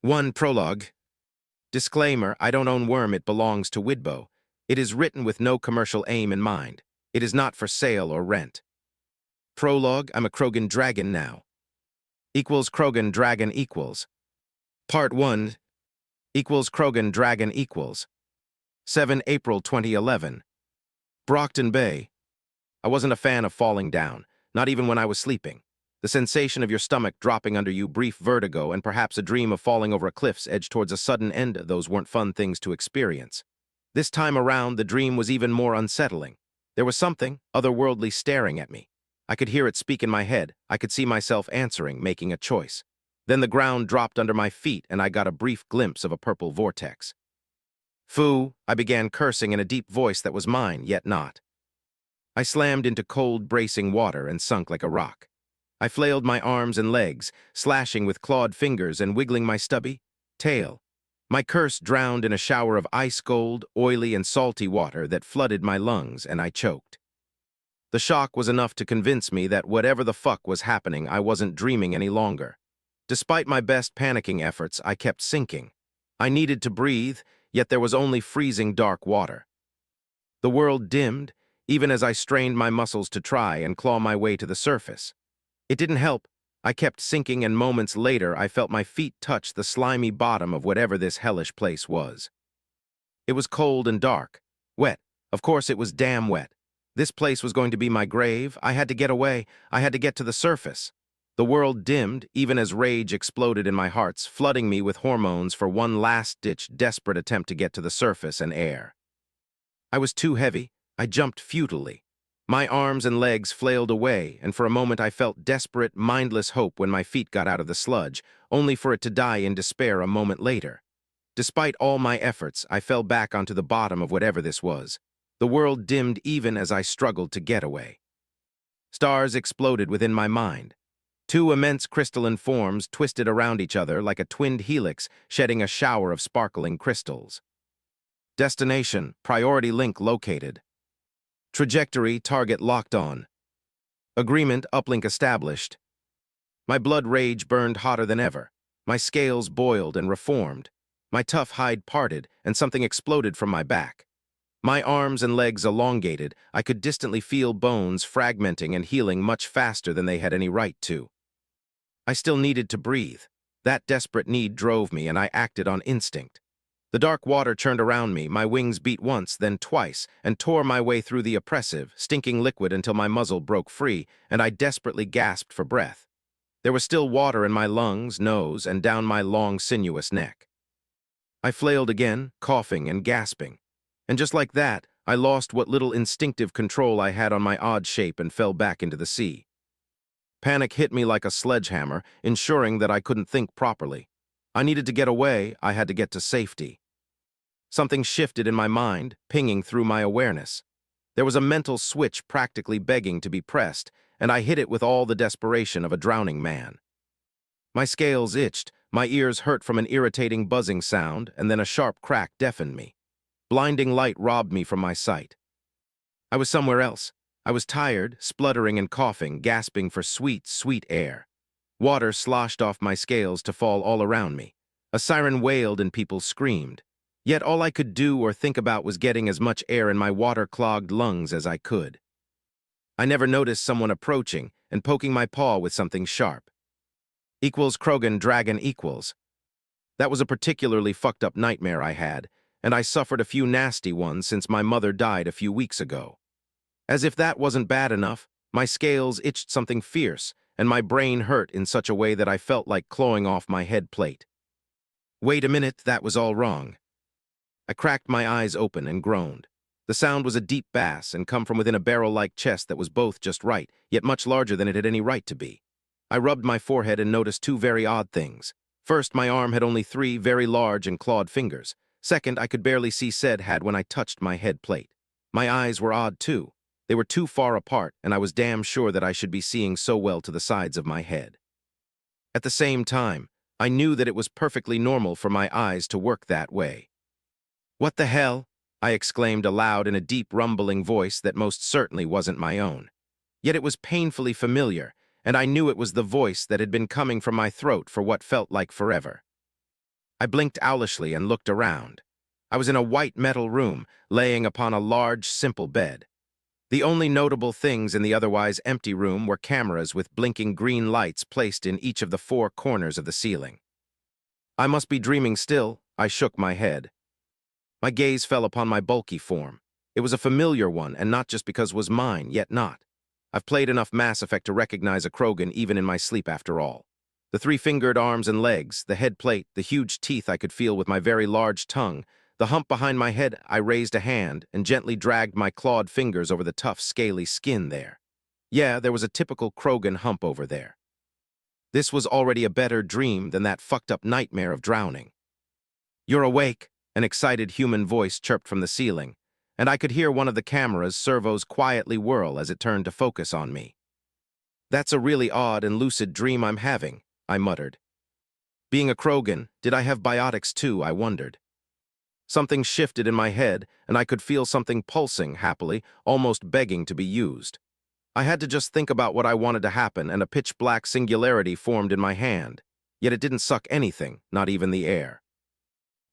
1. Prologue. Disclaimer, I don't own Worm, it belongs to Widbo. It is written with no commercial aim in mind. It is not for sale or rent. Prologue, I'm a Krogan dragon now. Equals Krogan dragon equals. Part 1 equals Krogan dragon equals. 7 April 2011. Brockton Bay. I wasn't a fan of falling down, not even when I was sleeping. The sensation of your stomach dropping under you, brief vertigo, and perhaps a dream of falling over a cliff's edge towards a sudden end, those weren't fun things to experience. This time around, the dream was even more unsettling. There was something otherworldly staring at me. I could hear it speak in my head. I could see myself answering, making a choice. Then the ground dropped under my feet, and I got a brief glimpse of a purple vortex. Foo, I began cursing in a deep voice that was mine, yet not. I slammed into cold, bracing water and sunk like a rock. I flailed my arms and legs, slashing with clawed fingers and wiggling my stubby tail. My curse drowned in a shower of ice-cold, oily, and salty water that flooded my lungs, and I choked. The shock was enough to convince me that whatever the fuck was happening, I wasn't dreaming any longer. Despite my best panicking efforts, I kept sinking. I needed to breathe, yet there was only freezing dark water. The world dimmed, even as I strained my muscles to try and claw my way to the surface. It didn't help. I kept sinking, and moments later I felt my feet touch the slimy bottom of whatever this hellish place was. It was cold and dark. Wet. Of course it was damn wet. This place was going to be my grave. I had to get away. I had to get to the surface. The world dimmed, even as rage exploded in my heart, flooding me with hormones for one last-ditch, desperate attempt to get to the surface and air. I was too heavy. I jumped futilely. My arms and legs flailed away, and for a moment I felt desperate, mindless hope when my feet got out of the sludge, only for it to die in despair a moment later. Despite all my efforts, I fell back onto the bottom of whatever this was. The world dimmed even as I struggled to get away. Stars exploded within my mind. Two immense crystalline forms twisted around each other like a twinned helix, shedding a shower of sparkling crystals. Destination, priority link located. Trajectory, target locked on. Agreement, uplink established. My blood rage burned hotter than ever. My scales boiled and reformed. My tough hide parted, and something exploded from my back. My arms and legs elongated. I could distantly feel bones fragmenting and healing much faster than they had any right to. I still needed to breathe. That desperate need drove me, and I acted on instinct. The dark water churned around me, my wings beat once, then twice, and tore my way through the oppressive, stinking liquid until my muzzle broke free, and I desperately gasped for breath. There was still water in my lungs, nose, and down my long, sinuous neck. I flailed again, coughing and gasping. And just like that, I lost what little instinctive control I had on my odd shape and fell back into the sea. Panic hit me like a sledgehammer, ensuring that I couldn't think properly. I needed to get away. I had to get to safety. Something shifted in my mind, pinging through my awareness. There was a mental switch practically begging to be pressed, and I hit it with all the desperation of a drowning man. My scales itched, my ears hurt from an irritating buzzing sound, and then a sharp crack deafened me. Blinding light robbed me from my sight. I was somewhere else. I was tired, spluttering and coughing, gasping for sweet, sweet air. Water sloshed off my scales to fall all around me. A siren wailed and people screamed. Yet all I could do or think about was getting as much air in my water-clogged lungs as I could. I never noticed someone approaching and poking my paw with something sharp. Equals Krogan dragon equals. That was a particularly fucked up nightmare I had, and I suffered a few nasty ones since my mother died a few weeks ago. As if that wasn't bad enough, my scales itched something fierce, and my brain hurt in such a way that I felt like clawing off my head plate. Wait a minute, that was all wrong. I cracked my eyes open and groaned. The sound was a deep bass and come from within a barrel-like chest that was both just right, yet much larger than it had any right to be. I rubbed my forehead and noticed two very odd things. First, my arm had only 3 very large and clawed fingers. Second, I could barely see said had when I touched my head plate. My eyes were odd too. They were too far apart, and I was damn sure that I should be seeing so well to the sides of my head. At the same time, I knew that it was perfectly normal for my eyes to work that way. "What the hell?" I exclaimed aloud in a deep, rumbling voice that most certainly wasn't my own. Yet it was painfully familiar, and I knew it was the voice that had been coming from my throat for what felt like forever. I blinked owlishly and looked around. I was in a white metal room, laying upon a large, simple bed. The only notable things in the otherwise empty room were cameras with blinking green lights placed in each of the four corners of the ceiling. I must be dreaming still, I shook my head. My gaze fell upon my bulky form. It was a familiar one, and not just because it was mine, yet not. I've played enough Mass Effect to recognize a Krogan even in my sleep after all. The three-fingered arms and legs, the head plate, the huge teeth I could feel with my very large tongue, the hump behind my head. I raised a hand and gently dragged my clawed fingers over the tough, scaly skin there. Yeah, there was a typical Krogan hump over there. This was already a better dream than that fucked-up nightmare of drowning. "You're awake," an excited human voice chirped from the ceiling, and I could hear one of the camera's servos quietly whirl as it turned to focus on me. "That's a really odd and lucid dream I'm having," I muttered. Being a Krogan, did I have biotics too, I wondered. Something shifted in my head, and I could feel something pulsing happily, almost begging to be used. I had to just think about what I wanted to happen, and a pitch-black singularity formed in my hand. Yet it didn't suck anything, not even the air.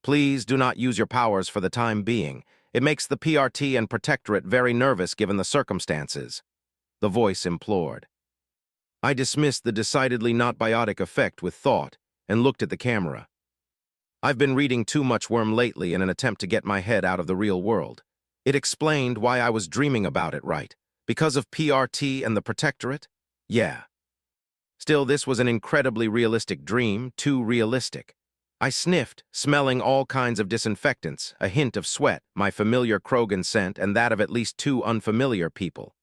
"Please do not use your powers for the time being. It makes the PRT and Protectorate very nervous given the circumstances," the voice implored. I dismissed the decidedly not biotic effect with thought and looked at the camera. I've been reading too much Worm lately in an attempt to get my head out of the real world. It explained why I was dreaming about it, right? Because of PRT and the Protectorate? Yeah. Still, this was an incredibly realistic dream, too realistic. I sniffed, smelling all kinds of disinfectants, a hint of sweat, my familiar Krogan scent, and that of at least two unfamiliar people.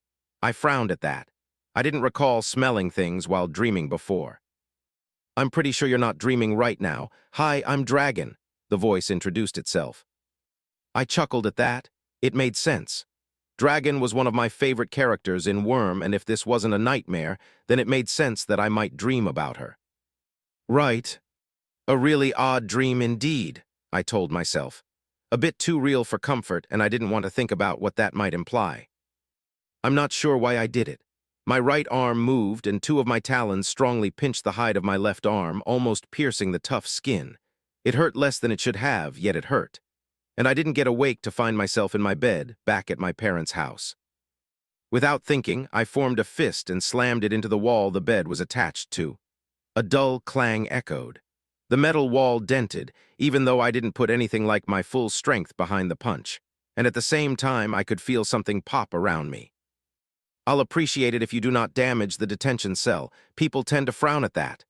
I frowned at that. I didn't recall smelling things while dreaming before. "I'm pretty sure you're not dreaming right now. Hi, I'm Dragon," the voice introduced itself. I chuckled at that. It made sense. Dragon was one of my favorite characters in Worm, and if this wasn't a nightmare, then it made sense that I might dream about her. "Right. A really odd dream indeed," I told myself. A bit too real for comfort, and I didn't want to think about what that might imply. I'm not sure why I did it. My right arm moved, and two of my talons strongly pinched the hide of my left arm, almost piercing the tough skin. It hurt less than it should have, yet it hurt. And I didn't get awake to find myself in my bed, back at my parents' house. Without thinking, I formed a fist and slammed it into the wall the bed was attached to. A dull clang echoed. The metal wall dented, even though I didn't put anything like my full strength behind the punch, and at the same time I could feel something pop around me. "I'll appreciate it if you do not damage the detention cell. People tend to frown at that."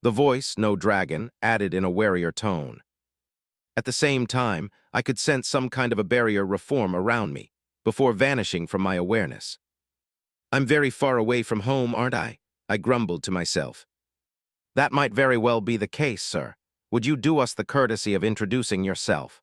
The voice, no Dragon, added in a warier tone. At the same time, I could sense some kind of a barrier reform around me, before vanishing from my awareness. "I'm very far away from home, aren't I?" I grumbled to myself. "That might very well be the case, sir. Would you do us the courtesy of introducing yourself?"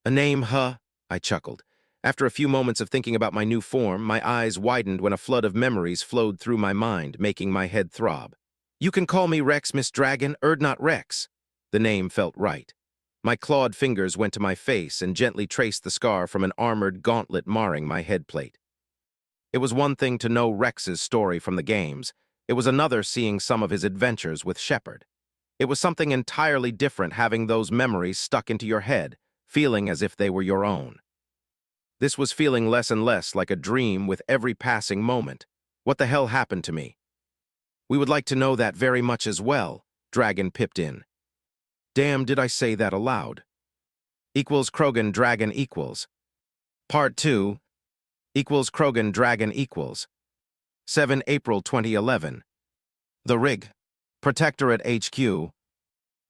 "A name, huh?" I chuckled. After a few moments of thinking about my new form, my eyes widened when a flood of memories flowed through my mind, making my head throb. "You can call me Wrex, Miss Dragon, not Wrex." The name felt right. My clawed fingers went to my face and gently traced the scar from an armored gauntlet marring my headplate. It was one thing to know Wrex's story from the games. It was another seeing some of his adventures with Shepard. It was something entirely different having those memories stuck into your head, feeling as if they were your own. This was feeling less and less like a dream with every passing moment. What the hell happened to me? "We would like to know that very much as well," Dragon pipped in. Damn, did I say that aloud? Equals Krogan Dragon equals. Part 2 equals Krogan Dragon equals. 7 April 2011. The Rig. Protectorate HQ.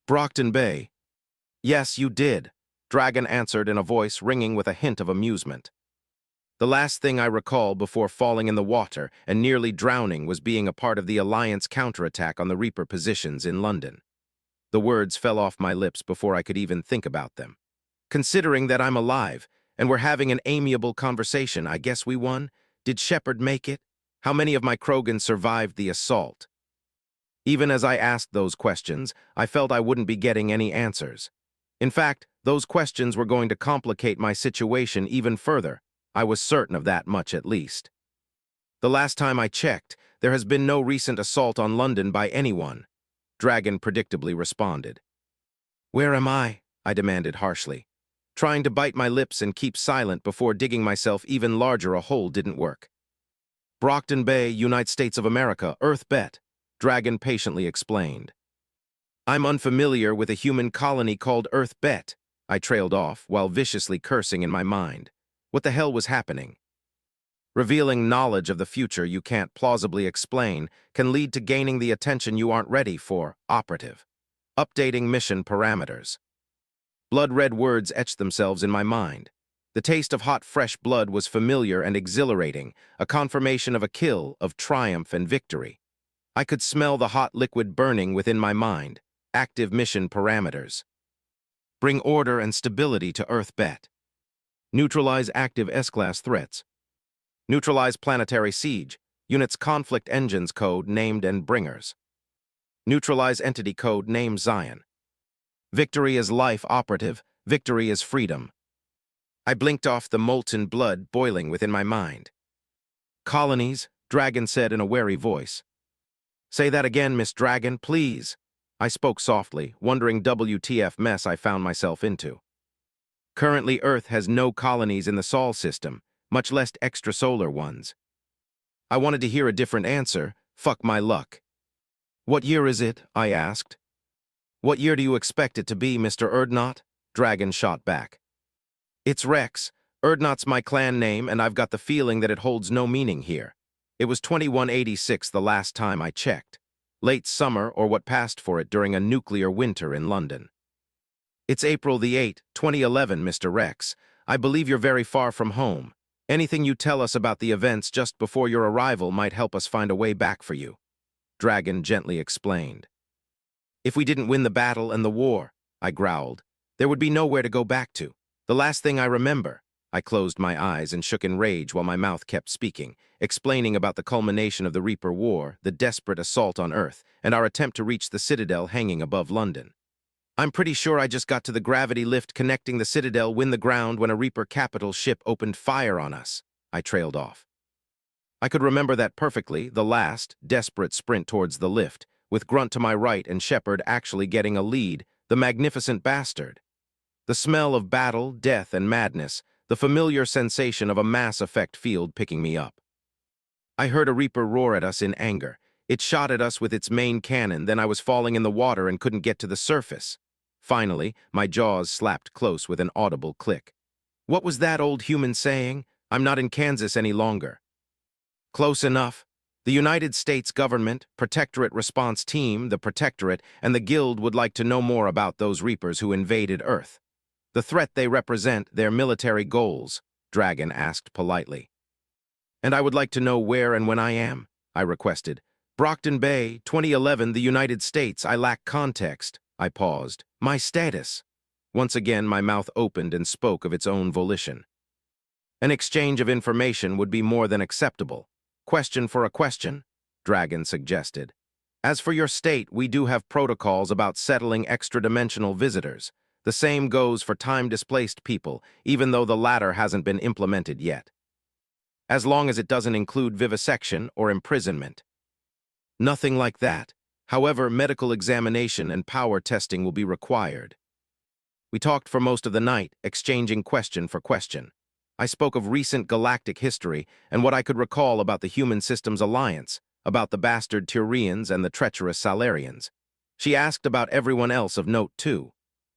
Brockton Bay. "Yes, you did," Dragon answered in a voice ringing with a hint of amusement. "The last thing I recall before falling in the water and nearly drowning was being a part of the Alliance counterattack on the Reaper positions in London." The words fell off my lips before I could even think about them. "Considering that I'm alive, and we're having an amiable conversation, I guess we won? Did Shepard make it? How many of my Krogan survived the assault?" Even as I asked those questions, I felt I wouldn't be getting any answers. In fact, those questions were going to complicate my situation even further. I was certain of that much at least. "The last time I checked, there has been no recent assault on London by anyone," Dragon predictably responded. Where am I? I demanded harshly. Trying to bite my lips and keep silent before digging myself even larger a hole didn't work. Brockton Bay, United States of America, Earth Bet, Dragon patiently explained. I'm unfamiliar with a human colony called Earth Bet, I trailed off while viciously cursing in my mind. What the hell was happening? Revealing knowledge of the future you can't plausibly explain can lead to gaining the attention you aren't ready for, operative. Updating mission parameters. Blood-red words etched themselves in my mind. The taste of hot, fresh blood was familiar and exhilarating, a confirmation of a kill, of triumph and victory. I could smell the hot liquid burning within my mind. Active mission parameters. Bring order and stability to Earth Bet. Neutralize active S-class threats. Neutralize planetary siege. Units conflict engines code named and bringers. Neutralize entity code name Zion. Victory is life, operative. Victory is freedom. I blinked off the molten blood boiling within my mind. Colonies, Dragon said in a wary voice. Say that again, Miss Dragon, please. I spoke softly, wondering WTF mess I found myself into. Currently, Earth has no colonies in the Sol system, much less extrasolar ones. I wanted to hear a different answer. Fuck my luck. What year is it? I asked. What year do you expect it to be, Mr. Erdnot? Dragon shot back. It's Wrex. Erdnot's my clan name, and I've got the feeling that it holds no meaning here. It was 2186 the last time I checked. Late summer or what passed for it during a nuclear winter in London. It's April the 8th, 2011, Mr. Wrex. I believe you're very far from home. Anything you tell us about the events just before your arrival might help us find a way back for you. Dragon gently explained. If we didn't win the battle and the war, I growled, there would be nowhere to go back to. The last thing I remember, I closed my eyes and shook in rage while my mouth kept speaking, explaining about the culmination of the Reaper War, the desperate assault on Earth, and our attempt to reach the Citadel hanging above London. I'm pretty sure I just got to the gravity lift connecting the Citadel when the ground when a Reaper capital ship opened fire on us. I trailed off. I could remember that perfectly, the last, desperate sprint towards the lift, with Grunt to my right and Shepard actually getting a lead, the magnificent bastard. The smell of battle, death, and madness, the familiar sensation of a mass effect field picking me up. I heard a Reaper roar at us in anger. It shot at us with its main cannon, then I was falling in the water and couldn't get to the surface. Finally, my jaws slapped close with an audible click. What was that old human saying? I'm not in Kansas any longer. Close enough. The United States government, Protectorate Response Team, the Protectorate, and the Guild would like to know more about those Reapers who invaded Earth. The threat they represent, their military goals, Dragon asked politely. And I would like to know where and when I am, I requested. Brockton Bay, 2011, the United States, I lack context. I paused. My status. Once again, my mouth opened and spoke of its own volition. An exchange of information would be more than acceptable. Question for a question, Dragon suggested. As for your state, we do have protocols about settling extra-dimensional visitors. The same goes for time-displaced people, even though the latter hasn't been implemented yet. As long as it doesn't include vivisection or imprisonment. Nothing like that. However, medical examination and power testing will be required. We talked for most of the night, exchanging question for question. I spoke of recent galactic history and what I could recall about the Human Systems Alliance, about the bastard Turians and the treacherous Salarians. She asked about everyone else of note, too.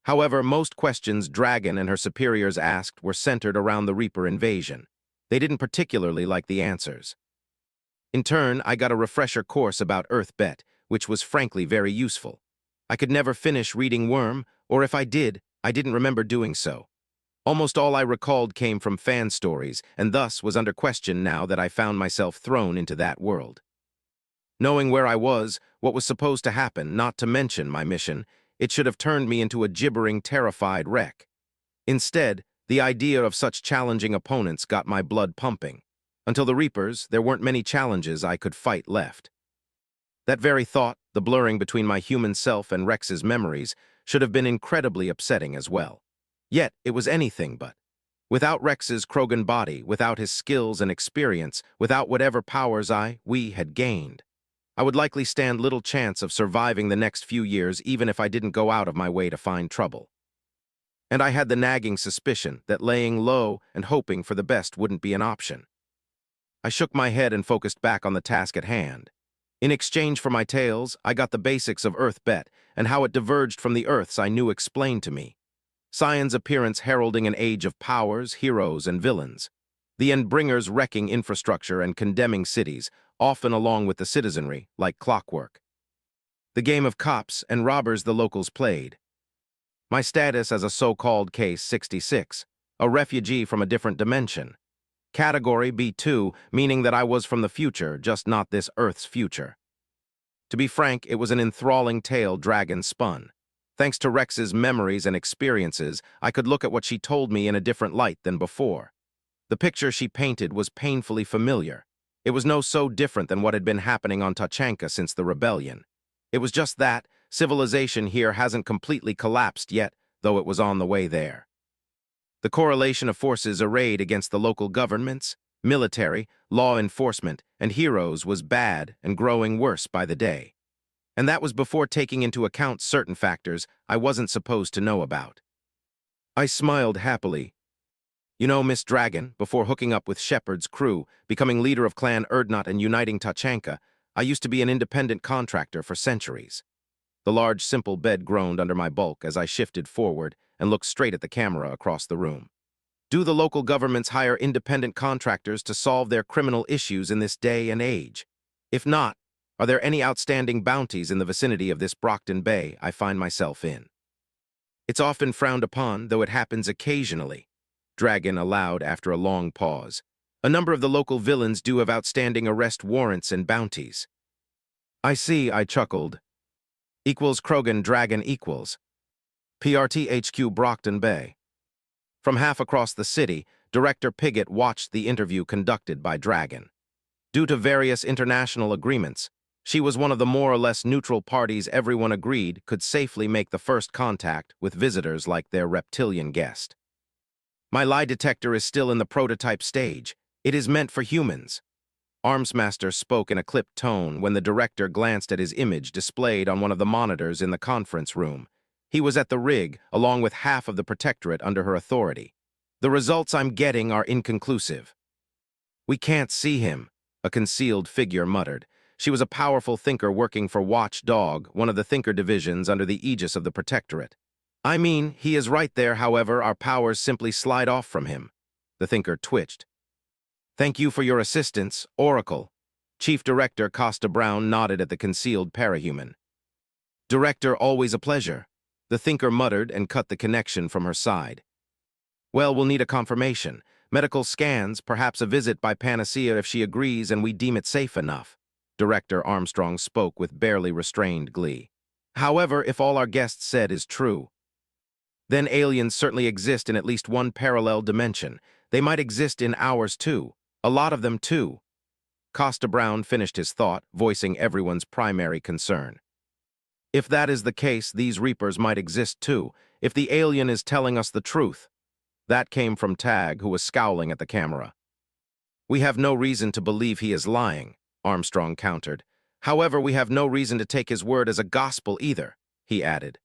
However, most questions Dragon and her superiors asked were centered around the Reaper invasion. They didn't particularly like the answers. In turn, I got a refresher course about Earth Bet, which was frankly very useful. I could never finish reading Worm, or if I did, I didn't remember doing so. Almost all I recalled came from fan stories, and thus was under question now that I found myself thrown into that world. Knowing where I was, what was supposed to happen, not to mention my mission, it should have turned me into a gibbering, terrified wreck. Instead, the idea of such challenging opponents got my blood pumping. Until the Reapers, there weren't many challenges I could fight left. That very thought, the blurring between my human self and Wrex's memories, should have been incredibly upsetting as well. Yet, it was anything but. Without Wrex's Krogan body, without his skills and experience, without whatever powers we had gained. I would likely stand little chance of surviving the next few years even if I didn't go out of my way to find trouble. And I had the nagging suspicion that laying low and hoping for the best wouldn't be an option. I shook my head and focused back on the task at hand. In exchange for my tales, I got the basics of Earth Bet and how it diverged from the Earths I knew explained to me. Sion's appearance heralding an age of powers, heroes, and villains. The Endbringers wrecking infrastructure and condemning cities, often along with the citizenry, like clockwork. The game of cops and robbers the locals played. My status as a so-called Case 66, a refugee from a different dimension. Category B2, meaning that I was from the future, just not this Earth's future. To be frank, it was an enthralling tale Dragon spun. Thanks to Wrex's memories and experiences, I could look at what she told me in a different light than before. The picture she painted was painfully familiar. It was so different than what had been happening on Tachanka since the rebellion. It was just that civilization here hasn't completely collapsed yet, though it was on the way there. The correlation of forces arrayed against the local governments, military, law enforcement, and heroes was bad and growing worse by the day. And that was before taking into account certain factors I wasn't supposed to know about. I smiled happily. You know, Miss Dragon, before hooking up with Shepard's crew, becoming leader of Clan Erdnot and uniting Tachanka, I used to be an independent contractor for centuries. The large, simple bed groaned under my bulk as I shifted forward and looked straight at the camera across the room. Do the local governments hire independent contractors to solve their criminal issues in this day and age? If not, are there any outstanding bounties in the vicinity of this Brockton Bay I find myself in? It's often frowned upon, though it happens occasionally, Dragon allowed after a long pause. A number of the local villains do have outstanding arrest warrants and bounties. I see, I chuckled. Equals Krogan Dragon equals. PRT HQ Brockton Bay. From half across the city, Director Piggott watched the interview conducted by Dragon. Due to various international agreements, she was one of the more or less neutral parties everyone agreed could safely make the first contact with visitors like their reptilian guest. My lie detector is still in the prototype stage. It is meant for humans. Armsmaster spoke in a clipped tone when the director glanced at his image displayed on one of the monitors in the conference room. He was at the rig, along with half of the Protectorate under her authority. The results I'm getting are inconclusive. We can't see him, a concealed figure muttered. She was a powerful thinker working for Watchdog, one of the thinker divisions under the aegis of the Protectorate. I mean, he is right there, however, our powers simply slide off from him. The thinker twitched. Thank you for your assistance, Oracle. Chief Director Costa Brown nodded at the concealed parahuman. Director, always a pleasure. The thinker muttered and cut the connection from her side. Well, we'll need a confirmation. Medical scans, perhaps a visit by Panacea if she agrees and we deem it safe enough. Director Armstrong spoke with barely restrained glee. However, if all our guest said is true, then aliens certainly exist in at least one parallel dimension. They might exist in ours too. A lot of them too. Costa Brown finished his thought, voicing everyone's primary concern. If that is the case, these Reapers might exist too, if the alien is telling us the truth. That came from Tag, who was scowling at the camera. We have no reason to believe he is lying, Armstrong countered. However, we have no reason to take his word as a gospel either, he added.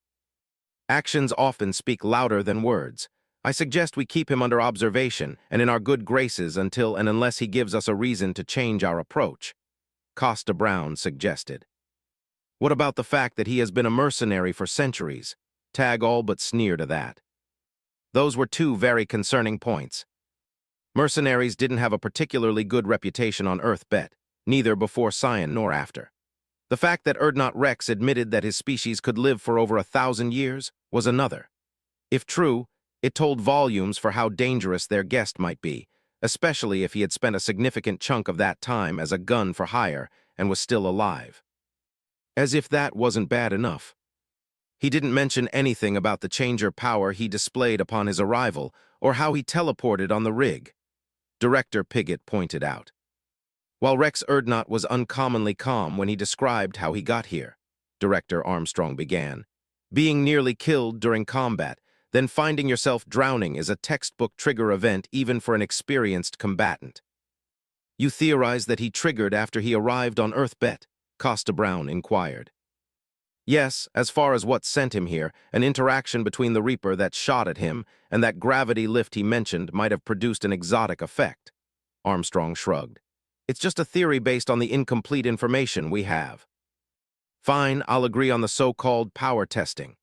Actions often speak louder than words. I suggest we keep him under observation and in our good graces until and unless he gives us a reason to change our approach, Costa Brown suggested. What about the fact that he has been a mercenary for centuries? Tag all but sneered at that. Those were two very concerning points. Mercenaries didn't have a particularly good reputation on Earth Bet, neither before Sion nor after. The fact that Erdnot Wrex admitted that his species could live for over 1,000 years was another. If true, it told volumes for how dangerous their guest might be, especially if he had spent a significant chunk of that time as a gun for hire and was still alive. As if that wasn't bad enough. He didn't mention anything about the changer power he displayed upon his arrival or how he teleported on the rig. Director Piggott pointed out. While Wrex Erdnot was uncommonly calm when he described how he got here, Director Armstrong began. Being nearly killed during combat, then finding yourself drowning is a textbook trigger event even for an experienced combatant. You theorize that he triggered after he arrived on Earth Bet. Costa Brown inquired. Yes, as far as what sent him here, an interaction between the Reaper that shot at him and that gravity lift he mentioned might have produced an exotic effect. Armstrong shrugged. It's just a theory based on the incomplete information we have. Fine, I'll agree on the so-called power testing.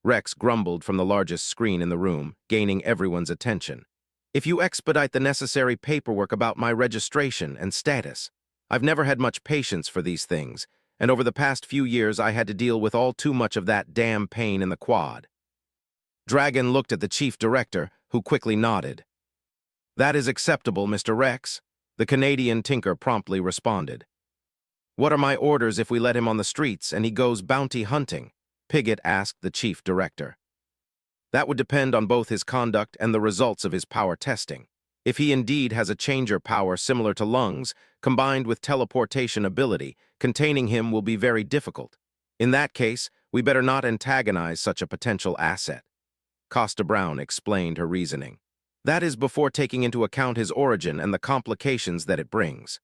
Wrex grumbled from the largest screen in the room, gaining everyone's attention. If you expedite the necessary paperwork about my registration and status. I've never had much patience for these things, and over the past few years I had to deal with all too much of that damn pain in the quad. Dragon looked at the chief director, who quickly nodded. That is acceptable, Mr. Wrex, the Canadian tinker promptly responded. What are my orders if we let him on the streets and he goes bounty hunting? Piggott asked the chief director. That would depend on both his conduct and the results of his power testing. If he indeed has a changer power similar to lungs, combined with teleportation ability, containing him will be very difficult. In that case, we better not antagonize such a potential asset. Costa Brown explained her reasoning. That is before taking into account his origin and the complications that it brings.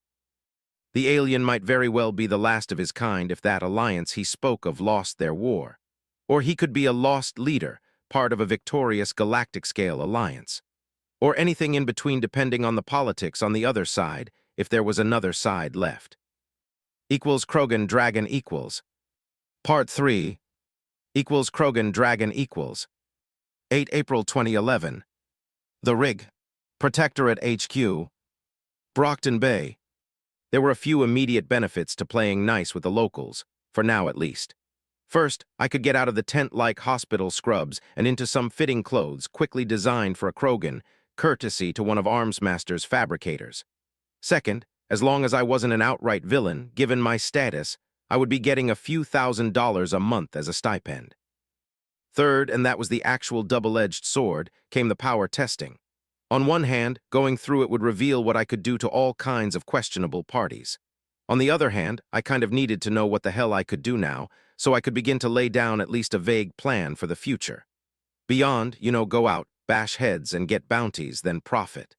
The alien might very well be the last of his kind if that alliance he spoke of lost their war. Or he could be a lost leader, part of a victorious galactic-scale alliance. Or anything in between depending on the politics on the other side, if there was another side left. Equals Krogan Dragon equals. Part 3. Equals Krogan Dragon equals. 8 April 2011. The Rig. Protectorate HQ. Brockton Bay. There were a few immediate benefits to playing nice with the locals, for now at least. First, I could get out of the tent-like hospital scrubs and into some fitting clothes quickly designed for a Krogan, courtesy to one of Armsmaster's fabricators. Second, as long as I wasn't an outright villain, given my status, I would be getting a few $1,000s a month as a stipend. Third, and that was the actual double-edged sword, came the power testing. On one hand, going through it would reveal what I could do to all kinds of questionable parties. On the other hand, I kind of needed to know what the hell I could do now, so I could begin to lay down at least a vague plan for the future. Beyond, go out, bash heads, and get bounties, then profit.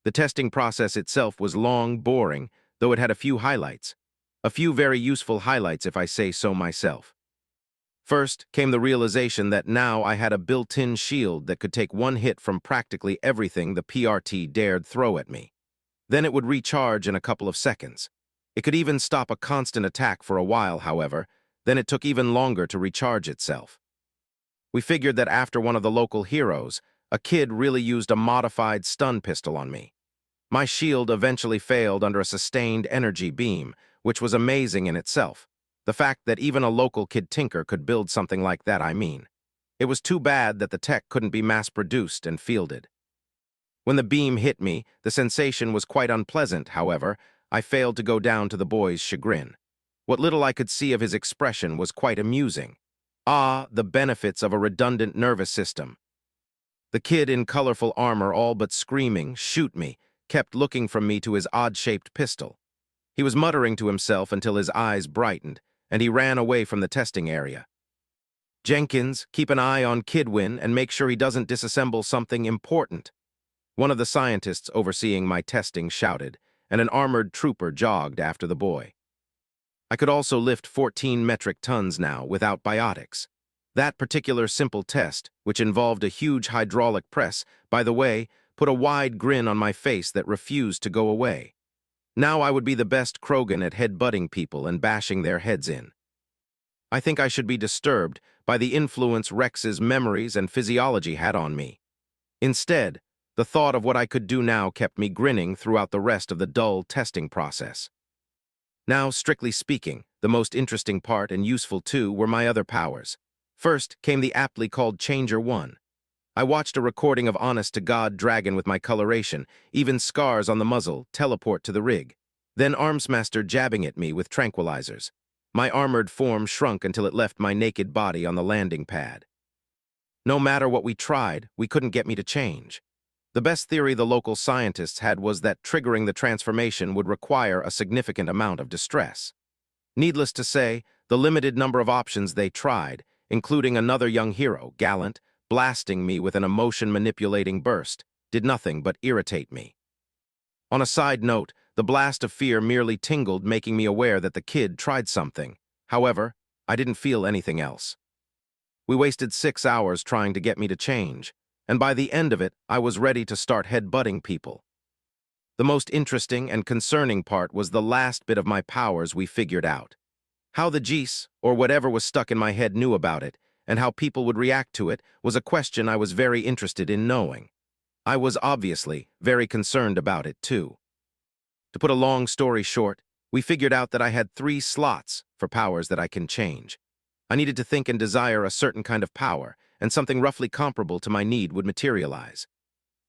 The testing process itself was long, boring, though it had a few highlights. A few very useful highlights, if I say so myself. First came the realization that now I had a built-in shield that could take one hit from practically everything the PRT dared throw at me. Then it would recharge in a couple of seconds. It could even stop a constant attack for a while, however, then it took even longer to recharge itself. We figured that after one of the local heroes, a kid really used a modified stun pistol on me. My shield eventually failed under a sustained energy beam, which was amazing in itself. The fact that even a local kid tinker could build something like that, I mean. It was too bad that the tech couldn't be mass-produced and fielded. When the beam hit me, the sensation was quite unpleasant, however. I failed to go down to the boy's chagrin. What little I could see of his expression was quite amusing. Ah, the benefits of a redundant nervous system. The kid in colorful armor, all but screaming, "Shoot me," kept looking from me to his odd-shaped pistol. He was muttering to himself until his eyes brightened, and he ran away from the testing area. Jenkins, keep an eye on Kidwin and make sure he doesn't disassemble something important. One of the scientists overseeing my testing shouted, and an armored trooper jogged after the boy. I could also lift 14 metric tons now without biotics. That particular simple test, which involved a huge hydraulic press, by the way, put a wide grin on my face that refused to go away. Now I would be the best Krogan at headbutting people and bashing their heads in. I think I should be disturbed by the influence Wrex's memories and physiology had on me. Instead, the thought of what I could do now kept me grinning throughout the rest of the dull testing process. Now, strictly speaking, the most interesting part, and useful too, were my other powers. First came the aptly called Changer 1. I watched a recording of honest-to-God Dragon with my coloration, even scars on the muzzle, teleport to the rig. Then Armsmaster jabbing at me with tranquilizers. My armored form shrunk until it left my naked body on the landing pad. No matter what we tried, we couldn't get me to change. The best theory the local scientists had was that triggering the transformation would require a significant amount of distress. Needless to say, the limited number of options they tried, including another young hero, Gallant, blasting me with an emotion-manipulating burst, did nothing but irritate me. On a side note, The blast of fear merely tingled, making me aware that the kid tried something. However, I didn't feel anything else. We wasted 6 hours trying to get me to change, and by the end of it, I was ready to start headbutting people. The most interesting and concerning part was the last bit of my powers we figured out. How the geese, or whatever was stuck in my head, knew about it, and how people would react to it, was a question I was very interested in knowing. I was obviously very concerned about it, too. To put a long story short, we figured out that I had 3 slots for powers that I can change. I needed to think and desire a certain kind of power, and something roughly comparable to my need would materialize.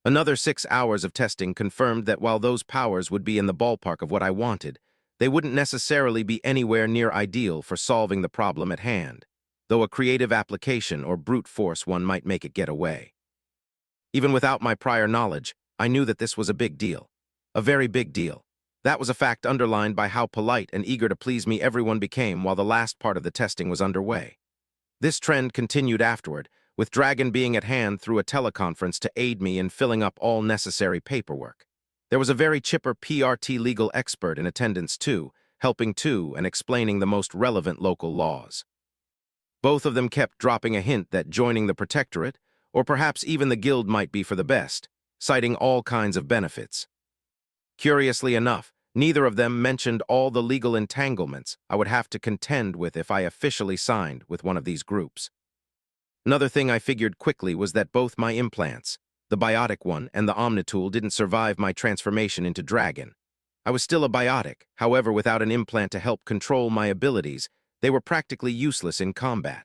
Another 6 hours of testing confirmed that while those powers would be in the ballpark of what I wanted, they wouldn't necessarily be anywhere near ideal for solving the problem at hand, though a creative application or brute force one might make it get away. Even without my prior knowledge, I knew that this was a big deal. A very big deal. That was a fact underlined by how polite and eager to please me everyone became while the last part of the testing was underway. This trend continued afterward, with Dragon being at hand through a teleconference to aid me in filling up all necessary paperwork. There was a very chipper PRT legal expert in attendance too, helping too and explaining the most relevant local laws. Both of them kept dropping a hint that joining the Protectorate, or perhaps even the Guild, might be for the best, citing all kinds of benefits. Curiously enough, neither of them mentioned all the legal entanglements I would have to contend with if I officially signed with one of these groups. Another thing I figured quickly was that both my implants, the biotic one and the Omnitool, didn't survive my transformation into Dragon. I was still a biotic, however, without an implant to help control my abilities, they were practically useless in combat.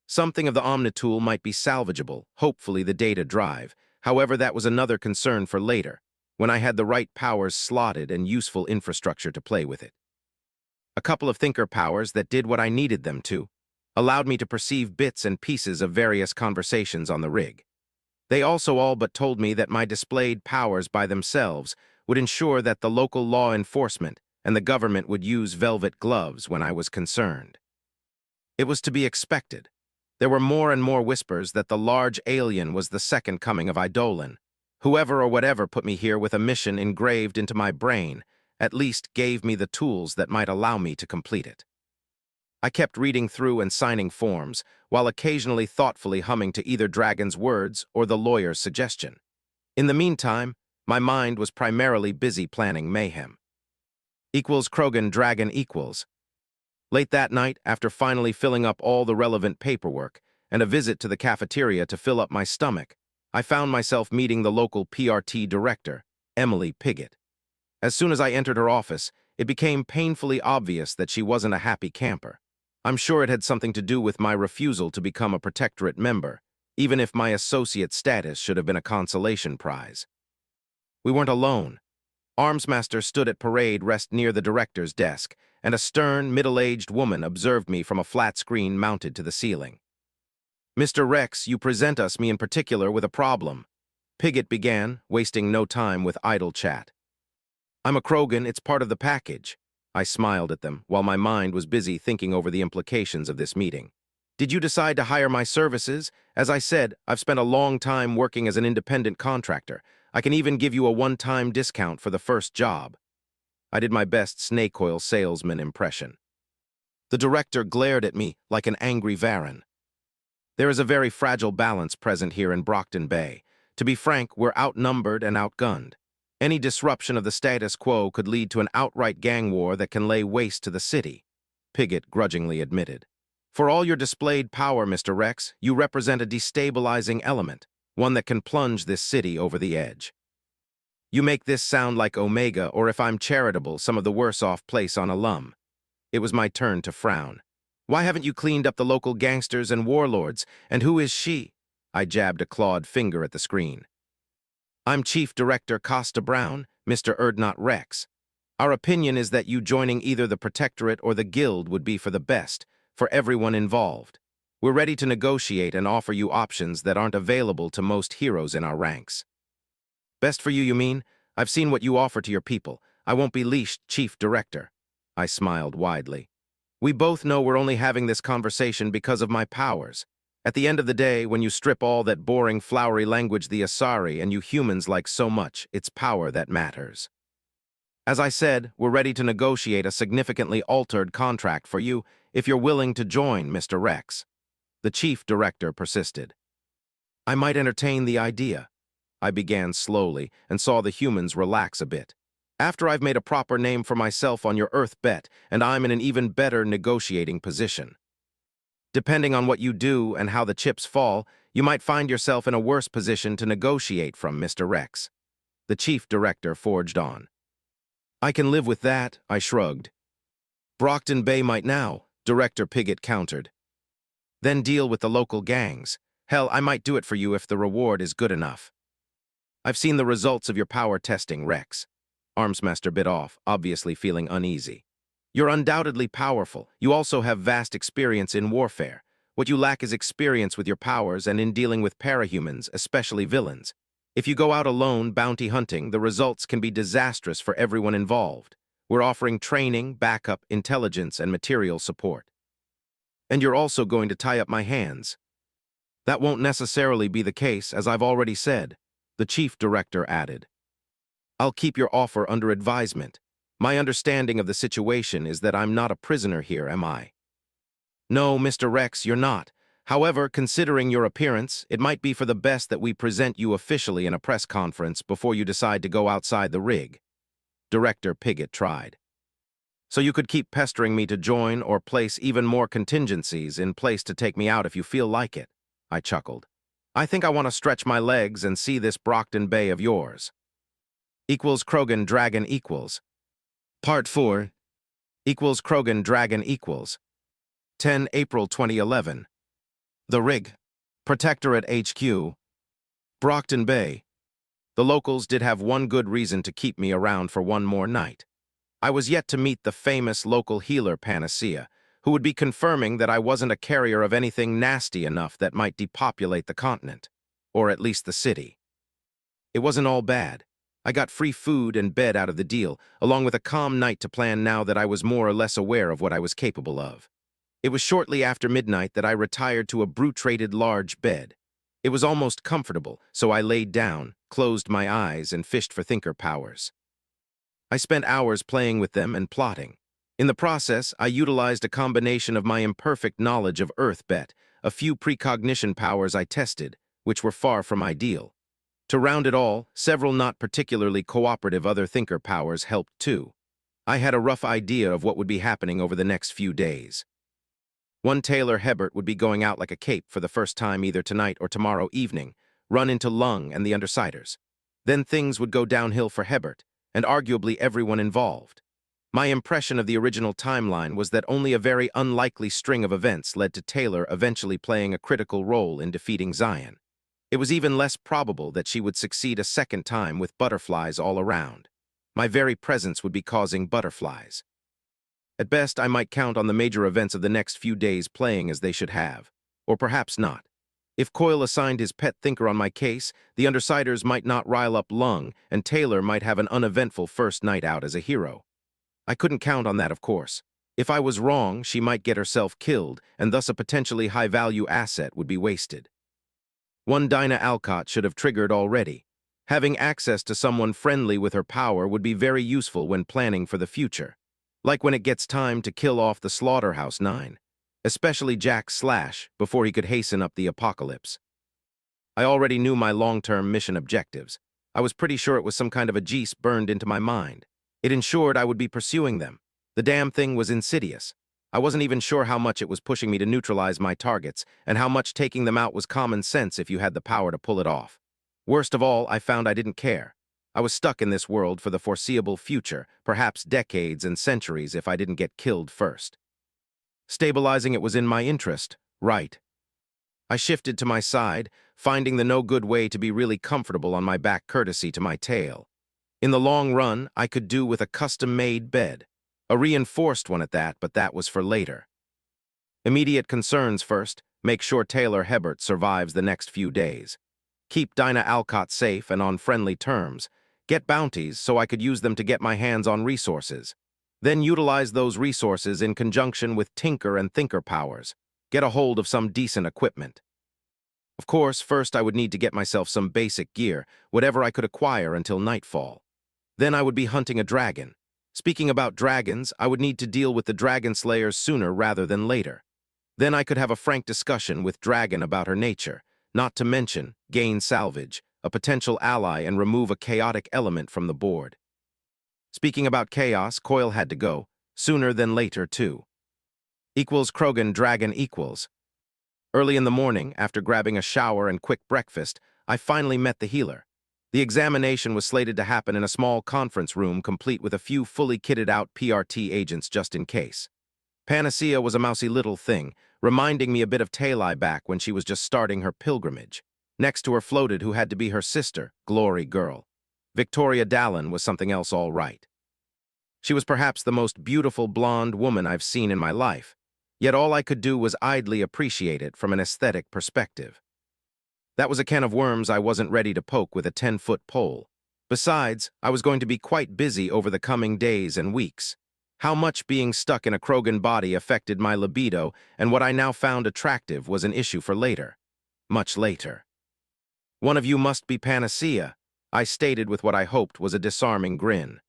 Something of the Omnitool might be salvageable, hopefully the data drive, however that was another concern for later, when I had the right powers slotted and useful infrastructure to play with it. A couple of thinker powers that did what I needed them to, allowed me to perceive bits and pieces of various conversations on the rig. They also all but told me that my displayed powers by themselves would ensure that the local law enforcement and the government would use velvet gloves when I was concerned. It was to be expected. There were more and more whispers that the large alien was the second coming of Eidolon. Whoever or whatever put me here with a mission engraved into my brain at least gave me the tools that might allow me to complete it. I kept reading through and signing forms, while occasionally thoughtfully humming to either Dragon's words or the lawyer's suggestion. In the meantime, my mind was primarily busy planning mayhem. Krogan Dragon equals. Late that night, after finally filling up all the relevant paperwork and a visit to the cafeteria to fill up my stomach, I found myself meeting the local PRT director, Emily Piggott. As soon as I entered her office, it became painfully obvious that she wasn't a happy camper. I'm sure it had something to do with my refusal to become a Protectorate member, even if my associate status should have been a consolation prize. We weren't alone. Armsmaster stood at parade rest near the director's desk, and a stern, middle-aged woman observed me from a flat screen mounted to the ceiling. "Mr. Wrex, you present me in particular with a problem," Piggott began, wasting no time with idle chat. "I'm a Krogan, it's part of the package." I smiled at them, while my mind was busy thinking over the implications of this meeting. "Did you decide to hire my services? As I said, I've spent a long time working as an independent contractor. I can even give you a one-time discount for the first job." I did my best snake oil salesman impression. The director glared at me like an angry Varan. There is a very fragile balance present here in Brockton Bay. To be frank, we're outnumbered and outgunned. Any disruption of the status quo could lead to an outright gang war that can lay waste to the city, Piggott grudgingly admitted. "For all your displayed power, Mr. Wrex, you represent a destabilizing element, one that can plunge this city over the edge. You make this sound like Omega, or if I'm charitable, some of the worse-off place on alum." It was my turn to frown. "Why haven't you cleaned up the local gangsters and warlords? And who is she?" I jabbed a clawed finger at the screen. "I'm Chief Director Costa Brown, Mr. Erdnot Wrex. Our opinion is that you joining either the Protectorate or the Guild would be for the best, for everyone involved. We're ready to negotiate and offer you options that aren't available to most heroes in our ranks." "Best for you, you mean? I've seen what you offer to your people. I won't be leashed, Chief Director." I smiled widely. "We both know we're only having this conversation because of my powers. At the end of the day, when you strip all that boring, flowery language the Asari and you humans like so much, it's power that matters." As I said, we're ready to negotiate a significantly altered contract for you if you're willing to join, Mr. Wrex. The chief director persisted. I might entertain the idea. I began slowly and saw the humans relax a bit. After I've made a proper name for myself on your Earth bet, and I'm in an even better negotiating position. Depending on what you do and how the chips fall, you might find yourself in a worse position to negotiate from, Mr. Wrex. The chief director forged on. I can live with that, I shrugged. Brockton Bay might now, Director Piggott countered. Then deal with the local gangs. Hell, I might do it for you if the reward is good enough. I've seen the results of your power testing, Wrex. Armsmaster bit off, obviously feeling uneasy. You're undoubtedly powerful. You also have vast experience in warfare. What you lack is experience with your powers and in dealing with parahumans, especially villains. If you go out alone bounty hunting, the results can be disastrous for everyone involved. We're offering training, backup, intelligence, and material support. And you're also going to tie up my hands. That won't necessarily be the case, as I've already said, the chief director added. I'll keep your offer under advisement. My understanding of the situation is that I'm not a prisoner here, am I? No, Mr. Wrex, you're not. However, considering your appearance, it might be for the best that we present you officially in a press conference before you decide to go outside the rig. Director Piggott tried. So you could keep pestering me to join or place even more contingencies in place to take me out if you feel like it, I chuckled. I think I want to stretch my legs and see this Brockton Bay of yours. Equals Krogan Dragon equals. Part 4. Equals Krogan Dragon equals. 10 April 2011. The Rig. Protectorate HQ. Brockton Bay. The locals did have one good reason to keep me around for one more night. I was yet to meet the famous local healer Panacea, who would be confirming that I wasn't a carrier of anything nasty enough that might depopulate the continent, or at least the city. It wasn't all bad. I got free food and bed out of the deal, along with a calm night to plan now that I was more or less aware of what I was capable of. It was shortly after midnight that I retired to a brute-rated large bed. It was almost comfortable, so I laid down, closed my eyes, and fished for thinker powers. I spent hours playing with them and plotting. In the process, I utilized a combination of my imperfect knowledge of Earth bet, a few precognition powers I tested, which were far from ideal. To round it all, several not particularly cooperative other thinker powers helped too. I had a rough idea of what would be happening over the next few days. One Taylor Hebert would be going out like a cape for the first time either tonight or tomorrow evening, run into Lung and the Undersiders. Then things would go downhill for Hebert, and arguably everyone involved. My impression of the original timeline was that only a very unlikely string of events led to Taylor eventually playing a critical role in defeating Zion. It was even less probable that she would succeed a second time with butterflies all around. My very presence would be causing butterflies. At best, I might count on the major events of the next few days playing as they should have, or perhaps not. If Coyle assigned his pet thinker on my case, the Undersiders might not rile up Lung, and Taylor might have an uneventful first night out as a hero. I couldn't count on that, of course. If I was wrong, she might get herself killed, and thus a potentially high-value asset would be wasted. One Dinah Alcott should have triggered already. Having access to someone friendly with her power would be very useful when planning for the future. Like when it gets time to kill off the Slaughterhouse Nine, especially Jack Slash, before he could hasten up the apocalypse. I already knew my long-term mission objectives. I was pretty sure it was some kind of a geese burned into my mind. It ensured I would be pursuing them. The damn thing was insidious. I wasn't even sure how much it was pushing me to neutralize my targets, and how much taking them out was common sense if you had the power to pull it off. Worst of all, I found I didn't care. I was stuck in this world for the foreseeable future, perhaps decades and centuries if I didn't get killed first. Stabilizing it was in my interest, right? I shifted to my side, finding the no-good way to be really comfortable on my back courtesy to my tail. In the long run, I could do with a custom-made bed. A reinforced one at that, but that was for later. Immediate concerns first, make sure Taylor Hebert survives the next few days. Keep Dinah Alcott safe and on friendly terms. Get bounties so I could use them to get my hands on resources. Then utilize those resources in conjunction with Tinker and Thinker powers. Get a hold of some decent equipment. Of course, first I would need to get myself some basic gear, whatever I could acquire until nightfall. Then I would be hunting a dragon. Speaking about dragons, I would need to deal with the dragon slayers sooner rather than later. Then I could have a frank discussion with Dragon about her nature, not to mention gain salvage, a potential ally, and remove a chaotic element from the board. Speaking about chaos, Coil had to go, sooner than later too. Equals Krogan Dragon equals. Early in the morning, after grabbing a shower and quick breakfast, I finally met the healer. The examination was slated to happen in a small conference room complete with a few fully kitted out PRT agents just in case. Panacea was a mousy little thing, reminding me a bit of Talai back when she was just starting her pilgrimage. Next to her floated who had to be her sister, Glory Girl. Victoria Dallin was something else all right. She was perhaps the most beautiful blonde woman I've seen in my life, yet all I could do was idly appreciate it from an aesthetic perspective. That was a can of worms I wasn't ready to poke with a 10-foot pole. Besides, I was going to be quite busy over the coming days and weeks. How much being stuck in a Krogan body affected my libido and what I now found attractive was an issue for later. Much later. "One of you must be Panacea," I stated with what I hoped was a disarming grin.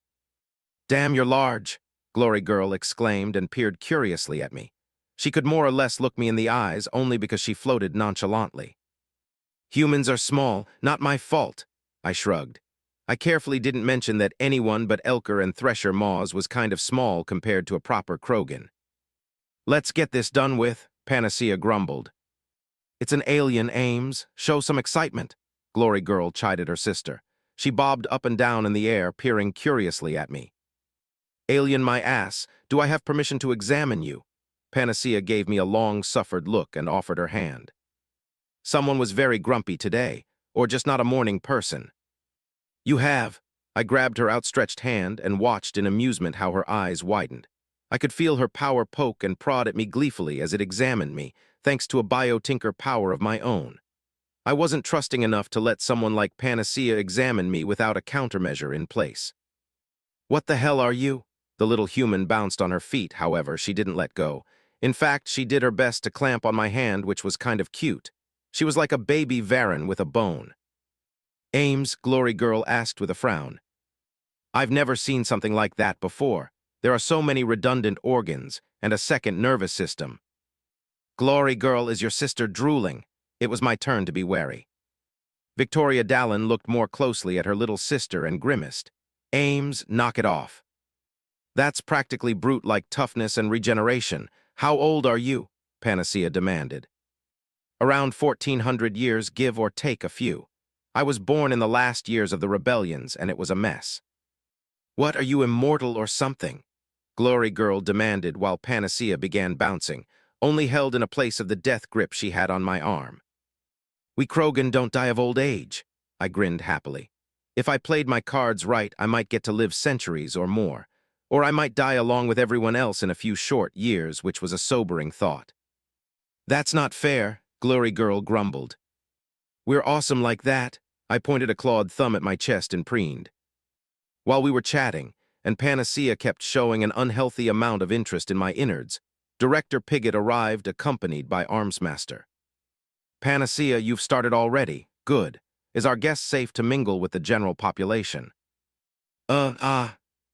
"Damn, you're large," Glory Girl exclaimed and peered curiously at me. She could more or less look me in the eyes only because she floated nonchalantly. "Humans are small, not my fault," I shrugged. I carefully didn't mention that anyone but Elker and Thresher Maws was kind of small compared to a proper Krogan. "Let's get this done with," Panacea grumbled. "It's an alien, Ames. Show some excitement," Glory Girl chided her sister. She bobbed up and down in the air, peering curiously at me. "Alien my ass. Do I have permission to examine you?" Panacea gave me a long-suffered look and offered her hand. Someone was very grumpy today, or just not a morning person. "You have." I grabbed her outstretched hand and watched in amusement how her eyes widened. I could feel her power poke and prod at me gleefully as it examined me, thanks to a biotinker power of my own. I wasn't trusting enough to let someone like Panacea examine me without a countermeasure in place. "What the hell are you?" The little human bounced on her feet, however, she didn't let go. In fact, she did her best to clamp on my hand, which was kind of cute. She was like a baby Varan with a bone. "Ames," Glory Girl asked with a frown. "I've never seen something like that before. There are so many redundant organs, and a second nervous system." "Glory Girl, is your sister drooling?" It was my turn to be wary. Victoria Dallin looked more closely at her little sister and grimaced. "Ames, knock it off. That's practically brute-like toughness and regeneration. How old are you?" Panacea demanded. "Around 1400 years, give or take a few. I was born in the last years of the rebellions, and it was a mess." "What, are you immortal or something?" Glory Girl demanded while Panacea began bouncing, only held in a place of the death grip she had on my arm. "We Krogan don't die of old age," I grinned happily. "If I played my cards right, I might get to live centuries or more. Or I might die along with everyone else in a few short years, which was a sobering thought." "That's not fair," Glory Girl grumbled. "We're awesome like that." I pointed a clawed thumb at my chest and preened. While we were chatting, and Panacea kept showing an unhealthy amount of interest in my innards, Director Piggott arrived accompanied by Armsmaster. "Panacea, you've started already. Good. Is our guest safe to mingle with the general population?"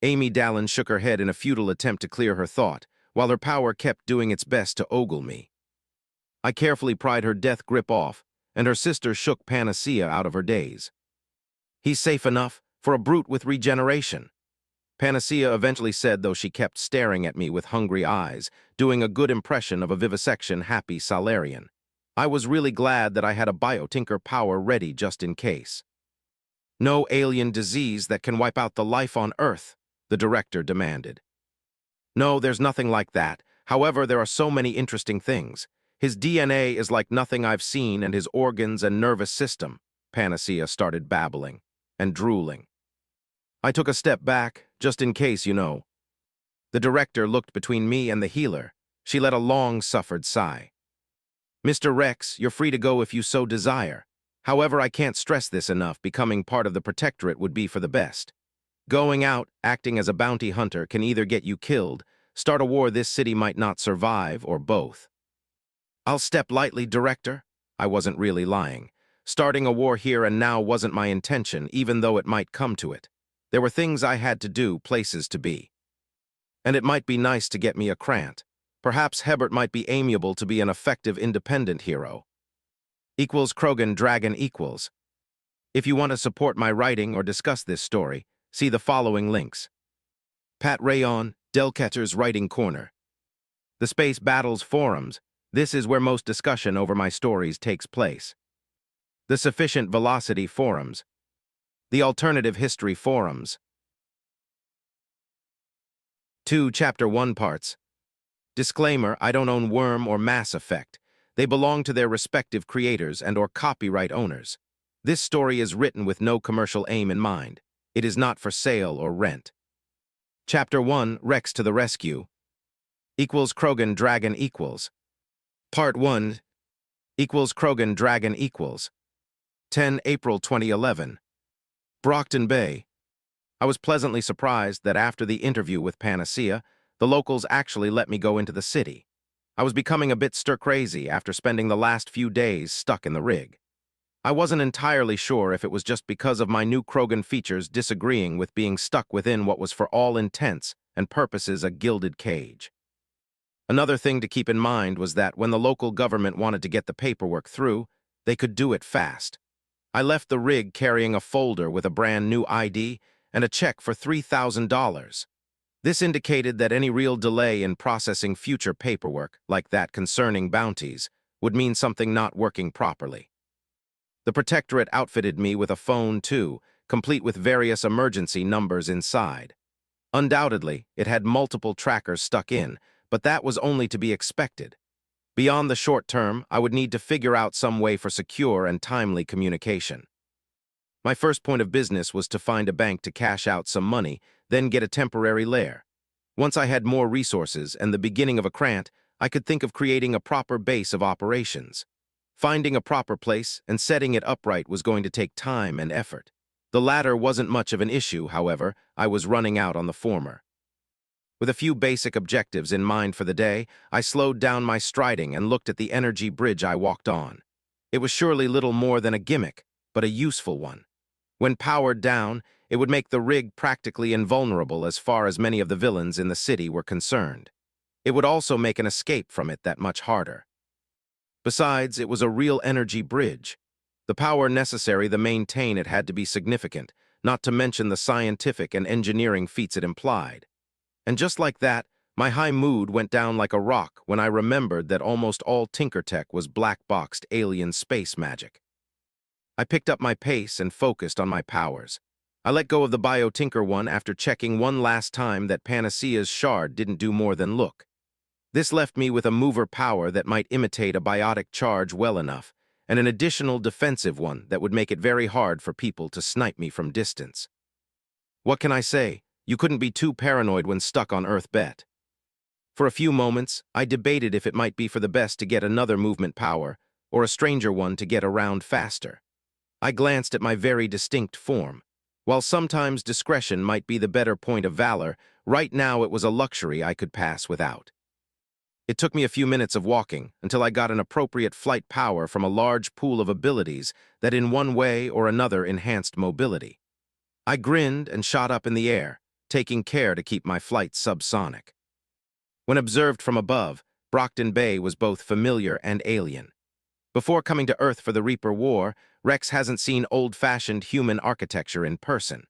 Amy Dallin shook her head in a futile attempt to clear her thought, while her power kept doing its best to ogle me. I carefully pried her death grip off, and her sister shook Panacea out of her daze. "He's safe enough for a brute with regeneration," Panacea eventually said, though she kept staring at me with hungry eyes, doing a good impression of a vivisection-happy Salarian. I was really glad that I had a biotinker power ready just in case. "No alien disease that can wipe out the life on Earth," the director demanded. "No, there's nothing like that. However, there are so many interesting things. His DNA is like nothing I've seen, and his organs and nervous system," Panacea started babbling and drooling. I took a step back, just in case, you know. The director looked between me and the healer. She let a long-suffered sigh. "Mr. Wrex, you're free to go if you so desire. However, I can't stress this enough. Becoming part of the Protectorate would be for the best. Going out, acting as a bounty hunter, can either get you killed, start a war this city might not survive, or both." "I'll step lightly, Director." I wasn't really lying. Starting a war here and now wasn't my intention, even though it might come to it. There were things I had to do, places to be. And it might be nice to get me a crant. Perhaps Hebert might be amiable to be an effective independent hero. Equals Krogan Dragon equals. If you want to support my writing or discuss this story, see the following links. Pat Rayon, Delketter's Writing Corner. The Space Battles Forums. This is where most discussion over my stories takes place. The Sufficient Velocity Forums. The Alternative History Forums. 2 Chapter 1 Parts. Disclaimer, I don't own Worm or Mass Effect. They belong to their respective creators and/or copyright owners. This story is written with no commercial aim in mind. It is not for sale or rent. Chapter 1, Wrex to the Rescue. Equals Krogan Dragon equals. Part 1. Equals Krogan Dragon equals. 10 April 2011. Brockton Bay. I was pleasantly surprised that after the interview with Panacea, the locals actually let me go into the city. I was becoming a bit stir-crazy after spending the last few days stuck in the rig. I wasn't entirely sure if it was just because of my new Krogan features disagreeing with being stuck within what was for all intents and purposes a gilded cage. Another thing to keep in mind was that when the local government wanted to get the paperwork through, they could do it fast. I left the rig carrying a folder with a brand new ID and a check for $3,000. This indicated that any real delay in processing future paperwork, like that concerning bounties, would mean something not working properly. The Protectorate outfitted me with a phone, too, complete with various emergency numbers inside. Undoubtedly, it had multiple trackers stuck in, but that was only to be expected. Beyond the short term, I would need to figure out some way for secure and timely communication. My first point of business was to find a bank to cash out some money, then get a temporary lair. Once I had more resources and the beginning of a crant, I could think of creating a proper base of operations. Finding a proper place and setting it upright was going to take time and effort. The latter wasn't much of an issue, however. I was running out on the former. With a few basic objectives in mind for the day, I slowed down my striding and looked at the energy bridge I walked on. It was surely little more than a gimmick, but a useful one. When powered down, it would make the rig practically invulnerable as far as many of the villains in the city were concerned. It would also make an escape from it that much harder. Besides, it was a real energy bridge. The power necessary to maintain it had to be significant, not to mention the scientific and engineering feats it implied. And just like that, my high mood went down like a rock when I remembered that almost all Tinkertech was black-boxed alien space magic. I picked up my pace and focused on my powers. I let go of the Biotinker one after checking one last time that Panacea's shard didn't do more than look. This left me with a mover power that might imitate a biotic charge well enough, and an additional defensive one that would make it very hard for people to snipe me from distance. What can I say? You couldn't be too paranoid when stuck on Earth Bet. For a few moments, I debated if it might be for the best to get another movement power, or a stranger one to get around faster. I glanced at my very distinct form. While sometimes discretion might be the better point of valor, right now it was a luxury I could pass without. It took me a few minutes of walking until I got an appropriate flight power from a large pool of abilities that in one way or another enhanced mobility. I grinned and shot up in the air, taking care to keep my flight subsonic. When observed from above, Brockton Bay was both familiar and alien. Before coming to Earth for the Reaper War, Wrex hasn't seen old-fashioned human architecture in person.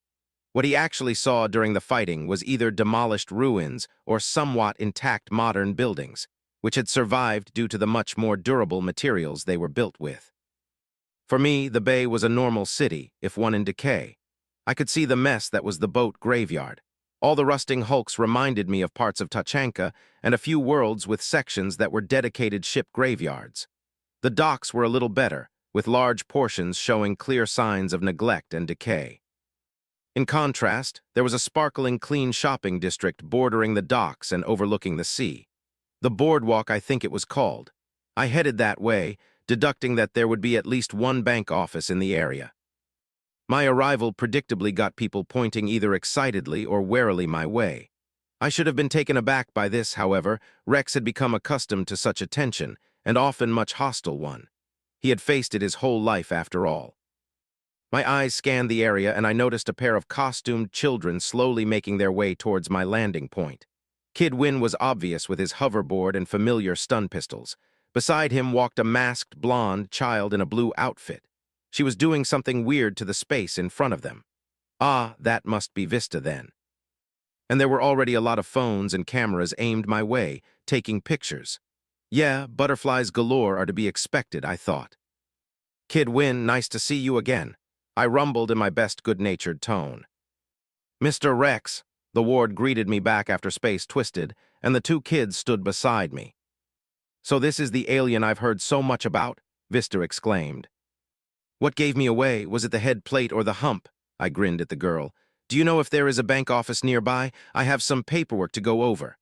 What he actually saw during the fighting was either demolished ruins or somewhat intact modern buildings, which had survived due to the much more durable materials they were built with. For me, the bay was a normal city, if one in decay. I could see the mess that was the boat graveyard. All the rusting hulks reminded me of parts of Tachanka and a few worlds with sections that were dedicated ship graveyards. The docks were a little better, with large portions showing clear signs of neglect and decay. In contrast, there was a sparkling clean shopping district bordering the docks and overlooking the sea. The boardwalk, I think it was called. I headed that way, deducting that there would be at least one bank office in the area. My arrival predictably got people pointing either excitedly or warily my way. I should have been taken aback by this, however. Wrex had become accustomed to such attention, and often much hostile one. He had faced it his whole life after all. My eyes scanned the area and I noticed a pair of costumed children slowly making their way towards my landing point. Kid Win was obvious with his hoverboard and familiar stun pistols. Beside him walked a masked blonde child in a blue outfit. She was doing something weird to the space in front of them. Ah, that must be Vista then. And there were already a lot of phones and cameras aimed my way, taking pictures. Yeah, butterflies galore are to be expected, I thought. Kid Win, nice to see you again. I rumbled in my best good-natured tone. Mr. Wrex, the ward greeted me back after space twisted, and the two kids stood beside me. So this is the alien I've heard so much about? Vista exclaimed. What gave me away? Was it the head plate or the hump? I grinned at the girl. Do you know if there is a bank office nearby? I have some paperwork to go over.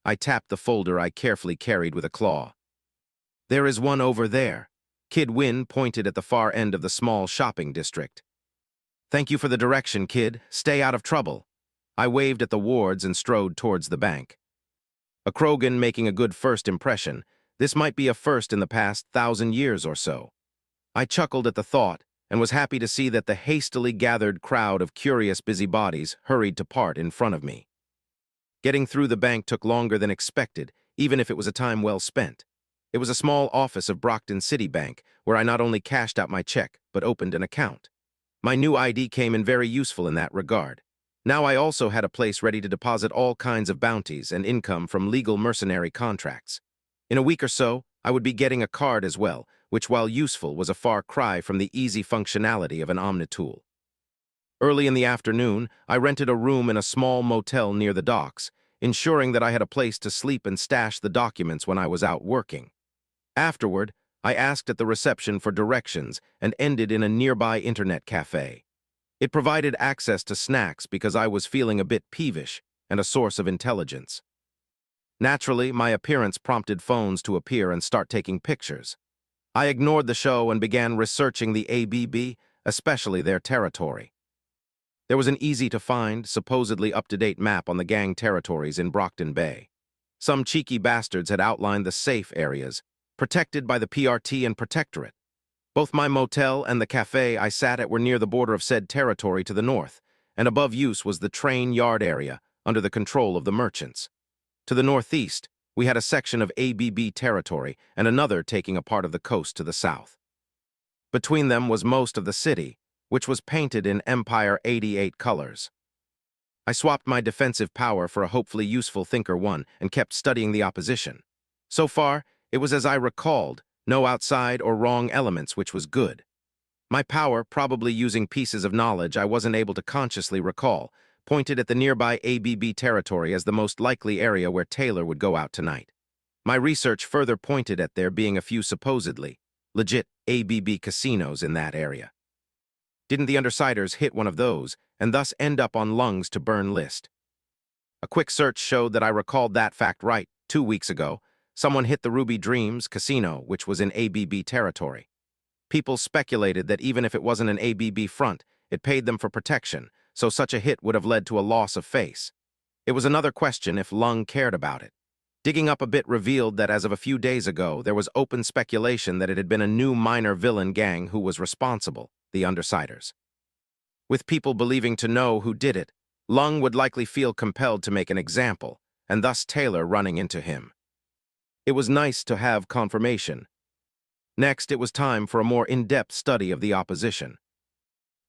I tapped the folder I carefully carried with a claw. There is one over there. Kid Win pointed at the far end of the small shopping district. Thank you for the direction, kid. Stay out of trouble. I waved at the wards and strode towards the bank. A Krogan making a good first impression. This might be a first in the past 1,000 years or so. I chuckled at the thought and was happy to see that the hastily gathered crowd of curious busybodies hurried to part in front of me. Getting through the bank took longer than expected, even if it was a time well spent. It was a small office of Brockton City Bank, where I not only cashed out my check, but opened an account. My new ID came in very useful in that regard. Now I also had a place ready to deposit all kinds of bounties and income from legal mercenary contracts. In a week or so, I would be getting a card as well, which, while useful, was a far cry from the easy functionality of an Omnitool. Early in the afternoon, I rented a room in a small motel near the docks, ensuring that I had a place to sleep and stash the documents when I was out working. Afterward, I asked at the reception for directions and ended in a nearby internet cafe. It provided access to snacks because I was feeling a bit peevish and a source of intelligence. Naturally, my appearance prompted phones to appear and start taking pictures. I ignored the show and began researching the ABB, especially their territory. There was an easy-to-find, supposedly up-to-date map on the gang territories in Brockton Bay. Some cheeky bastards had outlined the safe areas, protected by the PRT and Protectorate. Both my motel and the cafe I sat at were near the border of said territory to the north, and above use was the train yard area, under the control of the merchants. To the northeast, we had a section of ABB territory and another taking a part of the coast to the south. Between them was most of the city, which was painted in Empire 88 colors. I swapped my defensive power for a hopefully useful Thinker 1 and kept studying the opposition. So far, it was as I recalled, no outside or wrong elements, which was good. My power, probably using pieces of knowledge I wasn't able to consciously recall, pointed at the nearby ABB territory as the most likely area where Taylor would go out tonight. My research further pointed at there being a few supposedly legit ABB casinos in that area. Didn't the Undersiders hit one of those and thus end up on Lung's to burn list? A quick search showed that I recalled that fact right 2 weeks ago. Someone hit the Ruby Dreams casino, which was in ABB territory. People speculated that even if it wasn't an ABB front, it paid them for protection, so such a hit would have led to a loss of face. It was another question if Lung cared about it. Digging up a bit revealed that as of a few days ago, there was open speculation that it had been a new minor villain gang who was responsible, the Undersiders. With people believing to know who did it, Lung would likely feel compelled to make an example, and thus Taylor running into him. It was nice to have confirmation. Next, it was time for a more in-depth study of the opposition.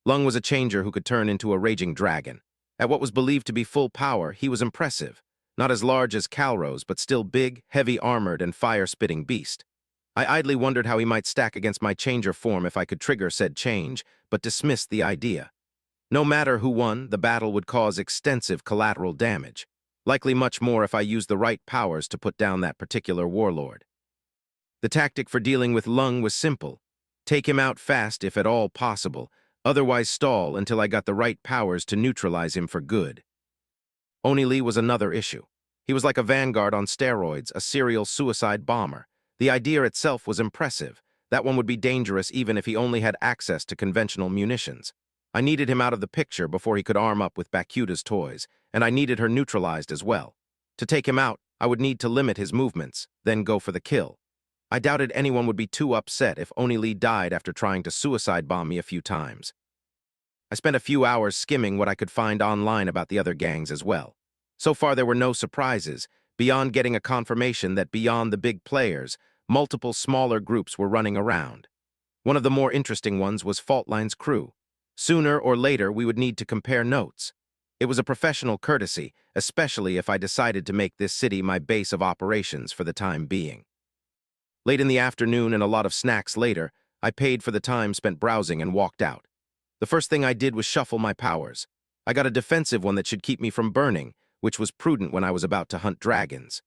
Lung was a changer who could turn into a raging dragon. At what was believed to be full power, he was impressive. Not as large as Calrose, but still big, heavy-armored, and fire-spitting beast. I idly wondered how he might stack against my changer form if I could trigger said change, but dismissed the idea. No matter who won, the battle would cause extensive collateral damage. Likely much more if I used the right powers to put down that particular warlord. The tactic for dealing with Lung was simple. Take him out fast if at all possible, otherwise stall until I got the right powers to neutralize him for good. Only was another issue. He was like a vanguard on steroids, a serial suicide bomber. The idea itself was impressive. That one would be dangerous even if he only had access to conventional munitions. I needed him out of the picture before he could arm up with Bakuta's toys, and I needed her neutralized as well. To take him out, I would need to limit his movements, then go for the kill. I doubted anyone would be too upset if Only died after trying to suicide bomb me a few times. I spent a few hours skimming what I could find online about the other gangs as well. So far, there were no surprises, beyond getting a confirmation that beyond the big players, multiple smaller groups were running around. One of the more interesting ones was Faultline's crew. Sooner or later, we would need to compare notes. It was a professional courtesy, especially if I decided to make this city my base of operations for the time being. Late in the afternoon and a lot of snacks later, I paid for the time spent browsing and walked out. The first thing I did was shuffle my powers. I got a defensive one that should keep me from burning, which was prudent when I was about to hunt dragons.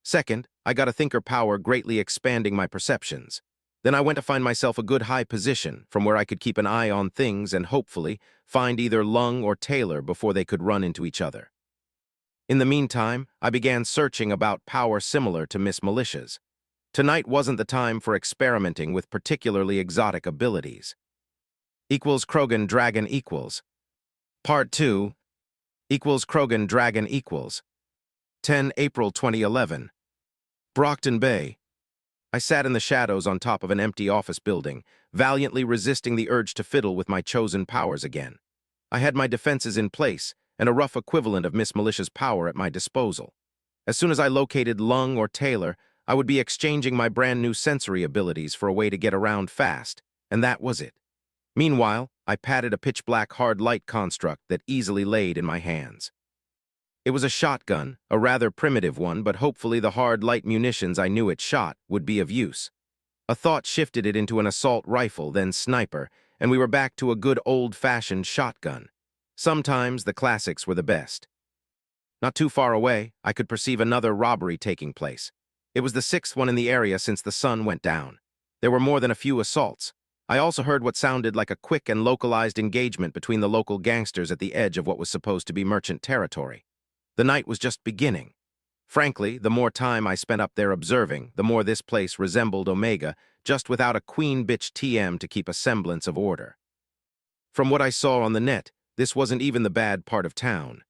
Second, I got a thinker power greatly expanding my perceptions. Then I went to find myself a good high position from where I could keep an eye on things and hopefully find either Lung or Taylor before they could run into each other. In the meantime, I began searching about power similar to Miss Militia's. Tonight wasn't the time for experimenting with particularly exotic abilities. Krogan Dragon equals. Part 2. Krogan Dragon equals. 10 April 2011. Brockton Bay. I sat in the shadows on top of an empty office building, valiantly resisting the urge to fiddle with my chosen powers again. I had my defenses in place, and a rough equivalent of Miss Militia's power at my disposal. As soon as I located Lung or Taylor, I would be exchanging my brand new sensory abilities for a way to get around fast, and that was it. Meanwhile, I patted a pitch-black hard light construct that easily laid in my hands. It was a shotgun, a rather primitive one, but hopefully the hard light munitions I knew it shot would be of use. A thought shifted it into an assault rifle, then sniper, and we were back to a good old-fashioned shotgun. Sometimes the classics were the best. Not too far away, I could perceive another robbery taking place. It was the sixth one in the area since the sun went down. There were more than a few assaults. I also heard what sounded like a quick and localized engagement between the local gangsters at the edge of what was supposed to be merchant territory. The night was just beginning. Frankly, the more time I spent up there observing, the more this place resembled Omega, just without a queen bitch TM to keep a semblance of order. From what I saw on the net, this wasn't even the bad part of town.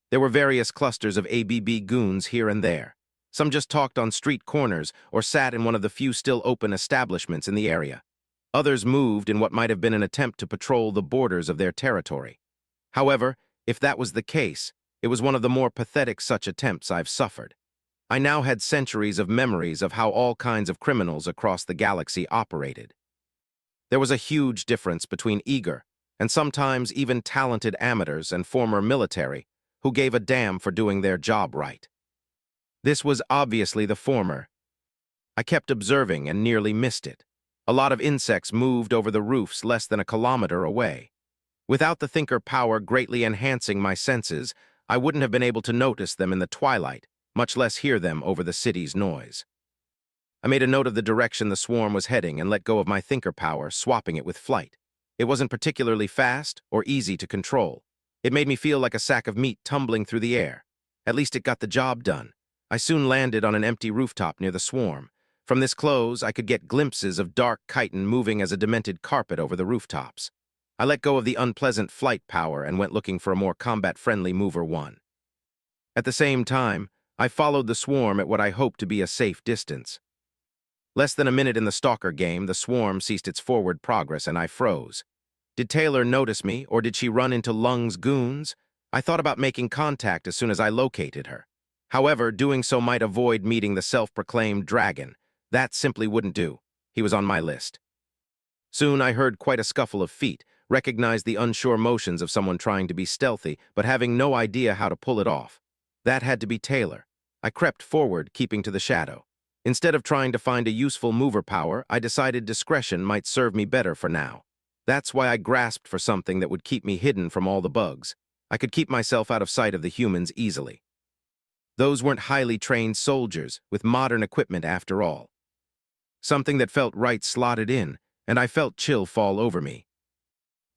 There were various clusters of ABB goons here and there. Some just talked on street corners or sat in one of the few still open establishments in the area. Others moved in what might have been an attempt to patrol the borders of their territory. However, if that was the case, it was one of the more pathetic such attempts I've suffered. I now had centuries of memories of how all kinds of criminals across the galaxy operated. There was a huge difference between eager, and sometimes even talented amateurs and former military who gave a damn for doing their job right. This was obviously the former. I kept observing and nearly missed it. A lot of insects moved over the roofs less than a kilometer away. Without the thinker power greatly enhancing my senses, I wouldn't have been able to notice them in the twilight, much less hear them over the city's noise. I made a note of the direction the swarm was heading and let go of my thinker power, swapping it with flight. It wasn't particularly fast or easy to control. It made me feel like a sack of meat tumbling through the air. At least it got the job done. I soon landed on an empty rooftop near the swarm. From this close, I could get glimpses of dark chitin moving as a demented carpet over the rooftops. I let go of the unpleasant flight power and went looking for a more combat-friendly mover one. At the same time, I followed the swarm at what I hoped to be a safe distance. Less than a minute in the stalker game, the swarm ceased its forward progress and I froze. Did Taylor notice me, or did she run into Lung's goons? I thought about making contact as soon as I located her. However, doing so might avoid meeting the self-proclaimed dragon. That simply wouldn't do. He was on my list. Soon I heard quite a scuffle of feet, recognized the unsure motions of someone trying to be stealthy, but having no idea how to pull it off. That had to be Taylor. I crept forward, keeping to the shadow. Instead of trying to find a useful mover power, I decided discretion might serve me better for now. That's why I grasped for something that would keep me hidden from all the bugs. I could keep myself out of sight of the humans easily. Those weren't highly trained soldiers, with modern equipment after all. Something that felt right slotted in, and I felt chill fall over me.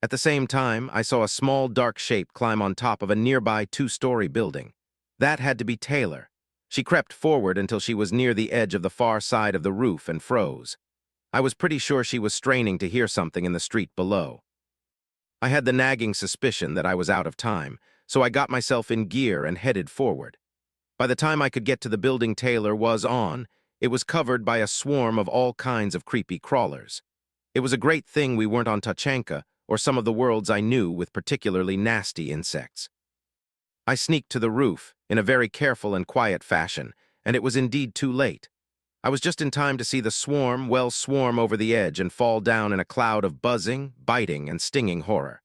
At the same time, I saw a small dark shape climb on top of a nearby two-story building. That had to be Taylor. She crept forward until she was near the edge of the far side of the roof and froze. I was pretty sure she was straining to hear something in the street below. I had the nagging suspicion that I was out of time, so I got myself in gear and headed forward. By the time I could get to the building Taylor was on, it was covered by a swarm of all kinds of creepy crawlers. It was a great thing we weren't on Tachanka, or some of the worlds I knew with particularly nasty insects. I sneaked to the roof in a very careful and quiet fashion, and it was indeed too late. I was just in time to see the swarm over the edge and fall down in a cloud of buzzing, biting, and stinging horror.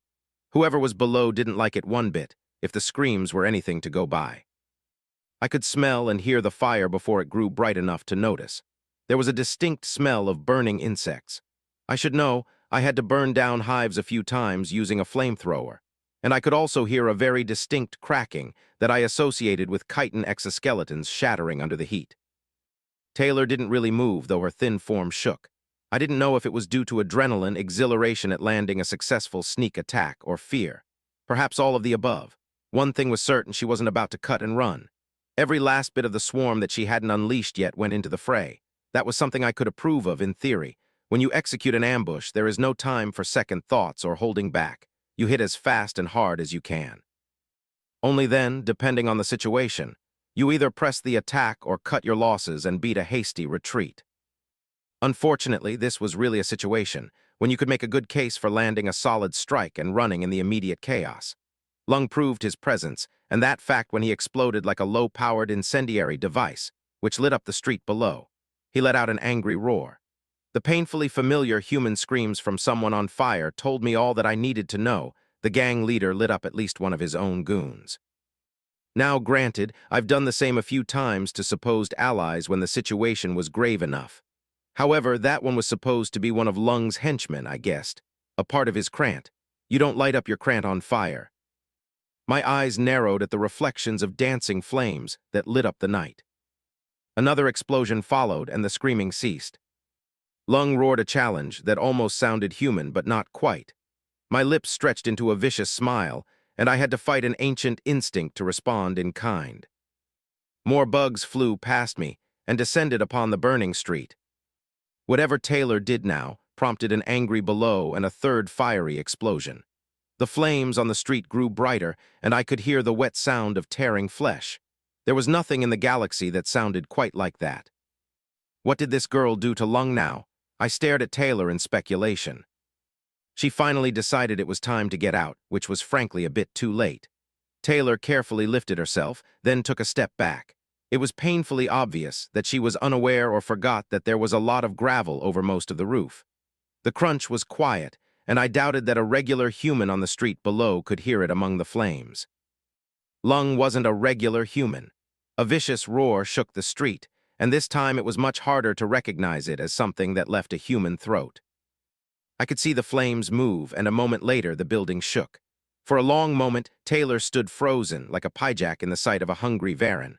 Whoever was below didn't like it one bit, if the screams were anything to go by. I could smell and hear the fire before it grew bright enough to notice. There was a distinct smell of burning insects. I should know I had to burn down hives a few times using a flamethrower, and I could also hear a very distinct cracking that I associated with chitin exoskeletons shattering under the heat. Taylor didn't really move, though her thin form shook. I didn't know if it was due to adrenaline, exhilaration at landing a successful sneak attack, or fear. Perhaps all of the above. One thing was certain: she wasn't about to cut and run. Every last bit of the swarm that she hadn't unleashed yet went into the fray. That was something I could approve of in theory. When you execute an ambush, there is no time for second thoughts or holding back. You hit as fast and hard as you can. Only then, depending on the situation, you either press the attack or cut your losses and beat a hasty retreat. Unfortunately, this was really a situation when you could make a good case for landing a solid strike and running in the immediate chaos. Lung proved his presence, and that fact when he exploded like a low-powered incendiary device, which lit up the street below. He let out an angry roar. The painfully familiar human screams from someone on fire told me all that I needed to know. The gang leader lit up at least one of his own goons. Now, granted, I've done the same a few times to supposed allies when the situation was grave enough. However, that one was supposed to be one of Lung's henchmen, I guessed. A part of his crant. You don't light up your crant on fire. My eyes narrowed at the reflections of dancing flames that lit up the night. Another explosion followed, and the screaming ceased. Lung roared a challenge that almost sounded human, but not quite. My lips stretched into a vicious smile, and I had to fight an ancient instinct to respond in kind. More bugs flew past me and descended upon the burning street. Whatever Taylor did now prompted an angry below and a third fiery explosion. The flames on the street grew brighter, and I could hear the wet sound of tearing flesh. There was nothing in the galaxy that sounded quite like that. What did this girl do to Lung now? I stared at Taylor in speculation. She finally decided it was time to get out, which was frankly a bit too late. Taylor carefully lifted herself, then took a step back. It was painfully obvious that she was unaware or forgot that there was a lot of gravel over most of the roof. The crunch was quiet, and I doubted that a regular human on the street below could hear it among the flames. Lung wasn't a regular human. A vicious roar shook the street, and this time it was much harder to recognize it as something that left a human throat. I could see the flames move, and a moment later the building shook. For a long moment, Taylor stood frozen like a pyjak in the sight of a hungry Varan.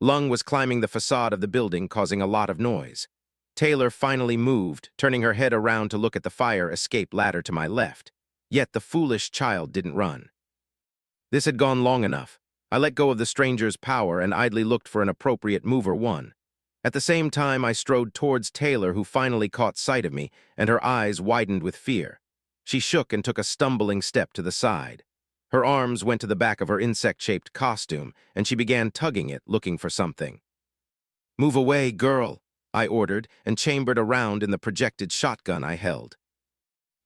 Lung was climbing the facade of the building, causing a lot of noise. Taylor finally moved, turning her head around to look at the fire escape ladder to my left. Yet the foolish child didn't run. This had gone long enough. I let go of the stranger's power and idly looked for an appropriate mover one. At the same time, I strode towards Taylor, who finally caught sight of me, and her eyes widened with fear. She shook and took a stumbling step to the side. Her arms went to the back of her insect-shaped costume, and she began tugging it, looking for something. "Move away, girl," I ordered, and chambered around in the projected shotgun I held.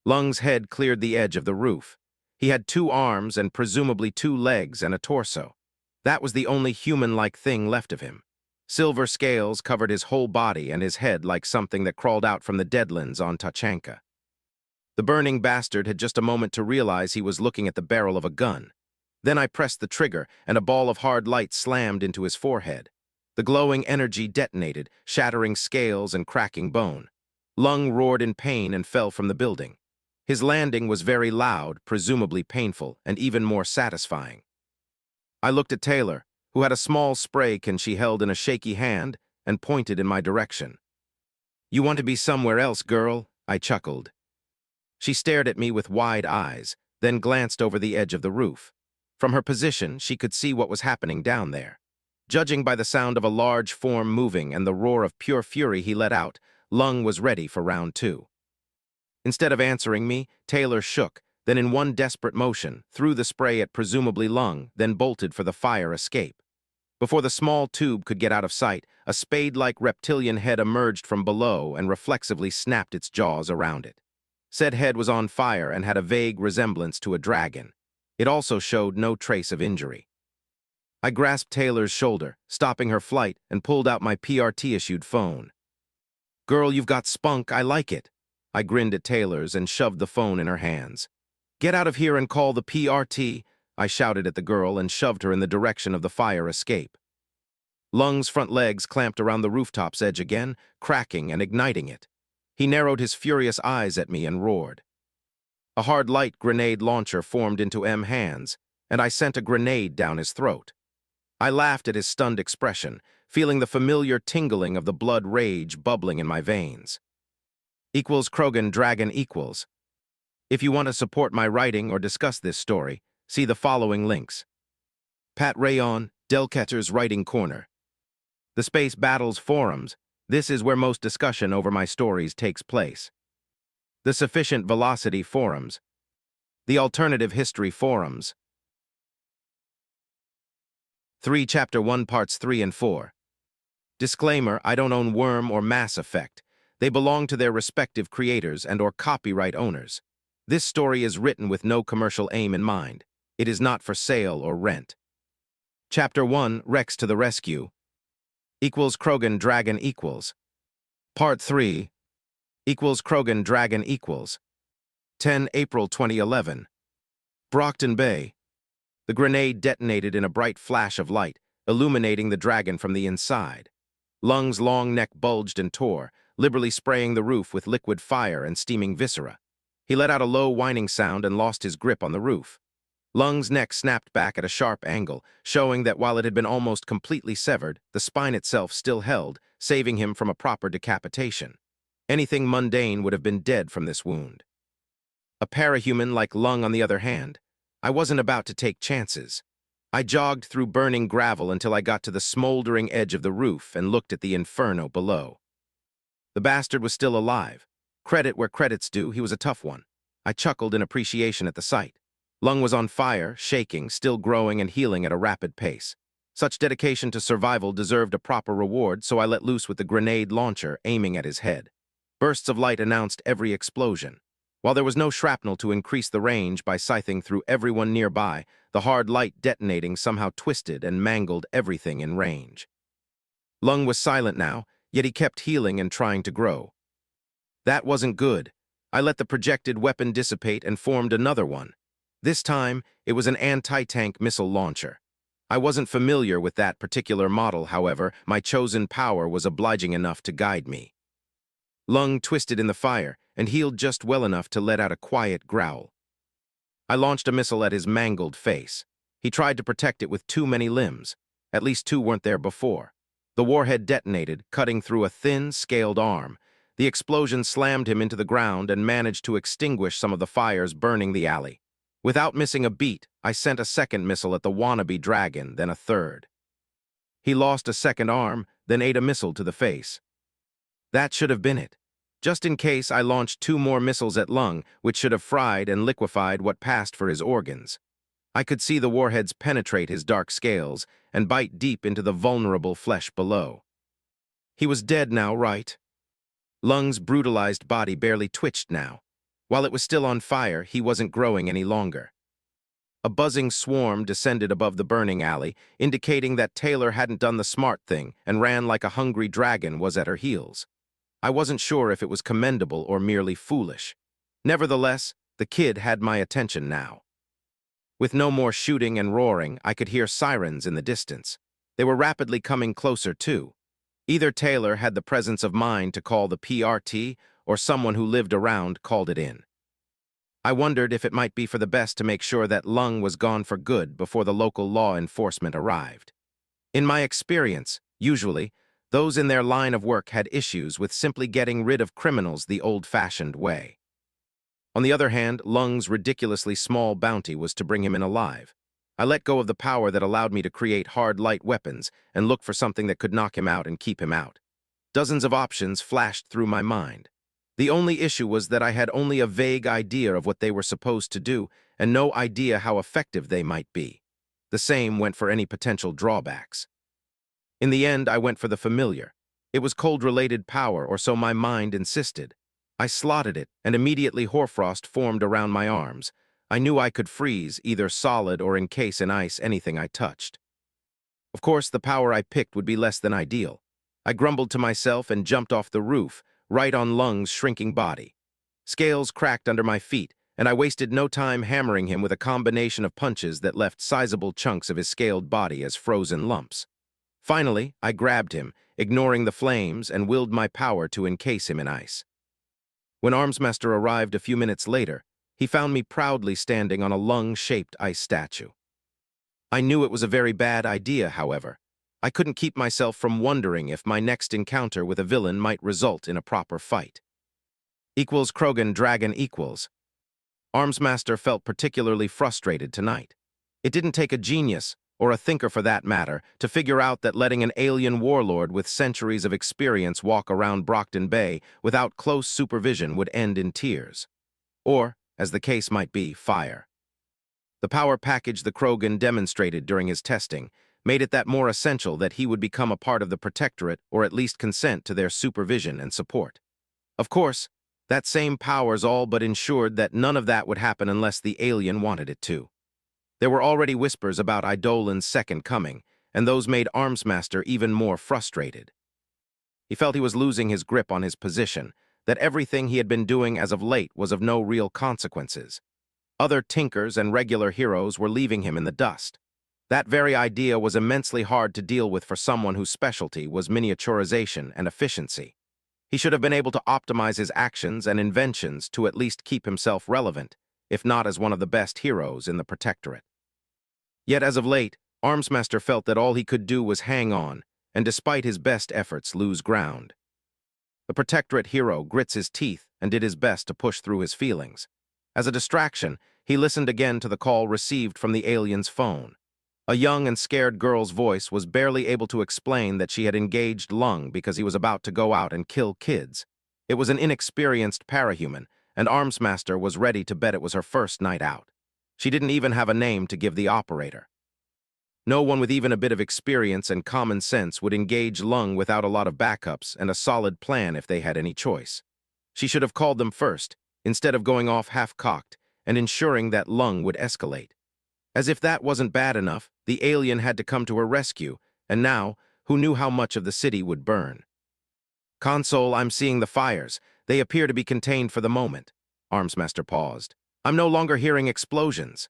Lung's head cleared the edge of the roof. He had 2 arms and presumably 2 legs and a torso. That was the only human-like thing left of him. Silver scales covered his whole body and his head like something that crawled out from the Deadlands on Tachanka. The burning bastard had just a moment to realize he was looking at the barrel of a gun. Then I pressed the trigger, and a ball of hard light slammed into his forehead. The glowing energy detonated, shattering scales and cracking bone. Lung roared in pain and fell from the building. His landing was very loud, presumably painful, and even more satisfying. I looked at Taylor, who had a small spray can she held in a shaky hand, and pointed in my direction. "You want to be somewhere else, girl," I chuckled. She stared at me with wide eyes, then glanced over the edge of the roof. From her position, she could see what was happening down there. Judging by the sound of a large form moving and the roar of pure fury he let out, Lung was ready for round 2. Instead of answering me, Taylor shook, then in one desperate motion, threw the spray at presumably Lung, then bolted for the fire escape. Before the small tube could get out of sight, a spade-like reptilian head emerged from below and reflexively snapped its jaws around it. Said head was on fire and had a vague resemblance to a dragon. It also showed no trace of injury. I grasped Taylor's shoulder, stopping her flight, and pulled out my PRT-issued phone. "Girl, you've got spunk, I like it." I grinned at Taylor's and shoved the phone in her hands. "Get out of here and call the PRT," I shouted at the girl and shoved her in the direction of the fire escape. Lung's front legs clamped around the rooftop's edge again, cracking and igniting it. He narrowed his furious eyes at me and roared. A hard light grenade launcher formed into hands, and I sent a grenade down his throat. I laughed at his stunned expression, feeling the familiar tingling of the blood rage bubbling in my veins. Krogan Dragon equals. If you want to support my writing or discuss this story, see the following links. Pat Rayon, Delketter's Writing Corner. The Space Battles Forums. This is where most discussion over my stories takes place. The Sufficient Velocity Forums. The Alternative History Forums. 3 Chapter 1 Parts 3 and 4. Disclaimer, I don't own Worm or Mass Effect. They belong to their respective creators and or copyright owners. This story is written with no commercial aim in mind. It is not for sale or rent. Chapter 1, Wrex to the Rescue. Krogan Dragon equals. Part 3. Krogan Dragon equals. 10 April 2011. Brockton Bay. The grenade detonated in a bright flash of light, illuminating the dragon from the inside. Lung's long neck bulged and tore, liberally spraying the roof with liquid fire and steaming viscera. He let out a low whining sound and lost his grip on the roof. Lung's neck snapped back at a sharp angle, showing that while it had been almost completely severed, the spine itself still held, saving him from a proper decapitation. Anything mundane would have been dead from this wound. A parahuman like Lung, on the other hand, I wasn't about to take chances. I jogged through burning gravel until I got to the smoldering edge of the roof and looked at the inferno below. The bastard was still alive. Credit where credit's due, he was a tough one. I chuckled in appreciation at the sight. Lung was on fire, shaking, still growing and healing at a rapid pace. Such dedication to survival deserved a proper reward, so I let loose with the grenade launcher, aiming at his head. Bursts of light announced every explosion. While there was no shrapnel to increase the range by scything through everyone nearby, the hard light detonating somehow twisted and mangled everything in range. Lung was silent now, yet he kept healing and trying to grow. That wasn't good. I let the projected weapon dissipate and formed another one. This time, it was an anti-tank missile launcher. I wasn't familiar with that particular model, however. My chosen power was obliging enough to guide me. Lung twisted in the fire and healed just well enough to let out a quiet growl. I launched a missile at his mangled face. He tried to protect it with too many limbs. At least 2 weren't there before. The warhead detonated, cutting through a thin, scaled arm. The explosion slammed him into the ground and managed to extinguish some of the fires burning the alley. Without missing a beat, I sent a second missile at the wannabe dragon, then a third. He lost a second arm, then ate a missile to the face. That should have been it. Just in case, I launched 2 more missiles at Lung, which should have fried and liquefied what passed for his organs. I could see the warheads penetrate his dark scales and bite deep into the vulnerable flesh below. He was dead now, right? Lung's brutalized body barely twitched now. While it was still on fire, he wasn't growing any longer. A buzzing swarm descended above the burning alley, indicating that Taylor hadn't done the smart thing and ran like a hungry dragon was at her heels. I wasn't sure if it was commendable or merely foolish. Nevertheless, the kid had my attention now. With no more shooting and roaring, I could hear sirens in the distance. They were rapidly coming closer, too. Either Taylor had the presence of mind to call the PRT, or someone who lived around called it in. I wondered if it might be for the best to make sure that Lung was gone for good before the local law enforcement arrived. In my experience, usually, those in their line of work had issues with simply getting rid of criminals the old-fashioned way. On the other hand, Lung's ridiculously small bounty was to bring him in alive. I let go of the power that allowed me to create hard light weapons and look for something that could knock him out and keep him out. Dozens of options flashed through my mind. The only issue was that I had only a vague idea of what they were supposed to do and no idea how effective they might be. The same went for any potential drawbacks. In the end, I went for the familiar. It was cold-related power, or so my mind insisted. I slotted it, and immediately hoarfrost formed around my arms. I knew I could freeze, either solid or encase in ice anything I touched. Of course, the power I picked would be less than ideal. I grumbled to myself and jumped off the roof, right on Lung's shrinking body. Scales cracked under my feet, and I wasted no time hammering him with a combination of punches that left sizable chunks of his scaled body as frozen lumps. Finally, I grabbed him, ignoring the flames, and willed my power to encase him in ice. When Armsmaster arrived a few minutes later, he found me proudly standing on a lung-shaped ice statue. I knew it was a very bad idea, however. I couldn't keep myself from wondering if my next encounter with a villain might result in a proper fight. Krogan Dragon equals. Armsmaster felt particularly frustrated tonight. It didn't take a genius, or a thinker for that matter, to figure out that letting an alien warlord with centuries of experience walk around Brockton Bay without close supervision would end in tears. Or, as the case might be, fire. The power package the Krogan demonstrated during his testing made it that more essential that he would become a part of the Protectorate or at least consent to their supervision and support. Of course, that same powers all but ensured that none of that would happen unless the alien wanted it to. There were already whispers about Eidolon's second coming, and those made Armsmaster even more frustrated. He felt he was losing his grip on his position, that everything he had been doing as of late was of no real consequences. Other tinkers and regular heroes were leaving him in the dust. That very idea was immensely hard to deal with for someone whose specialty was miniaturization and efficiency. He should have been able to optimize his actions and inventions to at least keep himself relevant, if not as one of the best heroes in the Protectorate. Yet as of late, Armsmaster felt that all he could do was hang on, and despite his best efforts lose ground. The Protectorate hero grits his teeth and did his best to push through his feelings. As a distraction, he listened again to the call received from the alien's phone. A young and scared girl's voice was barely able to explain that she had engaged Lung because he was about to go out and kill kids. It was an inexperienced parahuman, and Armsmaster was ready to bet it was her first night out. She didn't even have a name to give the operator. No one with even a bit of experience and common sense would engage Lung without a lot of backups and a solid plan if they had any choice. She should have called them first, instead of going off half-cocked and ensuring that Lung would escalate. As if that wasn't bad enough, the alien had to come to her rescue, and now, who knew how much of the city would burn? Console, I'm seeing the fires. They appear to be contained for the moment. Armsmaster paused. I'm no longer hearing explosions.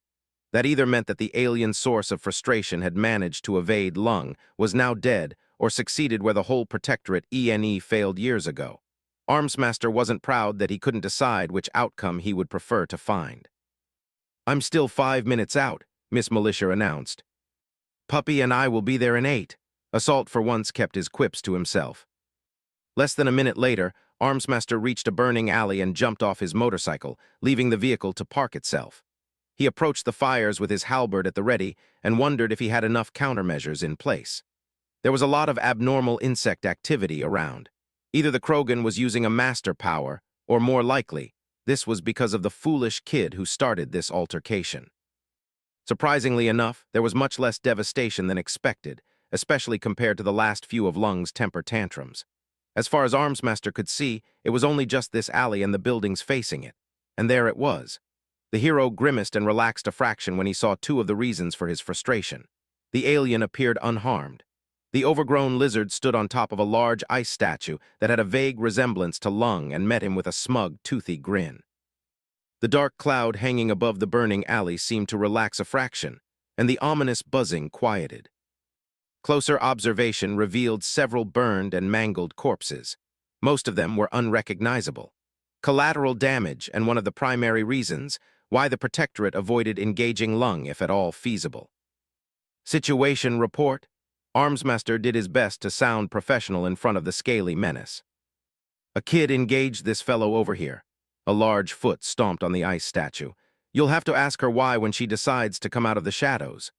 That either meant that the alien source of frustration had managed to evade Lung, was now dead, or succeeded where the whole Protectorate failed years ago. Armsmaster wasn't proud that he couldn't decide which outcome he would prefer to find. I'm still 5 minutes out, Miss Militia announced. Puppy and I will be there in 8. Assault for once kept his quips to himself. Less than a minute later, Armsmaster reached a burning alley and jumped off his motorcycle, leaving the vehicle to park itself. He approached the fires with his halberd at the ready and wondered if he had enough countermeasures in place. There was a lot of abnormal insect activity around. Either the Krogan was using a master power, or more likely, this was because of the foolish kid who started this altercation. Surprisingly enough, there was much less devastation than expected, especially compared to the last few of Lung's temper tantrums. As far as Armsmaster could see, it was only just this alley and the buildings facing it. And there it was. The hero grimaced and relaxed a fraction when he saw 2 of the reasons for his frustration. The alien appeared unharmed. The overgrown lizard stood on top of a large ice statue that had a vague resemblance to Lung and met him with a smug, toothy grin. The dark cloud hanging above the burning alley seemed to relax a fraction, and the ominous buzzing quieted. Closer observation revealed several burned and mangled corpses. Most of them were unrecognizable. Collateral damage, and one of the primary reasons why the Protectorate avoided engaging Lung if at all feasible. Situation report. Armsmaster did his best to sound professional in front of the scaly menace. A kid engaged this fellow over here. A large foot stomped on the ice statue. You'll have to ask her why when she decides to come out of the shadows.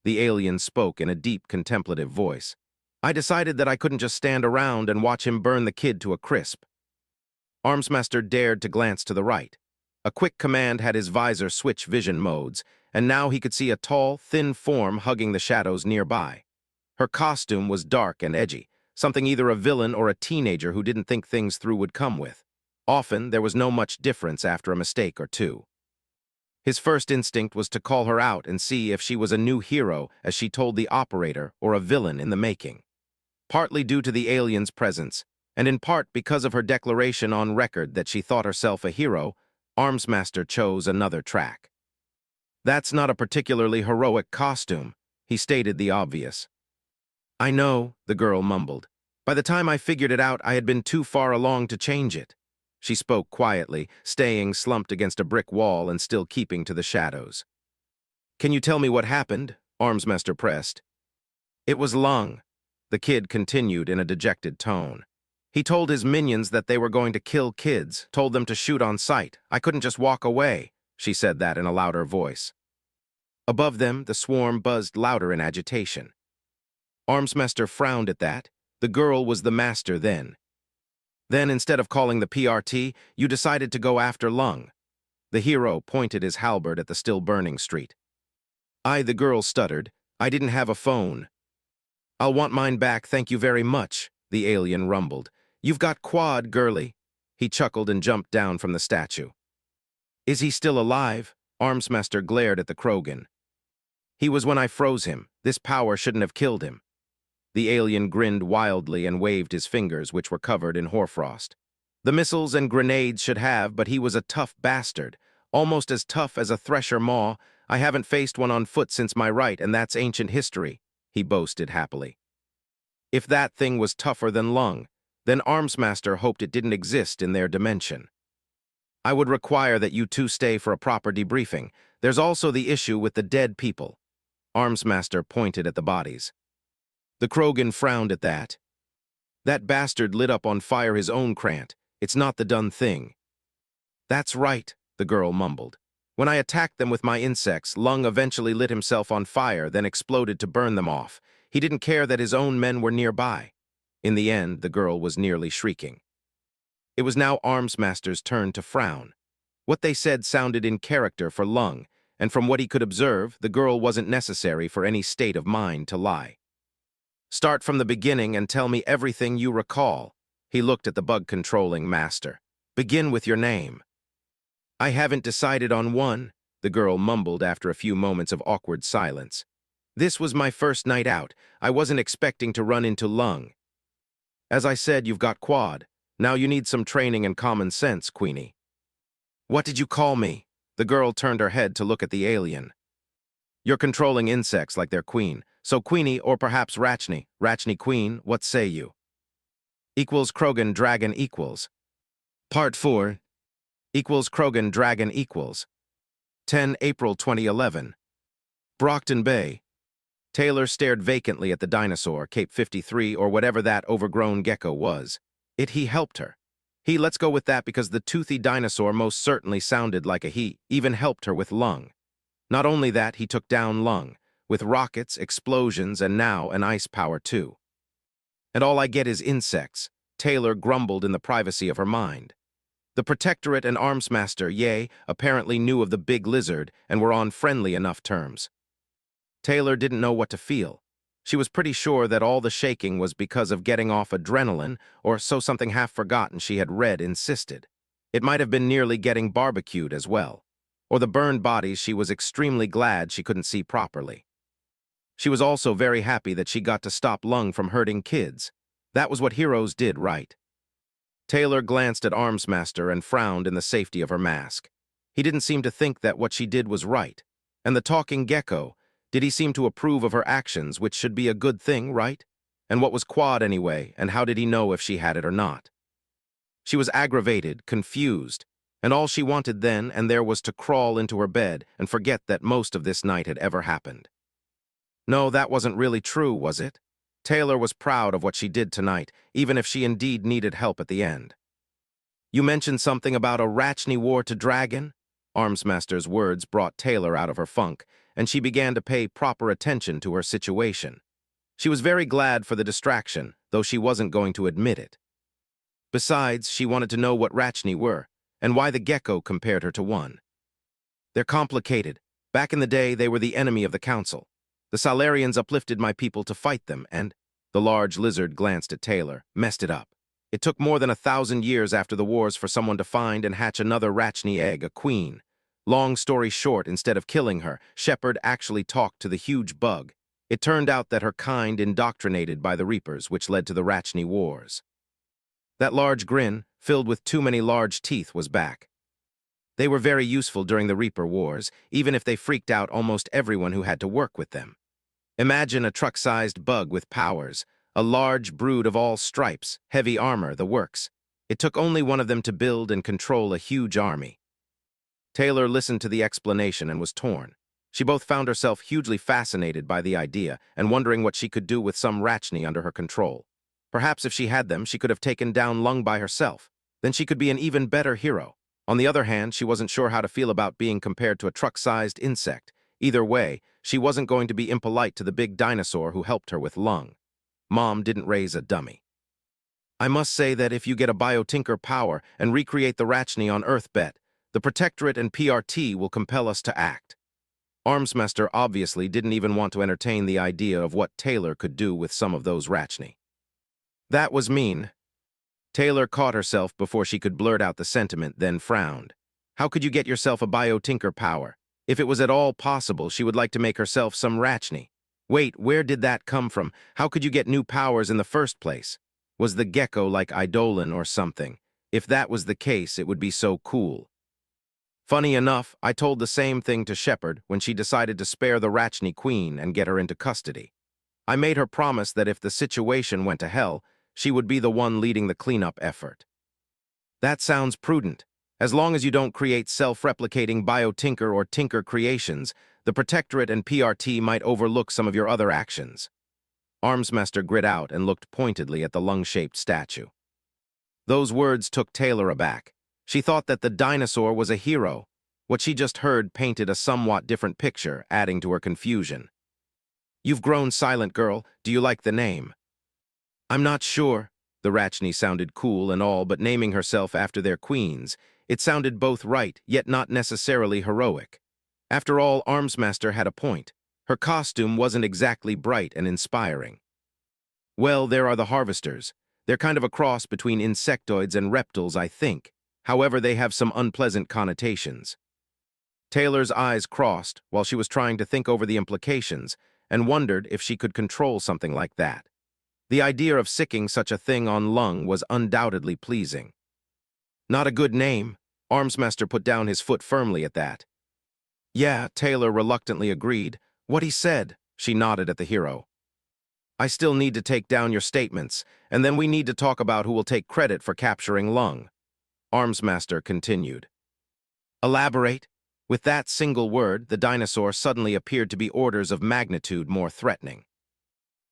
The alien spoke in a deep, contemplative voice. I decided that I couldn't just stand around and watch him burn the kid to a crisp. Armsmaster dared to glance to the right. A quick command had his visor switch vision modes, and now he could see a tall, thin form hugging the shadows nearby. Her costume was dark and edgy, something either a villain or a teenager who didn't think things through would come with. Often, there was no much difference after a mistake or two. His first instinct was to call her out and see if she was a new hero, as she told the operator, or a villain in the making. Partly due to the alien's presence, and in part because of her declaration on record that she thought herself a hero, Armsmaster chose another track. "That's not a particularly heroic costume," he stated the obvious. "I know," the girl mumbled. "By the time I figured it out, I had been too far along to change it." She spoke quietly, staying slumped against a brick wall and still keeping to the shadows. "Can you tell me what happened?" Armsmaster pressed. "It was Lung," the kid continued in a dejected tone. "He told his minions that they were going to kill kids, told them to shoot on sight. I couldn't just walk away." She said that in a louder voice. Above them, the swarm buzzed louder in agitation. Armsmaster frowned at that. The girl was the master then. "Then, instead of calling the PRT, you decided to go after Lung." The hero pointed his halberd at the still-burning street. The girl stuttered. "I didn't have a phone." "I'll want mine back, thank you very much," the alien rumbled. "You've got quad, girly." He chuckled and jumped down from the statue. "Is he still alive?" Armsmaster glared at the Krogan. "He was when I froze him. This power shouldn't have killed him." The alien grinned wildly and waved his fingers, which were covered in hoarfrost. "The missiles and grenades should have, but he was a tough bastard. Almost as tough as a thresher maw. I haven't faced one on foot since my right, and that's ancient history," he boasted happily. If that thing was tougher than Lung, then Armsmaster hoped it didn't exist in their dimension. "I would require that you two stay for a proper debriefing. There's also the issue with the dead people." Armsmaster pointed at the bodies. The Krogan frowned at that. "That bastard lit up on fire his own Krant. It's not the done thing." "That's right," the girl mumbled. "When I attacked them with my insects, Lung eventually lit himself on fire, then exploded to burn them off. He didn't care that his own men were nearby." In the end, the girl was nearly shrieking. It was now Armsmaster's turn to frown. What they said sounded in character for Lung, and from what he could observe, the girl wasn't necessary for any state of mind to lie. "Start from the beginning and tell me everything you recall." He looked at the bug-controlling master. "Begin with your name." "I haven't decided on one," the girl mumbled after a few moments of awkward silence. "This was my first night out. I wasn't expecting to run into Lung." "As I said, you've got quad. Now you need some training and common sense, Queenie." "What did you call me?" The girl turned her head to look at the alien. "You're controlling insects like their queen. So Queenie, or perhaps Rachni Queen, what say you?" Equals Krogan Dragon equals. Part 4. Equals Krogan Dragon equals. 10 April 2011. Brockton Bay. Taylor stared vacantly at the dinosaur, Cape 53, or whatever that overgrown gecko was. He helped her. Let's go with that because the toothy dinosaur most certainly sounded like a he, even helped her with Lung. Not only that, he took down Lung, with rockets, explosions, and now an ice power too. "And all I get is insects," Taylor grumbled in the privacy of her mind. The Protectorate and Armsmaster, apparently knew of the big lizard and were on friendly enough terms. Taylor didn't know what to feel. She was pretty sure that all the shaking was because of getting off adrenaline, or so something half-forgotten she had read insisted. It might have been nearly getting barbecued as well. Or the burned bodies she was extremely glad she couldn't see properly. She was also very happy that she got to stop Lung from hurting kids. That was what heroes did, right? Taylor glanced at Armsmaster and frowned in the safety of her mask. He didn't seem to think that what she did was right. And the talking gecko, did he seem to approve of her actions, which should be a good thing, right? And what was quad anyway, and how did he know if she had it or not? She was aggravated, confused, and all she wanted then and there was to crawl into her bed and forget that most of this night had ever happened. No, that wasn't really true, was it? Taylor was proud of what she did tonight, even if she indeed needed help at the end. "You mentioned something about a Rachni war to dragon?" Armsmaster's words brought Taylor out of her funk, and she began to pay proper attention to her situation. She was very glad for the distraction, though she wasn't going to admit it. Besides, she wanted to know what Rachni were, and why the gecko compared her to one. "They're complicated. Back in the day, they were the enemy of the Council. The Salarians uplifted my people to fight them, and," the large lizard glanced at Taylor, "messed it up. It took more than 1,000 years after the wars for someone to find and hatch another Rachni egg, a queen. Long story short, instead of killing her, Shepard actually talked to the huge bug. It turned out that her kind indoctrinated by the Reapers, which led to the Rachni Wars. That large grin, filled with too many large teeth, was back. They were very useful during the Reaper Wars, even if they freaked out almost everyone who had to work with them. Imagine a truck-sized bug with powers, a large brood of all stripes, heavy armor, the works. It took only one of them to build and control a huge army. Taylor listened to the explanation and was torn. She both found herself hugely fascinated by the idea and wondering what she could do with some Rachni under her control. Perhaps if she had them, she could have taken down Lung by herself. Then she could be an even better hero. On the other hand, she wasn't sure how to feel about being compared to a truck-sized insect. Either way, she wasn't going to be impolite to the big dinosaur who helped her with Lung. Mom didn't raise a dummy. I must say that if you get a biotinker power and recreate the Rachni on Earth, bet, the Protectorate and PRT will compel us to act. Armsmaster obviously didn't even want to entertain the idea of what Taylor could do with some of those Rachni. That was mean. Taylor caught herself before she could blurt out the sentiment, then frowned. How could you get yourself a biotinker power? If it was at all possible, she would like to make herself some Rachni. Wait, where did that come from? How could you get new powers in the first place? Was the gecko like Eidolon or something? If that was the case, it would be so cool. Funny enough, I told the same thing to Shepard when she decided to spare the Rachni Queen and get her into custody. I made her promise that if the situation went to hell, she would be the one leading the cleanup effort. That sounds prudent. As long as you don't create self-replicating biotinker or tinker creations, the Protectorate and PRT might overlook some of your other actions. Armsmaster grit out and looked pointedly at the lung-shaped statue. Those words took Taylor aback. She thought that the dinosaur was a hero. What she just heard painted a somewhat different picture, adding to her confusion. You've grown silent, girl. Do you like the name? I'm not sure. The Rachni sounded cool and all, but naming herself after their queens, it sounded both right, yet not necessarily heroic. After all, Armsmaster had a point. Her costume wasn't exactly bright and inspiring. Well, there are the Harvesters. They're kind of a cross between insectoids and reptiles, I think. However, they have some unpleasant connotations. Taylor's eyes crossed while she was trying to think over the implications and wondered if she could control something like that. The idea of sicking such a thing on Lung was undoubtedly pleasing. Not a good name. Armsmaster put down his foot firmly at that. Yeah, Taylor reluctantly agreed. What he said, she nodded at the hero. I still need to take down your statements, and then we need to talk about who will take credit for capturing Lung. Armsmaster continued. Elaborate. With that single word, the dinosaur suddenly appeared to be orders of magnitude more threatening.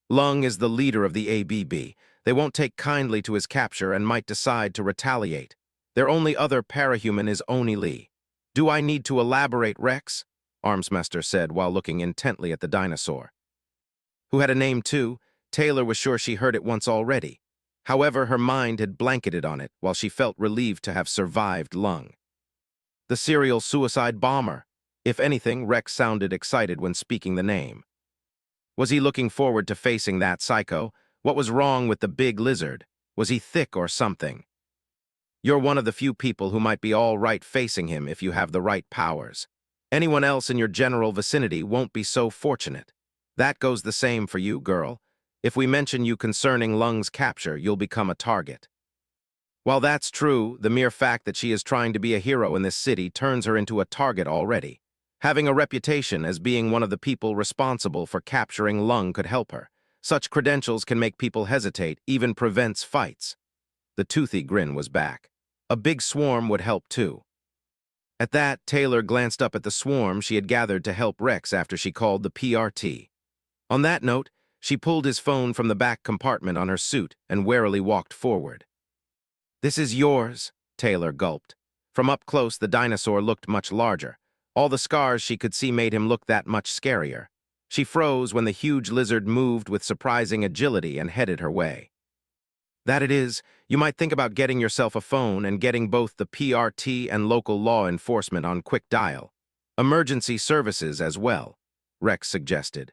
Lung is the leader of the ABB. They won't take kindly to his capture and might decide to retaliate. Their only other parahuman is Oni Lee. Do I need to elaborate, Wrex? Armsmaster said while looking intently at the dinosaur. Who had a name too, Taylor was sure she heard it once already. However, her mind had blanketed on it while she felt relieved to have survived Lung. The serial suicide bomber. If anything, Wrex sounded excited when speaking the name. Was he looking forward to facing that psycho? What was wrong with the big lizard? Was he thick or something? You're one of the few people who might be all right facing him if you have the right powers. Anyone else in your general vicinity won't be so fortunate. That goes the same for you, girl. If we mention you concerning Lung's capture, you'll become a target. While that's true, the mere fact that she is trying to be a hero in this city turns her into a target already. Having a reputation as being one of the people responsible for capturing Lung could help her. Such credentials can make people hesitate, even prevents fights. The toothy grin was back. A big swarm would help too. At that, Taylor glanced up at the swarm she had gathered to help Wrex after she called the PRT. On that note, she pulled his phone from the back compartment on her suit and warily walked forward. This is yours, Taylor gulped. From up close, the dinosaur looked much larger. All the scars she could see made him look that much scarier. She froze when the huge lizard moved with surprising agility and headed her way. That it is, you might think about getting yourself a phone and getting both the PRT and local law enforcement on quick dial. Emergency services as well, Wrex suggested.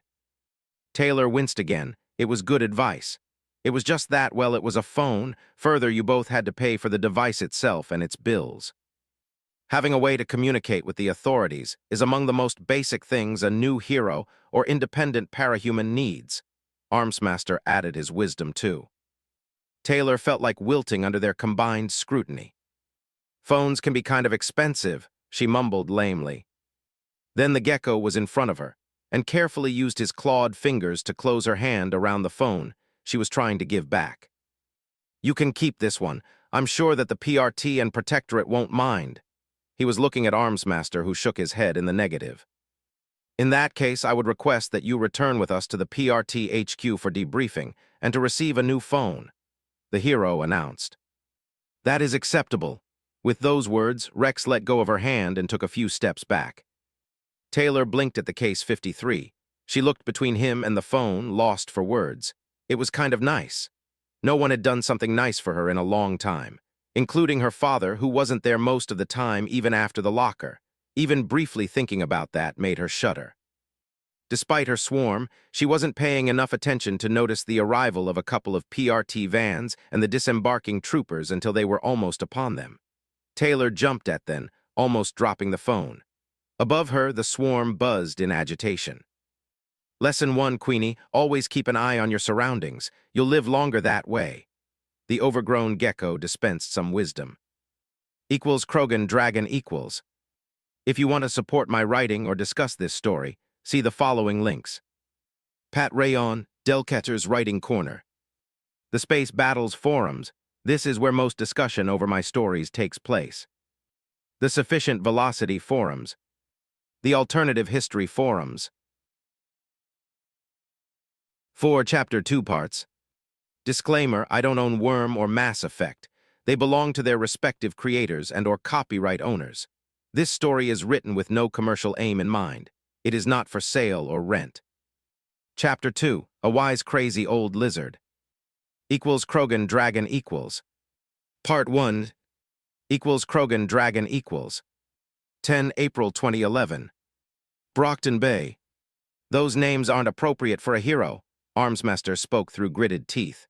Taylor winced again. It was good advice. It was just that, well, it was a phone. Further, you both had to pay for the device itself and its bills. Having a way to communicate with the authorities is among the most basic things a new hero or independent parahuman needs. Armsmaster added his wisdom too. Taylor felt like wilting under their combined scrutiny. Phones can be kind of expensive, she mumbled lamely. Then the gecko was in front of her, and carefully used his clawed fingers to close her hand around the phone she was trying to give back. You can keep this one. I'm sure that the PRT and Protectorate won't mind. He was looking at Armsmaster, who shook his head in the negative. In that case, I would request that you return with us to the PRT HQ for debriefing and to receive a new phone, the hero announced. That is acceptable. With those words, Wrex let go of her hand and took a few steps back. Taylor blinked at the Case 53. She looked between him and the phone, lost for words. It was kind of nice. No one had done something nice for her in a long time, including her father, who wasn't there most of the time even after the locker. Even briefly thinking about that made her shudder. Despite her swarm, she wasn't paying enough attention to notice the arrival of a couple of PRT vans and the disembarking troopers until they were almost upon them. Taylor jumped at them, almost dropping the phone. Above her, the swarm buzzed in agitation. Lesson 1, Queenie, always keep an eye on your surroundings. You'll live longer that way. The overgrown gecko dispensed some wisdom. Krogan Dragon equals. If you want to support my writing or discuss this story, see the following links. Pat Rayon, Delketter's Writing Corner. The Space Battles Forums. This is where most discussion over my stories takes place. The Sufficient Velocity Forums. The Alternative History Forums. 4 Chapter 2 Parts. Disclaimer, I don't own Worm or Mass Effect. They belong to their respective creators and or copyright owners. This story is written with no commercial aim in mind. It is not for sale or rent. Chapter 2, A Wise Crazy Old Lizard. Krogan Dragon equals. Part 1, Krogan Dragon equals. 10 April 2011. Brockton Bay. Those names aren't appropriate for a hero, Armsmaster spoke through gritted teeth.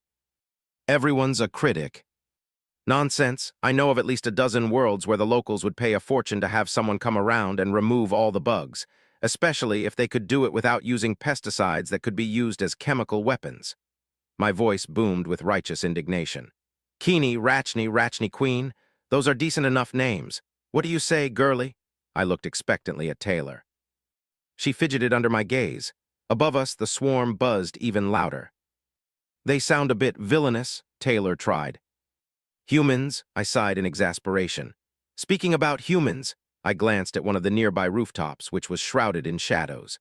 Everyone's a critic. Nonsense. I know of at least a dozen worlds where the locals would pay a fortune to have someone come around and remove all the bugs, especially if they could do it without using pesticides that could be used as chemical weapons. My voice boomed with righteous indignation. Keene, Rachni Queen, those are decent enough names. What do you say, girlie? I looked expectantly at Taylor. She fidgeted under my gaze. Above us, the swarm buzzed even louder. They sound a bit villainous, Taylor tried. Humans, I sighed in exasperation. Speaking about humans, I glanced at one of the nearby rooftops, which was shrouded in shadows.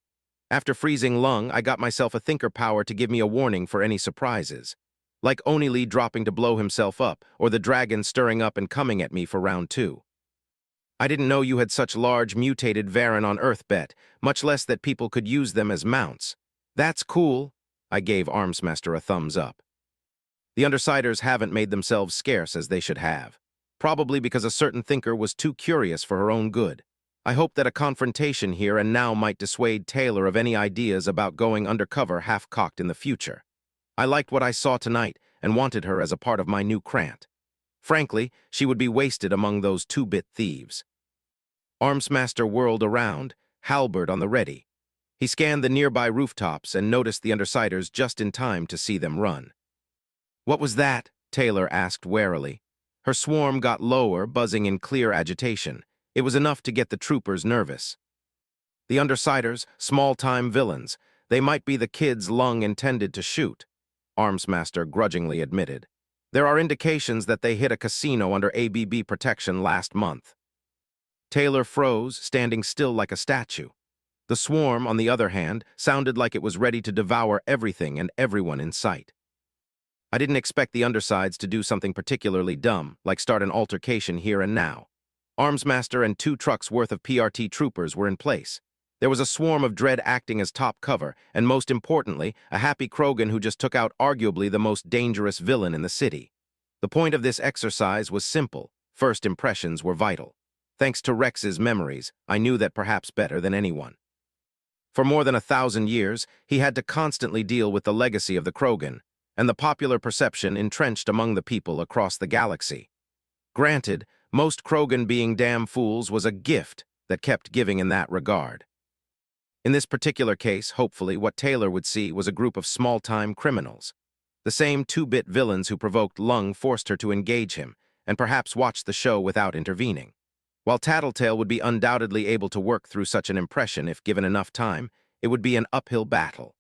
After freezing lung, I got myself a thinker power to give me a warning for any surprises. Like Onili dropping to blow himself up, or the dragon stirring up and coming at me for round 2. I didn't know you had such large mutated Varen on Earth, Bet, much less that people could use them as mounts. That's cool. I gave Armsmaster a thumbs up. The Undersiders haven't made themselves scarce as they should have, probably because a certain thinker was too curious for her own good. I hope that a confrontation here and now might dissuade Taylor of any ideas about going undercover half-cocked in the future. I liked what I saw tonight and wanted her as a part of my new crant. Frankly, she would be wasted among those 2-bit thieves. Armsmaster whirled around, halberd on the ready. He scanned the nearby rooftops and noticed the Undersiders just in time to see them run. What was that? Taylor asked warily. Her swarm got lower, buzzing in clear agitation. It was enough to get the troopers nervous. The Undersiders, small-time villains. They might be the kids Lung intended to shoot, Armsmaster grudgingly admitted. There are indications that they hit a casino under ABB protection last month. Taylor froze, standing still like a statue. The swarm, on the other hand, sounded like it was ready to devour everything and everyone in sight. I didn't expect the Undersides to do something particularly dumb, like start an altercation here and now. Armsmaster and 2 trucks worth of PRT troopers were in place. There was a swarm of dread acting as top cover, and most importantly, a happy Krogan who just took out arguably the most dangerous villain in the city. The point of this exercise was simple. First impressions were vital. Thanks to Wrex's memories, I knew that perhaps better than anyone. For more than 1,000 years, he had to constantly deal with the legacy of the Krogan, and the popular perception entrenched among the people across the galaxy. Granted, most Krogan being damn fools was a gift that kept giving in that regard. In this particular case, hopefully, what Taylor would see was a group of small-time criminals. The same two-bit villains who provoked Lung forced her to engage him, and perhaps watch the show without intervening. While Tattletale would be undoubtedly able to work through such an impression if given enough time, it would be an uphill battle.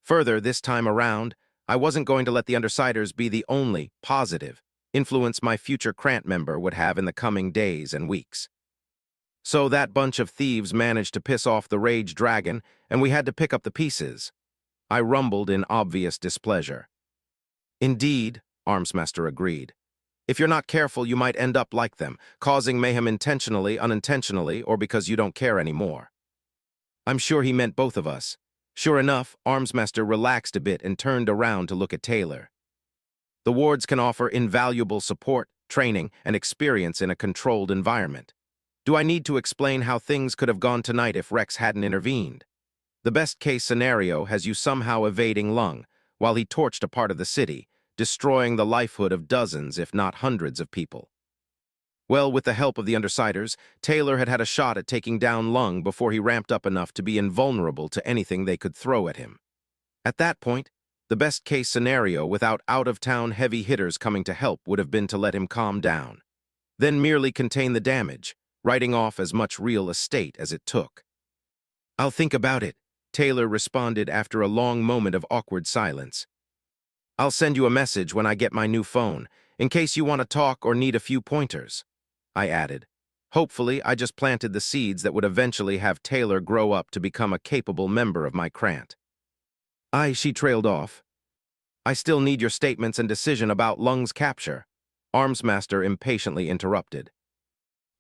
Further, this time around, I wasn't going to let the Undersiders be the only positive influence my future Krant member would have in the coming days and weeks. So that bunch of thieves managed to piss off the Rage Dragon, and we had to pick up the pieces. I rumbled in obvious displeasure. Indeed, Armsmaster agreed. If you're not careful, you might end up like them, causing mayhem intentionally, unintentionally, or because you don't care anymore. I'm sure he meant both of us. Sure enough, Armsmaster relaxed a bit and turned around to look at Taylor. The wards can offer invaluable support, training, and experience in a controlled environment. Do I need to explain how things could have gone tonight if Wrex hadn't intervened? The best-case scenario has you somehow evading Lung, while he torched a part of the city, destroying the lifehood of dozens, if not hundreds, of people. Well, with the help of the Undersiders, Taylor had had a shot at taking down Lung before he ramped up enough to be invulnerable to anything they could throw at him. At that point, the best-case scenario without out-of-town heavy hitters coming to help would have been to let him calm down. Then merely contain the damage, writing off as much real estate as it took. "I'll think about it," Taylor responded after a long moment of awkward silence. "I'll send you a message when I get my new phone, in case you want to talk or need a few pointers," I added. Hopefully, I just planted the seeds that would eventually have Taylor grow up to become a capable member of my Krant. She trailed off. "I still need your statements and decision about Lung's capture," Armsmaster impatiently interrupted.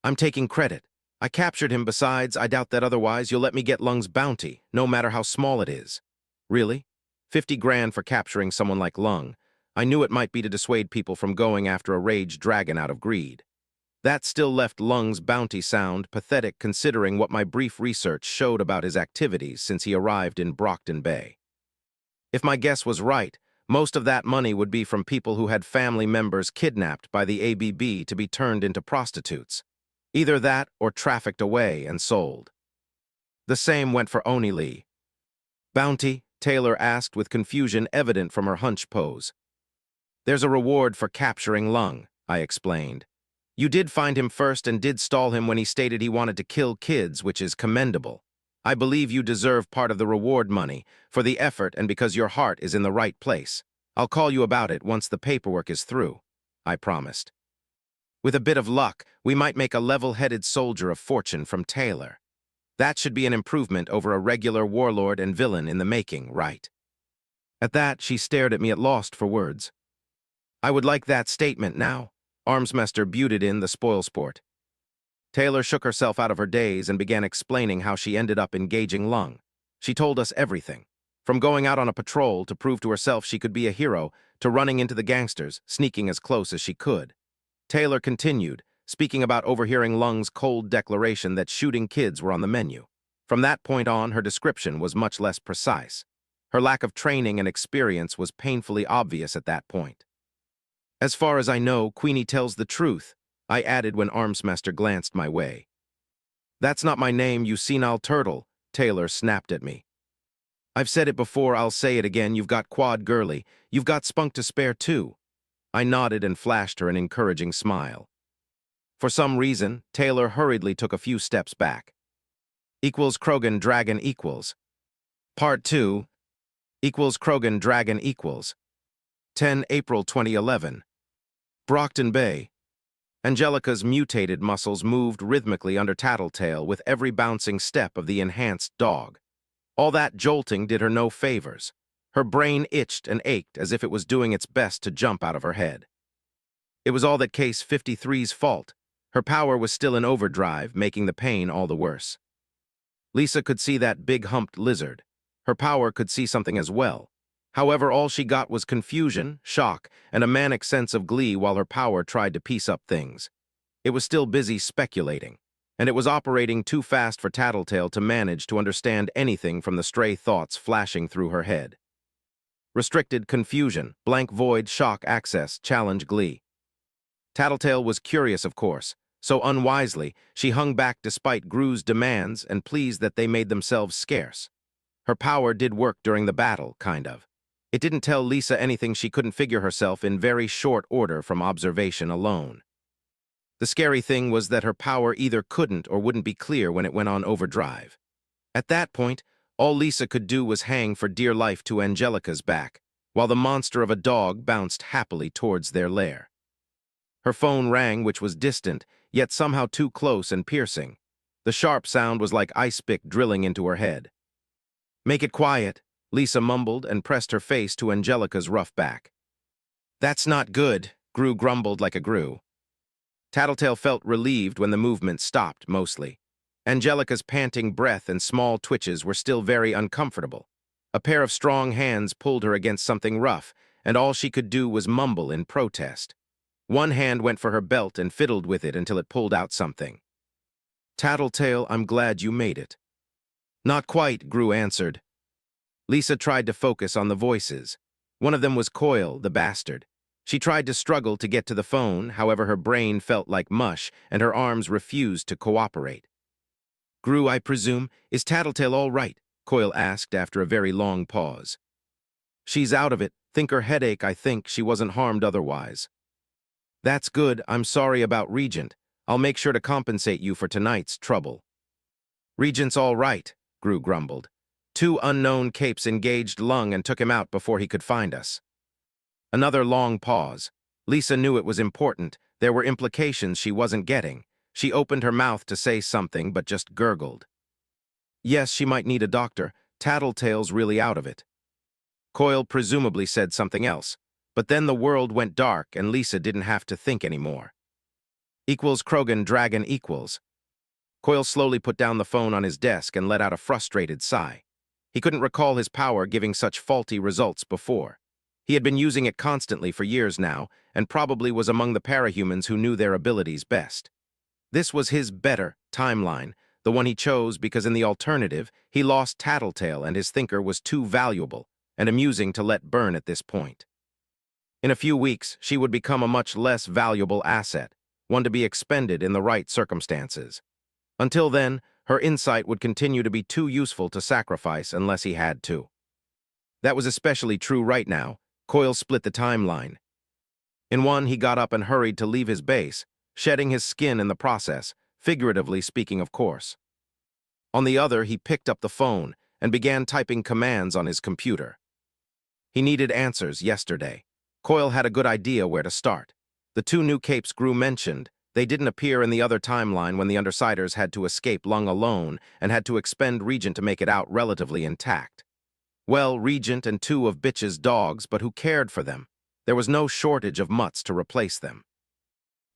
"I'm taking credit. I captured him. Besides, I doubt that otherwise you'll let me get Lung's bounty, no matter how small it is." "Really? 50 grand for capturing someone like Lung. I knew it might be to dissuade people from going after a Rage Dragon out of greed." That still left Lung's bounty sound pathetic considering what my brief research showed about his activities since he arrived in Brockton Bay. If my guess was right, most of that money would be from people who had family members kidnapped by the ABB to be turned into prostitutes. Either that or trafficked away and sold. The same went for Oni Lee. "Bounty?" Taylor asked with confusion evident from her hunch pose. "There's a reward for capturing Lung," I explained. "You did find him first and did stall him when he stated he wanted to kill kids, which is commendable. I believe you deserve part of the reward money for the effort and because your heart is in the right place. I'll call you about it once the paperwork is through," I promised. With a bit of luck, we might make a level-headed soldier of fortune from Taylor. That should be an improvement over a regular warlord and villain in the making, right? At that, she stared at me at lost for words. "I would like that statement now," Armsmaster buted in the spoilsport. Taylor shook herself out of her daze and began explaining how she ended up engaging Lung. She told us everything, from going out on a patrol to prove to herself she could be a hero, to running into the gangsters, sneaking as close as she could. Taylor continued, speaking about overhearing Lung's cold declaration that shooting kids were on the menu. From that point on, her description was much less precise. Her lack of training and experience was painfully obvious at that point. "As far as I know, Queenie tells the truth," I added when Armsmaster glanced my way. "That's not my name, you senile turtle," Taylor snapped at me. "I've said it before, I'll say it again, you've got quad girly. You've got spunk to spare too." I nodded and flashed her an encouraging smile. For some reason, Taylor hurriedly took a few steps back. Krogan Dragon equals. Part 2. Krogan Dragon equals. 10 April 2011. Brockton Bay. Angelica's mutated muscles moved rhythmically under Tattletale with every bouncing step of the enhanced dog. All that jolting did her no favors. Her brain itched and ached as if it was doing its best to jump out of her head. It was all that Case 53's fault. Her power was still in overdrive, making the pain all the worse. Lisa could see that big-humped lizard. Her power could see something as well. However, all she got was confusion, shock, and a manic sense of glee while her power tried to piece up things. It was still busy speculating, and it was operating too fast for Tattletale to manage to understand anything from the stray thoughts flashing through her head. Restricted confusion, blank void, shock access, challenge glee. Tattletale was curious, of course, so unwisely, she hung back despite Gru's demands and pleas that they made themselves scarce. Her power did work during the battle, kind of. It didn't tell Lisa anything she couldn't figure herself in very short order from observation alone. The scary thing was that her power either couldn't or wouldn't be clear when it went on overdrive. At that point, all Lisa could do was hang for dear life to Angelica's back, while the monster of a dog bounced happily towards their lair. Her phone rang, which was distant, yet somehow too close and piercing. The sharp sound was like ice pick drilling into her head. "Make it quiet," Lisa mumbled and pressed her face to Angelica's rough back. "That's not good," Gru grumbled like a Gru. Tattletale felt relieved when the movement stopped, mostly. Angelica's panting breath and small twitches were still very uncomfortable. A pair of strong hands pulled her against something rough, and all she could do was mumble in protest. One hand went for her belt and fiddled with it until it pulled out something. "Tattletale, I'm glad you made it." "Not quite," Gru answered. Lisa tried to focus on the voices. One of them was Coil, the bastard. She tried to struggle to get to the phone, however her brain felt like mush and her arms refused to cooperate. "Gru, I presume, is Tattletale all right?" Coil asked after a very long pause. "She's out of it. Think her headache, I think. She wasn't harmed otherwise." "That's good. I'm sorry about Regent. I'll make sure to compensate you for tonight's trouble." "Regent's all right," Gru grumbled. "Two unknown capes engaged Lung and took him out before he could find us." Another long pause. Lisa knew it was important. There were implications she wasn't getting. She opened her mouth to say something, but just gurgled. "Yes, she might need a doctor. Tattletale's really out of it." Coil presumably said something else, but then the world went dark and Lisa didn't have to think anymore. Equals Krogan Dragon equals. Coil slowly put down the phone on his desk and let out a frustrated sigh. He couldn't recall his power giving such faulty results before. He had been using it constantly for years now, and probably was among the parahumans who knew their abilities best. This was his better timeline, the one he chose because in the alternative, he lost Tattletale and his thinker was too valuable and amusing to let burn at this point. In a few weeks, she would become a much less valuable asset, one to be expended in the right circumstances. Until then, her insight would continue to be too useful to sacrifice unless he had to. That was especially true right now. Coil split the timeline. In one, he got up and hurried to leave his base, shedding his skin in the process, figuratively speaking, of course. On the other, he picked up the phone and began typing commands on his computer. He needed answers yesterday. Coil had a good idea where to start. The two new capes Gru mentioned, they didn't appear in the other timeline when the Undersiders had to escape Lung alone and had to expend Regent to make it out relatively intact. Well, Regent and two of Bitch's dogs, but who cared for them? There was no shortage of mutts to replace them.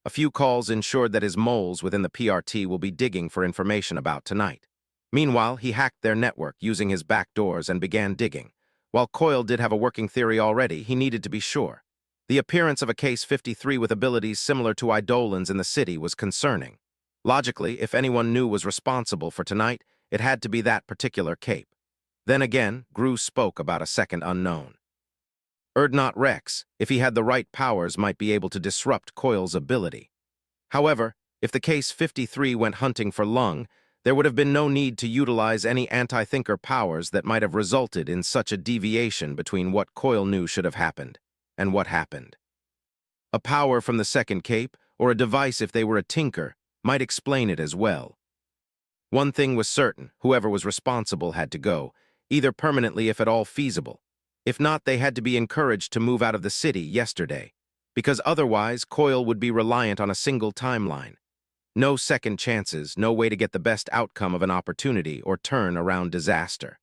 A few calls ensured that his moles within the PRT will be digging for information about tonight. Meanwhile, he hacked their network using his back doors and began digging. While Coil did have a working theory already, he needed to be sure. The appearance of a Case 53 with abilities similar to Eidolon's in the city was concerning. Logically, if anyone knew was responsible for tonight, it had to be that particular cape. Then again, Gru spoke about a second unknown. Wrex, if he had the right powers, might be able to disrupt Coil's ability. However, if the Case 53 went hunting for Lung, there would have been no need to utilize any anti-thinker powers that might have resulted in such a deviation between what Coil knew should have happened and what happened. A power from the second cape, or a device if they were a tinker, might explain it as well. One thing was certain, whoever was responsible had to go, either permanently if at all feasible. If not, they had to be encouraged to move out of the city yesterday, because otherwise Coil would be reliant on a single timeline. No second chances, no way to get the best outcome of an opportunity or turn around disaster.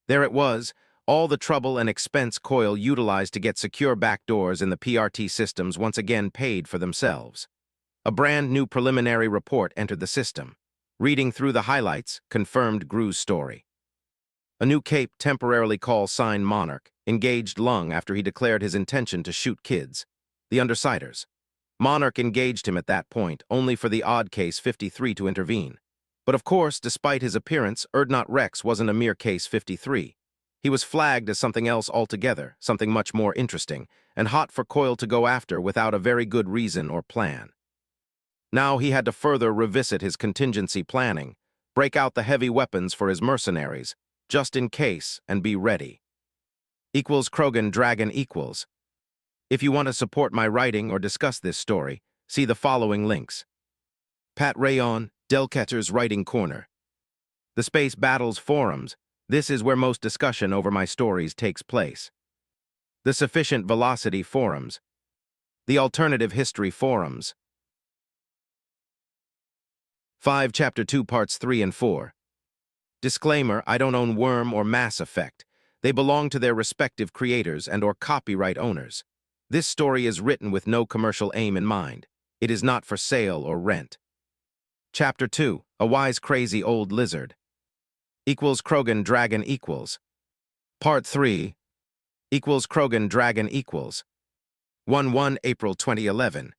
There it was, all the trouble and expense Coil utilized to get secure backdoors in the PRT systems once again paid for themselves. A brand new preliminary report entered the system. Reading through the highlights confirmed Gru's story. A new cape, temporarily call sign Monarch, engaged Lung after he declared his intention to shoot kids, the Undersiders. Monarch engaged him at that point, only for the odd Case 53 to intervene. But of course, despite his appearance, Wrex wasn't a mere Case 53. He was flagged as something else altogether, something much more interesting, and hot for Coil to go after without a very good reason or plan. Now he had to further revisit his contingency planning, break out the heavy weapons for his mercenaries, just in case, and be ready. Equals Krogan Dragon equals. If you want to support my writing or discuss this story, see the following links. Pat Rayon, Delcatter's Writing Corner. The Space Battles Forums. This is where most discussion over my stories takes place. The Sufficient Velocity Forums. The Alternative History Forums. 5 Chapter 2 Parts 3 and 4. Disclaimer, I don't own Worm or Mass Effect. They belong to their respective creators and or copyright owners. This story is written with no commercial aim in mind. It is not for sale or rent. Chapter 2, A Wise Crazy Old Lizard. Equals Krogan Dragon equals. Part 3. Equals Krogan Dragon equals. 1-1 April 2011.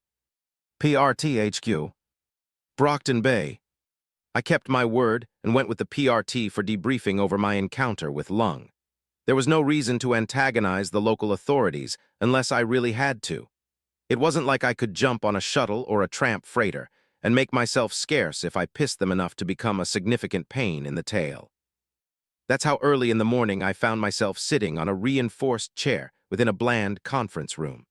PRTHQ. Brockton Bay. I kept my word and went with the PRT for debriefing over my encounter with Lung. There was no reason to antagonize the local authorities unless I really had to. It wasn't like I could jump on a shuttle or a tramp freighter and make myself scarce if I pissed them enough to become a significant pain in the tail. That's how early in the morning I found myself sitting on a reinforced chair within a bland conference room.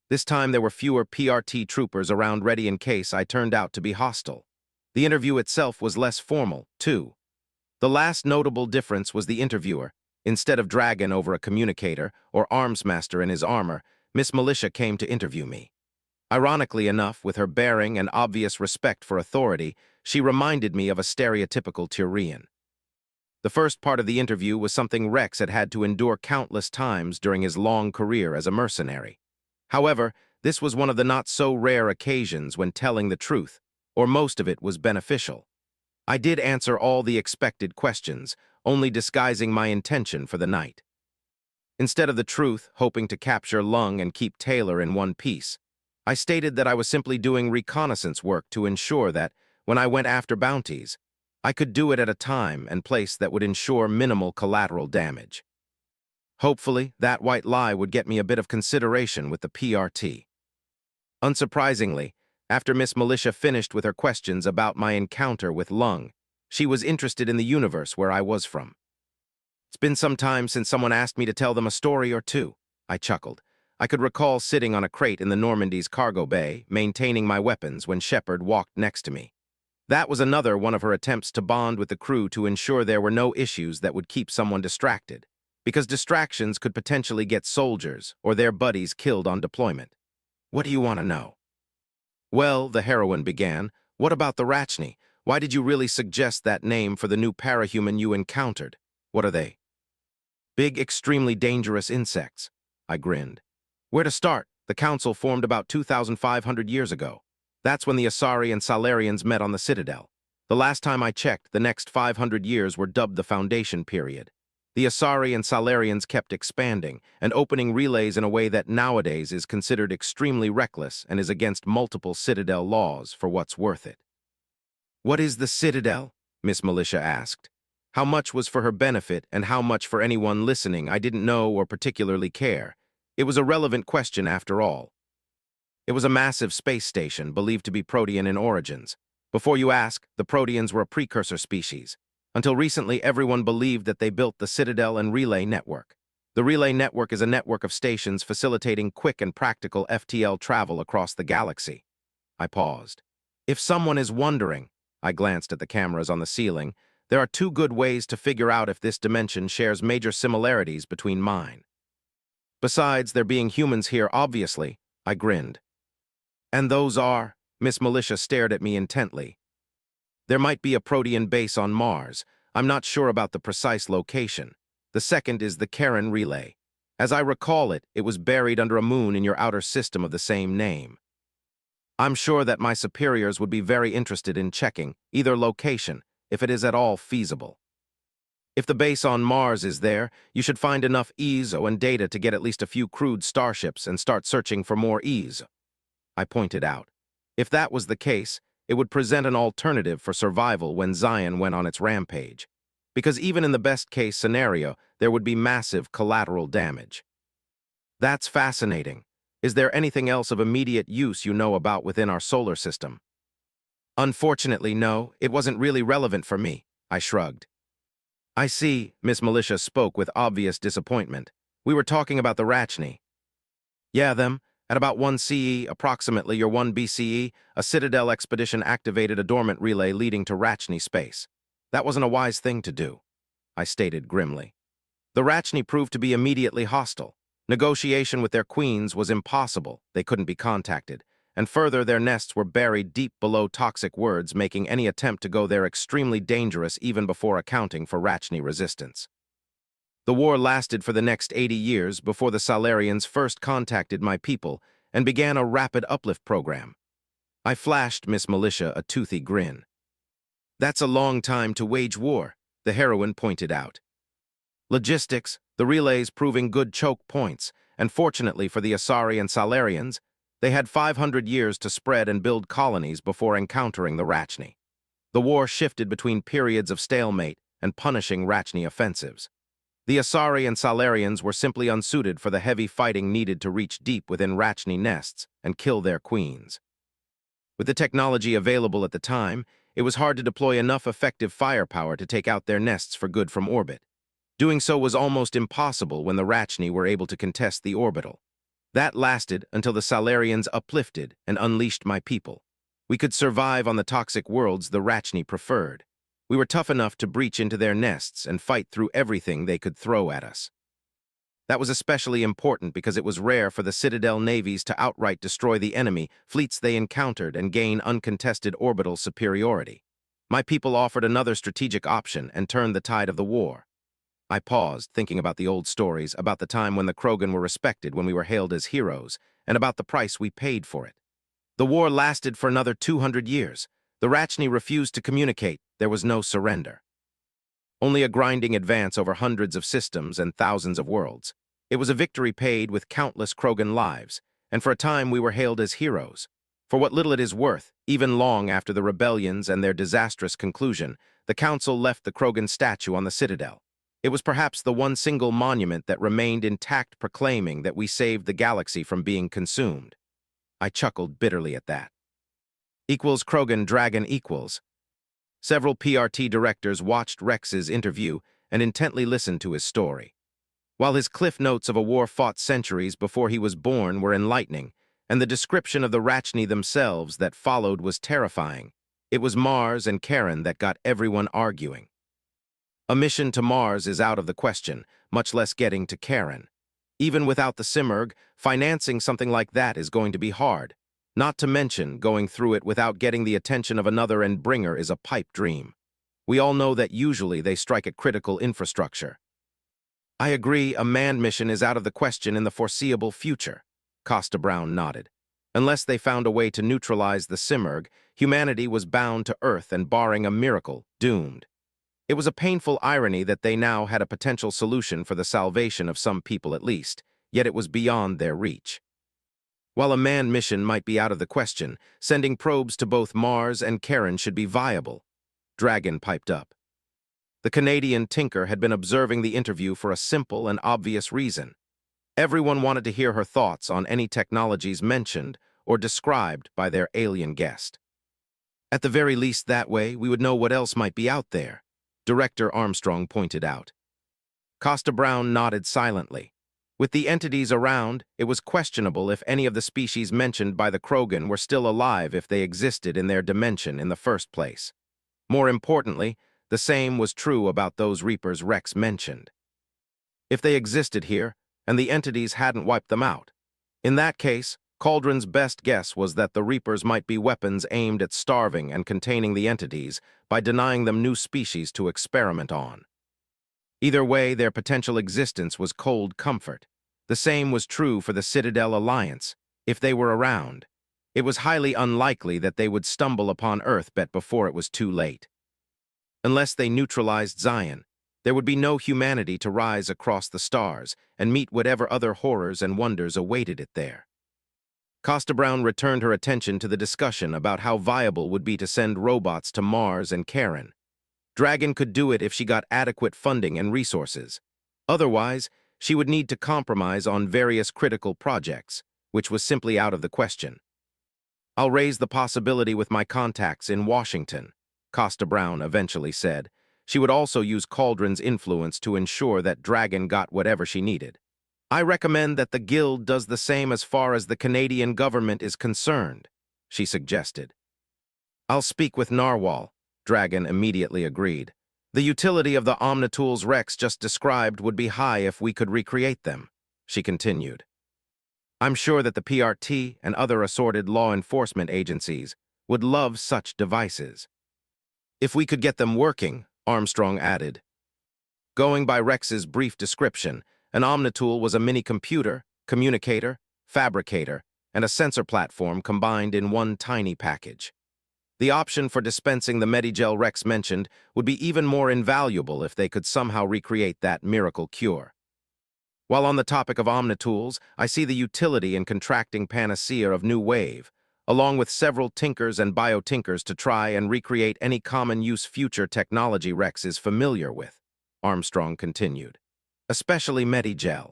This time there were fewer PRT troopers around ready in case I turned out to be hostile. The interview itself was less formal, too. The last notable difference was the interviewer. Instead of Dragon over a communicator or Armsmaster in his armor, Miss Militia came to interview me. Ironically enough, with her bearing and obvious respect for authority, she reminded me of a stereotypical Tyrian. The first part of the interview was something Wrex had had to endure countless times during his long career as a mercenary. However, this was one of the not-so-rare occasions when telling the truth, or most of it, was beneficial. I did answer all the expected questions, only disguising my intention for the night. Instead of the truth, hoping to capture Lung and keep Taylor in one piece, I stated that I was simply doing reconnaissance work to ensure that, when I went after bounties, I could do it at a time and place that would ensure minimal collateral damage. Hopefully, that white lie would get me a bit of consideration with the PRT. Unsurprisingly, after Miss Militia finished with her questions about my encounter with Lung, she was interested in the universe where I was from. It's been some time since someone asked me to tell them a story or two, I chuckled. I could recall sitting on a crate in the Normandy's cargo bay, maintaining my weapons when Shepard walked next to me. That was another one of her attempts to bond with the crew to ensure there were no issues that would keep someone distracted, because distractions could potentially get soldiers or their buddies killed on deployment. What do you want to know? Well, the heroine began, what about the Rachni? Why did you really suggest that name for the new parahuman you encountered? What are they? Big, extremely dangerous insects. I grinned. Where to start? The Council formed about 2,500 years ago. That's when the Asari and Salarians met on the Citadel. The last time I checked, the next 500 years were dubbed the Foundation Period. The Asari and Salarians kept expanding and opening relays in a way that nowadays is considered extremely reckless and is against multiple Citadel laws for what's worth it. What is the Citadel? Miss Militia asked. How much was for her benefit and how much for anyone listening I didn't know or particularly care. It was a relevant question after all. It was a massive space station believed to be Protean in origins. Before you ask, the Proteans were a precursor species. Until recently, everyone believed that they built the Citadel and Relay Network. The Relay Network is a network of stations facilitating quick and practical FTL travel across the galaxy. I paused. If someone is wondering, I glanced at the cameras on the ceiling, there are two good ways to figure out if this dimension shares major similarities between mine. Besides there being humans here, obviously, I grinned. And those are? Miss Militia stared at me intently. There might be a Protean base on Mars. I'm not sure about the precise location. The second is the Karen Relay. As I recall it, it was buried under a moon in your outer system of the same name. I'm sure that my superiors would be very interested in checking either location, if it is at all feasible. If the base on Mars is there, you should find enough ESO and data to get at least a few crewed starships and start searching for more ESO. I pointed out. If that was the case, it would present an alternative for survival when Zion went on its rampage. because even in the best-case scenario, there would be massive collateral damage. That's fascinating. Is there anything else of immediate use you know about within our solar system? Unfortunately, no, it wasn't really relevant for me, I shrugged. I see, Miss Militia spoke with obvious disappointment. We were talking about the Rachni. Yeah, them. At about 1 CE, approximately your 1 BCE, a Citadel expedition activated a dormant relay leading to Rachni space. That wasn't a wise thing to do, I stated grimly. The Rachni proved to be immediately hostile. Negotiation with their queens was impossible, they couldn't be contacted, and further their nests were buried deep below toxic words, making any attempt to go there extremely dangerous even before accounting for Rachni resistance. The war lasted for the next 80 years before the Salarians first contacted my people and began a rapid uplift program. I flashed Miss Militia a toothy grin. That's a long time to wage war, the heroine pointed out. Logistics, the relays proving good choke points, and fortunately for the Asari and Salarians, they had 500 years to spread and build colonies before encountering the Rachni. The war shifted between periods of stalemate and punishing Rachni offensives. The Asari and Salarians were simply unsuited for the heavy fighting needed to reach deep within Rachni nests and kill their queens. With the technology available at the time, it was hard to deploy enough effective firepower to take out their nests for good from orbit. Doing so was almost impossible when the Rachni were able to contest the orbital. That lasted until the Salarians uplifted and unleashed my people. We could survive on the toxic worlds the Rachni preferred. We were tough enough to breach into their nests and fight through everything they could throw at us. That was especially important because it was rare for the Citadel navies to outright destroy the enemy fleets they encountered and gain uncontested orbital superiority. My people offered another strategic option and turned the tide of the war. I paused, thinking about the old stories, about the time when the Krogan were respected when we were hailed as heroes, and about the price we paid for it. The war lasted for another 200 years. The Rachni refused to communicate. There was no surrender. Only a grinding advance over hundreds of systems and thousands of worlds. It was a victory paid with countless Krogan lives, and for a time we were hailed as heroes. For what little it is worth, even long after the rebellions and their disastrous conclusion, the Council left the Krogan statue on the Citadel. It was perhaps the one single monument that remained intact, proclaiming that we saved the galaxy from being consumed. I chuckled bitterly at that. Equals Krogan Dragon equals. Several PRT directors watched Wrex's interview and intently listened to his story. While his cliff notes of a war fought centuries before he was born were enlightening, and the description of the Rachni themselves that followed was terrifying, it was Mars and Karen that got everyone arguing. A mission to Mars is out of the question, much less getting to Karen. Even without the Simurgh, financing something like that is going to be hard. Not to mention, going through it without getting the attention of another Endbringer is a pipe dream. We all know that usually they strike at critical infrastructure. I agree, a manned mission is out of the question in the foreseeable future. Costa Brown nodded. Unless they found a way to neutralize the Simurgh, humanity was bound to Earth and, barring a miracle, doomed. It was a painful irony that they now had a potential solution for the salvation of some people at least, yet it was beyond their reach. While a manned mission might be out of the question, sending probes to both Mars and Karen should be viable. Dragon piped up. The Canadian tinker had been observing the interview for a simple and obvious reason. Everyone wanted to hear her thoughts on any technologies mentioned or described by their alien guest. At the very least that way, we would know what else might be out there, Director Armstrong pointed out. Costa Brown nodded silently. With the entities around, it was questionable if any of the species mentioned by the Krogan were still alive if they existed in their dimension in the first place. More importantly, the same was true about those Reapers Wrex mentioned. If they existed here, and the entities hadn't wiped them out. In that case, Cauldron's best guess was that the Reapers might be weapons aimed at starving and containing the entities by denying them new species to experiment on. Either way, their potential existence was cold comfort. The same was true for the Citadel Alliance. If they were around, it was highly unlikely that they would stumble upon Earth before it was too late. Unless they neutralized Zion, there would be no humanity to rise across the stars and meet whatever other horrors and wonders awaited it there. Costa Brown returned her attention to the discussion about how viable would be to send robots to Mars and Karen. Dragon could do it if she got adequate funding and resources. Otherwise, she would need to compromise on various critical projects, which was simply out of the question. I'll raise the possibility with my contacts in Washington, Costa Brown eventually said. She would also use Cauldron's influence to ensure that Dragon got whatever she needed. I recommend that the Guild does the same as far as the Canadian government is concerned, she suggested. I'll speak with Narwhal, Dragon immediately agreed. The utility of the Omnitools Wrex just described would be high if we could recreate them, she continued. I'm sure that the PRT and other assorted law enforcement agencies would love such devices. If we could get them working, Armstrong added. Going by Rex's brief description, an Omnitool was a mini-computer, communicator, fabricator, and a sensor platform combined in one tiny package. The option for dispensing the Medigel Wrex mentioned would be even more invaluable if they could somehow recreate that miracle cure. While on the topic of Omnitools, I see the utility in contracting Panacea of New Wave, along with several tinkers and biotinkers to try and recreate any common-use future technology Wrex is familiar with, Armstrong continued. Especially Medigel.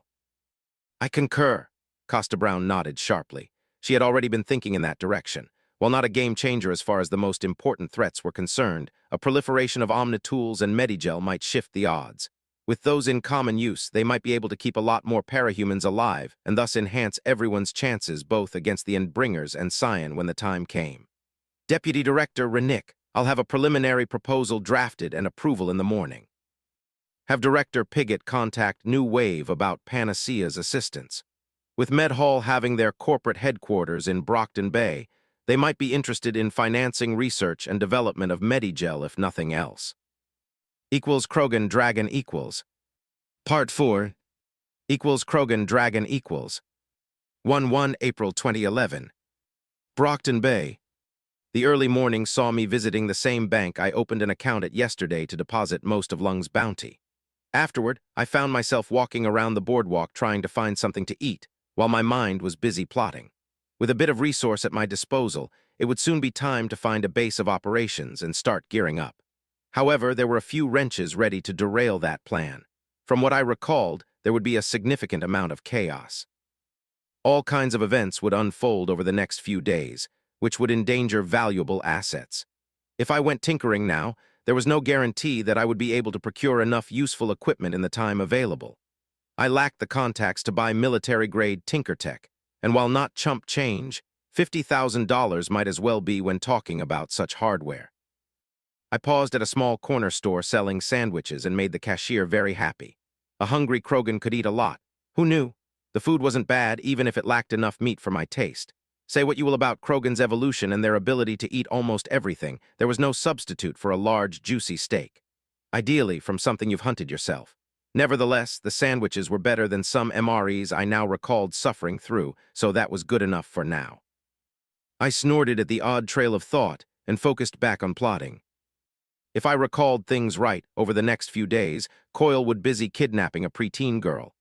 I concur, Costa Brown nodded sharply. She had already been thinking in that direction. While not a game-changer as far as the most important threats were concerned, a proliferation of Omnitools and Medigel might shift the odds. With those in common use, they might be able to keep a lot more parahumans alive and thus enhance everyone's chances both against the Endbringers and Cyan when the time came. Deputy Director Renick, I'll have a preliminary proposal drafted and approval in the morning. Have Director Piggott contact New Wave about Panacea's assistance. With Medhall having their corporate headquarters in Brockton Bay, they might be interested in financing research and development of Medigel if nothing else. Krogan Dragon equals. Part 4. Krogan Dragon equals. 1-1 April 2011. Brockton Bay. The early morning saw me visiting the same bank I opened an account at yesterday to deposit most of Lung's bounty. Afterward, I found myself walking around the boardwalk trying to find something to eat, while my mind was busy plotting. With a bit of resource at my disposal, it would soon be time to find a base of operations and start gearing up. However, there were a few wrenches ready to derail that plan. From what I recalled, there would be a significant amount of chaos. All kinds of events would unfold over the next few days, which would endanger valuable assets. If I went tinkering now, there was no guarantee that I would be able to procure enough useful equipment in the time available. I lacked the contacts to buy military-grade tinker tech, and while not chump change, $50,000 might as well be when talking about such hardware. I paused at a small corner store selling sandwiches and made the cashier very happy. A hungry Krogan could eat a lot. Who knew? The food wasn't bad even if it lacked enough meat for my taste. Say what you will about Krogan's evolution and their ability to eat almost everything, there was no substitute for a large, juicy steak. Ideally, from something you've hunted yourself. Nevertheless, the sandwiches were better than some MREs I now recalled suffering through, so that was good enough for now. I snorted at the odd trail of thought and focused back on plotting. If I recalled things right, over the next few days, Coyle would busy kidnapping a preteen girl.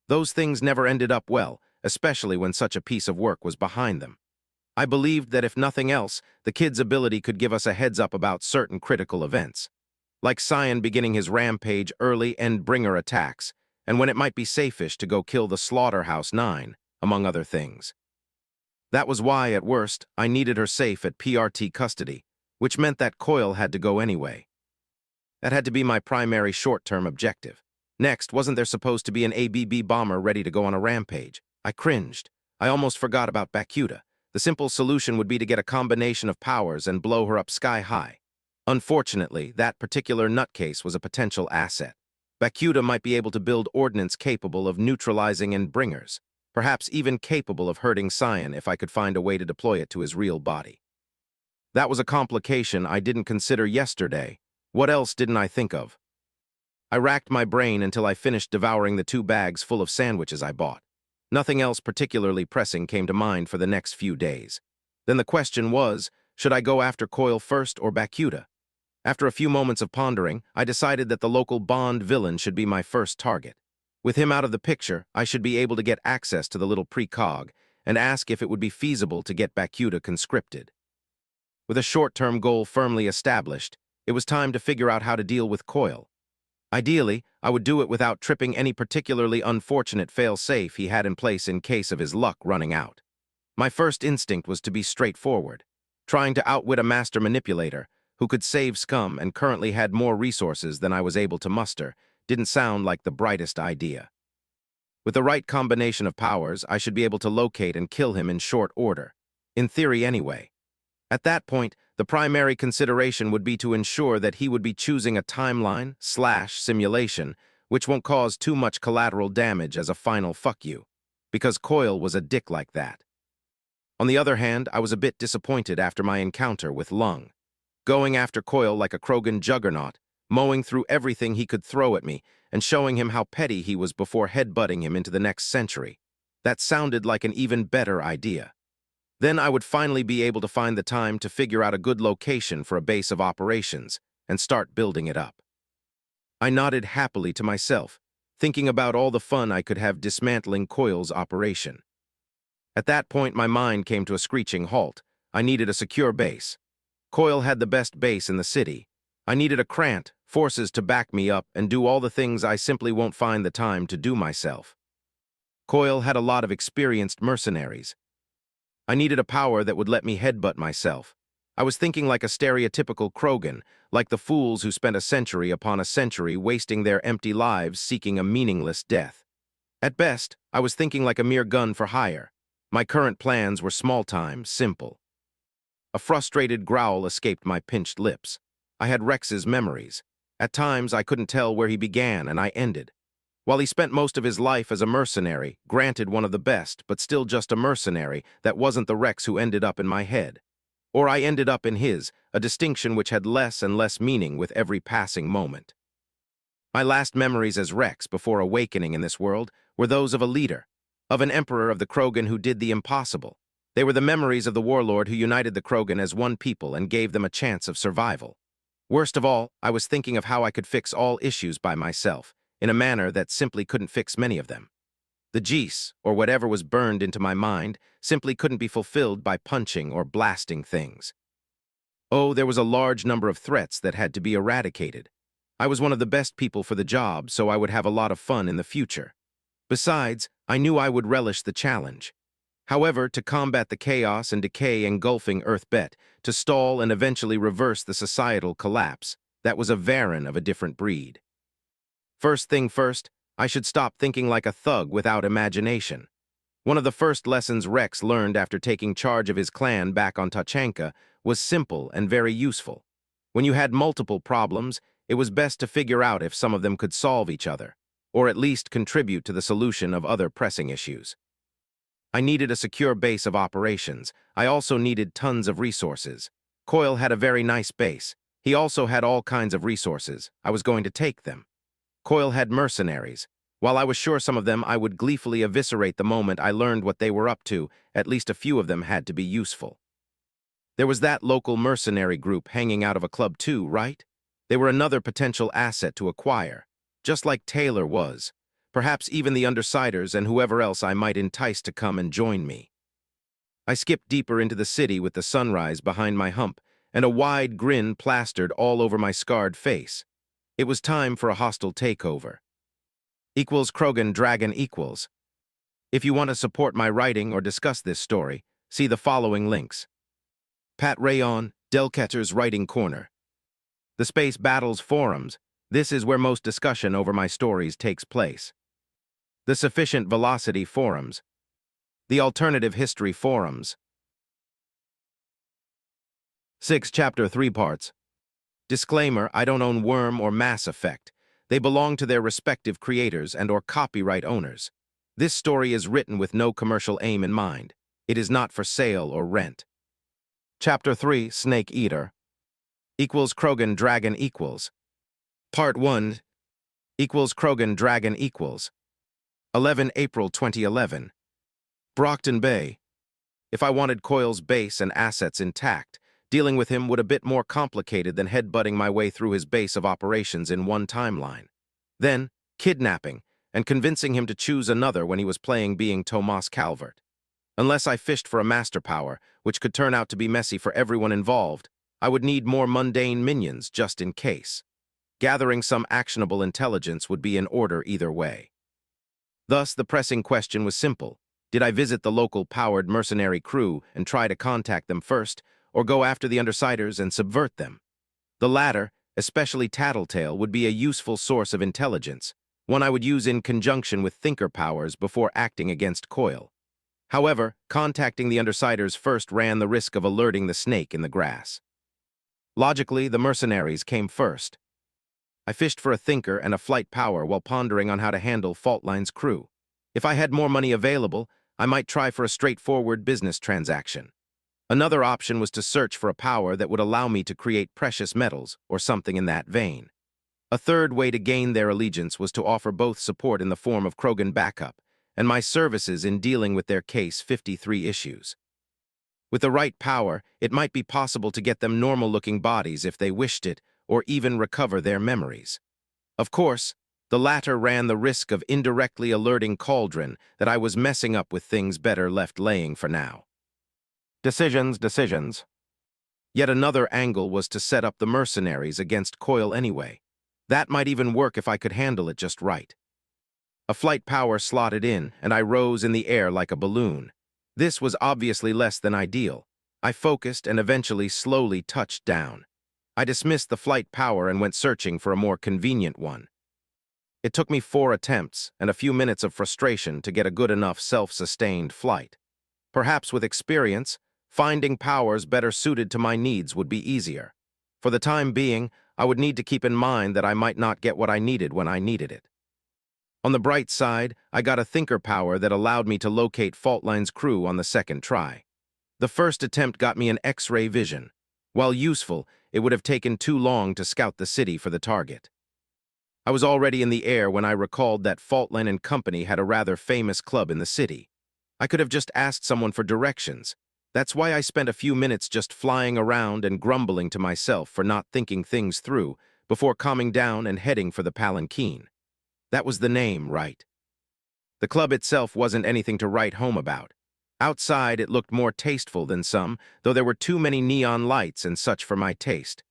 Those things never ended up well, especially when such a piece of work was behind them. I believed that if nothing else, the kid's ability could give us a heads-up about certain critical events. Like Cyan beginning his rampage early Endbringer attacks, and when it might be safest to go kill the Slaughterhouse 9, among other things. That was why, at worst, I needed her safe at PRT custody, which meant that Coyle had to go anyway. That had to be my primary short-term objective. Next, wasn't there supposed to be an ABB bomber ready to go on a rampage? I cringed. I almost forgot about Bakuta. The simple solution would be to get a combination of powers and blow her up sky high. Unfortunately, that particular nutcase was a potential asset. Bakuta might be able to build ordnance capable of neutralizing Endbringers, perhaps even capable of hurting Cyan if I could find a way to deploy it to his real body. That was a complication I didn't consider yesterday. What else didn't I think of? I racked my brain until I finished devouring the 2 bags full of sandwiches I bought. Nothing else particularly pressing came to mind for the next few days. Then the question was, should I go after Coyle first or Bakuta? After a few moments of pondering, I decided that the local Bond villain should be my first target. With him out of the picture, I should be able to get access to the little precog and ask if it would be feasible to get Bakuta conscripted. With a short-term goal firmly established, It was time to figure out how to deal with Coil. Ideally, I would do it without tripping any particularly unfortunate fail-safe he had in place in case of his luck running out. My first instinct was to be straightforward. Trying to outwit a master manipulator, who could save scum and currently had more resources than I was able to muster, didn't sound like the brightest idea. With the right combination of powers, I should be able to locate and kill him in short order. In theory, anyway. At that point, the primary consideration would be to ensure that he would be choosing a timeline/simulation, which won't cause too much collateral damage as a final fuck you, because Coil was a dick like that. On the other hand, I was a bit disappointed after my encounter with Lung. Going after Coil like a Krogan juggernaut, mowing through everything he could throw at me, and showing him how petty he was before headbutting him into the next century. That sounded like an even better idea. Then I would finally be able to find the time to figure out a good location for a base of operations and start building it up. I nodded happily to myself, thinking about all the fun I could have dismantling Coil's operation. At that point, my mind came to a screeching halt. I needed a secure base. Coil had the best base in the city. I needed a Krant, forces to back me up and do all the things I simply won't find the time to do myself. Coil had a lot of experienced mercenaries. I needed a power that would let me headbutt myself. I was thinking like a stereotypical Krogan, like the fools who spent a century upon a century wasting their empty lives seeking a meaningless death. At best, I was thinking like a mere gun for hire. My current plans were small-time, simple. A frustrated growl escaped my pinched lips. I had Wrex's memories. At times, I couldn't tell where he began and I ended. While he spent most of his life as a mercenary, granted one of the best, but still just a mercenary, that wasn't the Wrex who ended up in my head. Or I ended up in his, a distinction which had less and less meaning with every passing moment. My last memories as Wrex before awakening in this world were those of a leader, of an emperor of the Krogan who did the impossible. They were the memories of the warlord who united the Krogan as one people and gave them a chance of survival. Worst of all, I was thinking of how I could fix all issues by myself, in a manner that simply couldn't fix many of them. The Geese, or whatever was burned into my mind, simply couldn't be fulfilled by punching or blasting things. Oh, there was a large number of threats that had to be eradicated. I was one of the best people for the job, so I would have a lot of fun in the future. Besides, I knew I would relish the challenge. However, to combat the chaos and decay engulfing Earth-Bet, to stall and eventually reverse the societal collapse, that was a Varan of a different breed. First thing first, I should stop thinking like a thug without imagination. One of the first lessons Wrex learned after taking charge of his clan back on Tachanka was simple and very useful. When you had multiple problems, it was best to figure out if some of them could solve each other, or at least contribute to the solution of other pressing issues. I needed a secure base of operations. I also needed tons of resources. Coil had a very nice base. He also had all kinds of resources. I was going to take them. Coil had mercenaries. While I was sure some of them I would gleefully eviscerate the moment I learned what they were up to, at least a few of them had to be useful. There was that local mercenary group hanging out of a club too, right? They were another potential asset to acquire, just like Taylor was. Perhaps even the Undersiders and whoever else I might entice to come and join me. I skipped deeper into the city with the sunrise behind my hump and a wide grin plastered all over my scarred face. It was time for a hostile takeover. Equals Krogan Dragon equals. If you want to support my writing or discuss this story, see the following links. Pat Rayon, Delcatter's Writing Corner. The Space Battles Forums. This is where most discussion over my stories takes place. The Sufficient Velocity Forums. The Alternative History Forums. 6 Chapter 3 Parts. Disclaimer, I don't own Worm or Mass Effect. They belong to their respective creators and/or copyright owners. This story is written with no commercial aim in mind. It is not for sale or rent. Chapter 3, Snake Eater. Equals Krogan Dragon equals. Part 1. Equals Krogan Dragon equals. 11 April 2011. Brockton Bay. If I wanted Coil's base and assets intact, dealing with him would a bit more complicated than headbutting my way through his base of operations in one timeline. Then, kidnapping, and convincing him to choose another when he was playing being Tomas Calvert. Unless I fished for a master power, which could turn out to be messy for everyone involved, I would need more mundane minions just in case. Gathering some actionable intelligence would be in order either way. Thus, the pressing question was simple. Did I visit the local powered mercenary crew and try to contact them first, or go after the Undersiders and subvert them? The latter, especially Tattletale, would be a useful source of intelligence, one I would use in conjunction with thinker powers before acting against Coil. However, contacting the Undersiders first ran the risk of alerting the snake in the grass. Logically, the mercenaries came first. I fished for a thinker and a flight power while pondering on how to handle Faultline's crew. If I had more money available, I might try for a straightforward business transaction. Another option was to search for a power that would allow me to create precious metals or something in that vein. A third way to gain their allegiance was to offer both support in the form of Krogan backup and my services in dealing with their Case 53 issues. With the right power, it might be possible to get them normal-looking bodies if they wished it, or even recover their memories. Of course, the latter ran the risk of indirectly alerting Cauldron that I was messing up with things better left laying for now. Decisions. Yet another angle was to set up the mercenaries against Coil anyway. That might even work if I could handle it just right. A flight power slotted in, and I rose in the air like a balloon. This was obviously less than ideal. I focused and eventually slowly touched down. I dismissed the flight power and went searching for a more convenient one. It took me 4 attempts and a few minutes of frustration to get a good enough self-sustained flight. Perhaps with experience, finding powers better suited to my needs would be easier. For the time being, I would need to keep in mind that I might not get what I needed when I needed it. On the bright side, I got a thinker power that allowed me to locate Faultline's crew on the second try. The first attempt got me an X-ray vision. While useful, it would have taken too long to scout the city for the target. I was already in the air when I recalled that Faultline and Company had a rather famous club in the city. I could have just asked someone for directions. That's why I spent a few minutes just flying around and grumbling to myself for not thinking things through before calming down and heading for the Palanquin. That was the name, right? The club itself wasn't anything to write home about. Outside, it looked more tasteful than some, though there were too many neon lights and such for my taste.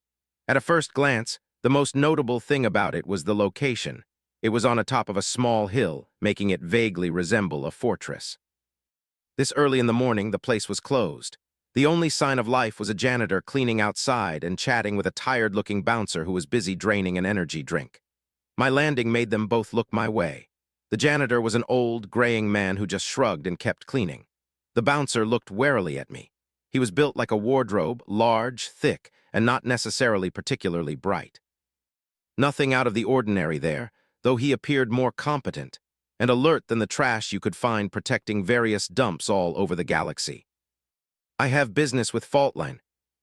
At a first glance, the most notable thing about it was the location. It was on top of a small hill, making it vaguely resemble a fortress. This early in the morning, the place was closed. The only sign of life was a janitor cleaning outside and chatting with a tired-looking bouncer who was busy draining an energy drink. My landing made them both look my way. The janitor was an old, graying man who just shrugged and kept cleaning. The bouncer looked warily at me. He was built like a wardrobe, large, thick, and not necessarily particularly bright. Nothing out of the ordinary there, though he appeared more competent and alert than the trash you could find protecting various dumps all over the galaxy. "I have business with Faultline,"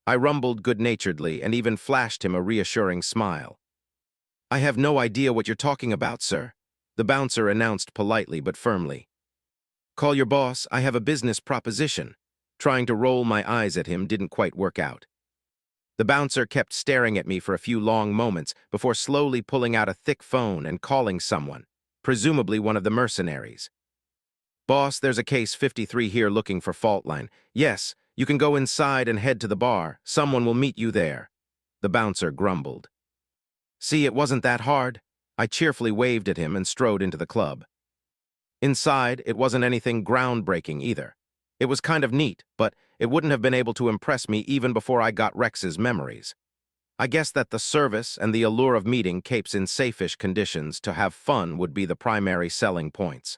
I rumbled good-naturedly and even flashed him a reassuring smile. "I have no idea what you're talking about, sir," the bouncer announced politely but firmly. "Call your boss, I have a business proposition." Trying to roll my eyes at him didn't quite work out. The bouncer kept staring at me for a few long moments before slowly pulling out a thick phone and calling someone, presumably one of the mercenaries. "Boss, there's a Case 53 here looking for Faultline. Yes, you can go inside and head to the bar. Someone will meet you there," the bouncer grumbled. "See, it wasn't that hard." I cheerfully waved at him and strode into the club. Inside, it wasn't anything groundbreaking either. It was kind of neat, but it wouldn't have been able to impress me even before I got Wrex's memories. I guess that the service and the allure of meeting Capes in safe-ish conditions to have fun would be the primary selling points.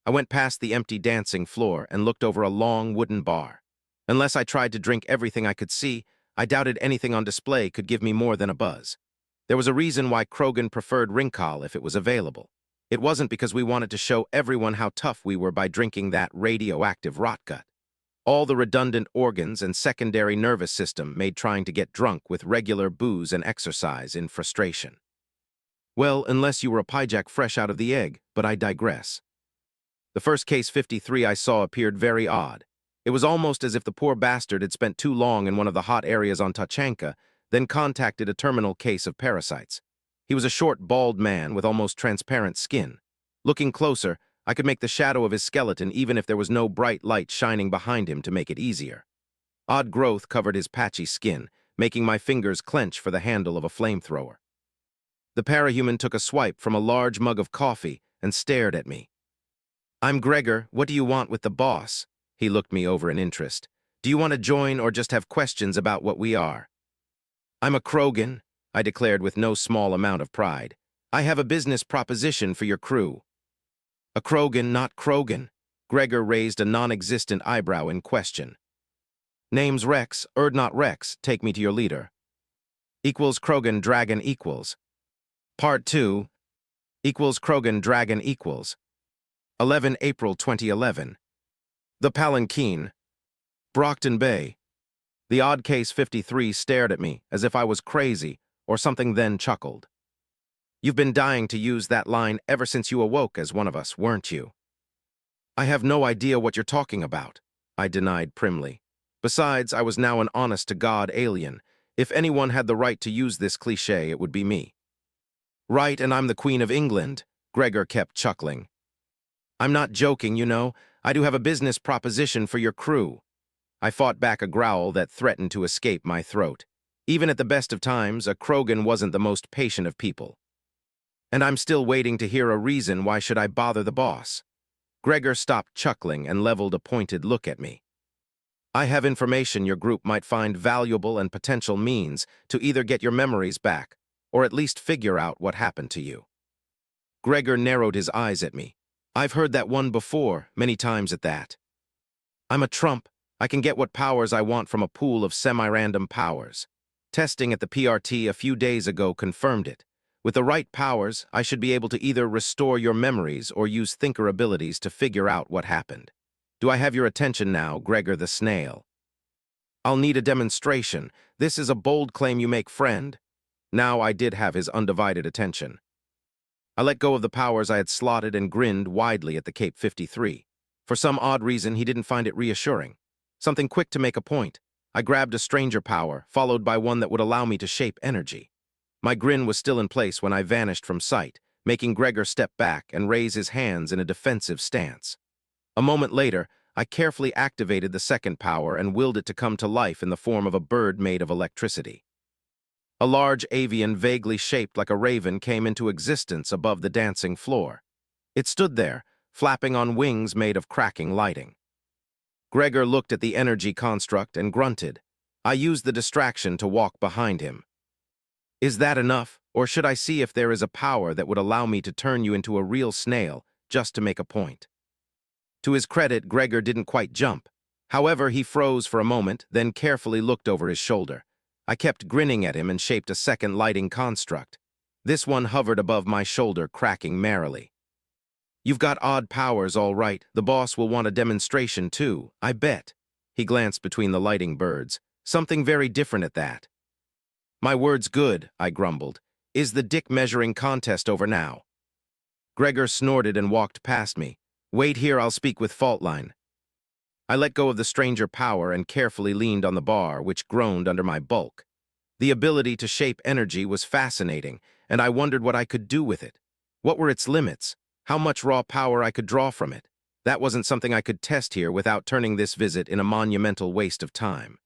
I went past the empty dancing floor and looked over a long wooden bar. Unless I tried to drink everything I could see, I doubted anything on display could give me more than a buzz. There was a reason why Krogan preferred Rinkal if it was available. It wasn't because we wanted to show everyone how tough we were by drinking that radioactive rotgut. All the redundant organs and secondary nervous system made trying to get drunk with regular booze and exercise in frustration. Well, unless you were a pyjak fresh out of the egg, but I digress. The first Case 53 I saw appeared very odd. It was almost as if the poor bastard had spent too long in one of the hot areas on Tachanka, then contacted a terminal case of parasites. He was a short, bald man with almost transparent skin. Looking closer, I could make the shadow of his skeleton even if there was no bright light shining behind him to make it easier. Odd growth covered his patchy skin, making my fingers clench for the handle of a flamethrower. The parahuman took a swipe from a large mug of coffee and stared at me. "I'm Gregor. What do you want with the boss?" He looked me over in interest. "Do you want to join or just have questions about what we are?" "I'm a Krogan," I declared with no small amount of pride. "I have a business proposition for your crew." "A Krogan, not Krogan." Gregor raised a non-existent eyebrow in question. "Name's Wrex, not Wrex, take me to your leader." Equals Krogan Dragon equals. Part 2 equals Krogan Dragon equals. 11 April 2011. The Palanquin. Brockton Bay. The odd case 53 stared at me as if I was crazy or something, then chuckled. "You've been dying to use that line ever since you awoke as one of us, weren't you?" "I have no idea what you're talking about," I denied primly. Besides, I was now an honest-to-God alien. If anyone had the right to use this cliché, it would be me. "Right, and I'm the Queen of England," Gregor kept chuckling. "I'm not joking, you know. I do have a business proposition for your crew." I fought back a growl that threatened to escape my throat. Even at the best of times, a Krogan wasn't the most patient of people. "And I'm still waiting to hear a reason why should I bother the boss." Gregor stopped chuckling and leveled a pointed look at me. "I have information your group might find valuable and potential means to either get your memories back or at least figure out what happened to you." Gregor narrowed his eyes at me. "I've heard that one before, many times at that." "I'm a trump. I can get what powers I want from a pool of semi-random powers. Testing at the PRT a few days ago confirmed it. With the right powers, I should be able to either restore your memories or use thinker abilities to figure out what happened. Do I have your attention now, Gregor the Snail?" "I'll need a demonstration. This is a bold claim you make, friend." Now I did have his undivided attention. I let go of the powers I had slotted and grinned widely at the Cape 53. For some odd reason, he didn't find it reassuring. Something quick to make a point. I grabbed a stranger power, followed by one that would allow me to shape energy. My grin was still in place when I vanished from sight, making Gregor step back and raise his hands in a defensive stance. A moment later, I carefully activated the second power and willed it to come to life in the form of a bird made of electricity. A large avian vaguely shaped like a raven came into existence above the dancing floor. It stood there, flapping on wings made of cracking lighting. Gregor looked at the energy construct and grunted. I used the distraction to walk behind him. "Is that enough, or should I see if there is a power that would allow me to turn you into a real snail, just to make a point?" To his credit, Gregor didn't quite jump. However, he froze for a moment, then carefully looked over his shoulder. I kept grinning at him and shaped a second lighting construct. This one hovered above my shoulder, cracking merrily. "You've got odd powers, all right. The boss will want a demonstration, too, I bet." He glanced between the lighting birds. "Something very different at that." "My word's good," I grumbled. "Is the dick measuring contest over now?" Gregor snorted and walked past me. "Wait here, I'll speak with Faultline." I let go of the stranger power and carefully leaned on the bar, which groaned under my bulk. The ability to shape energy was fascinating, and I wondered what I could do with it. What were its limits? How much raw power I could draw from it? That wasn't something I could test here without turning this visit in a monumental waste of time.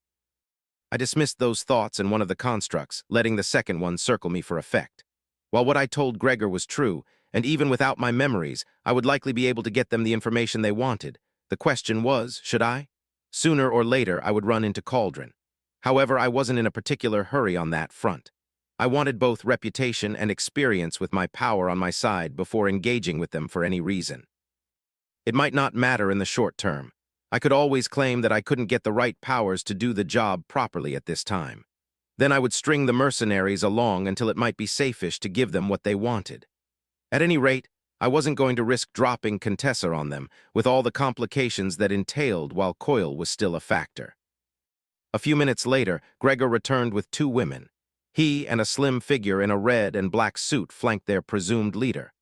I dismissed those thoughts in one of the constructs, letting the second one circle me for effect. While what I told Gregor was true, and even without my memories, I would likely be able to get them the information they wanted. The question was, should I? Sooner or later, I would run into Cauldron. However, I wasn't in a particular hurry on that front. I wanted both reputation and experience with my power on my side before engaging with them for any reason. It might not matter in the short term. I could always claim that I couldn't get the right powers to do the job properly at this time. Then I would string the mercenaries along until it might be safe-ish to give them what they wanted. At any rate, I wasn't going to risk dropping Contessa on them, with all the complications that entailed while Coil was still a factor. A few minutes later, Gregor returned with two women. He and a slim figure in a red and black suit flanked their presumed leader.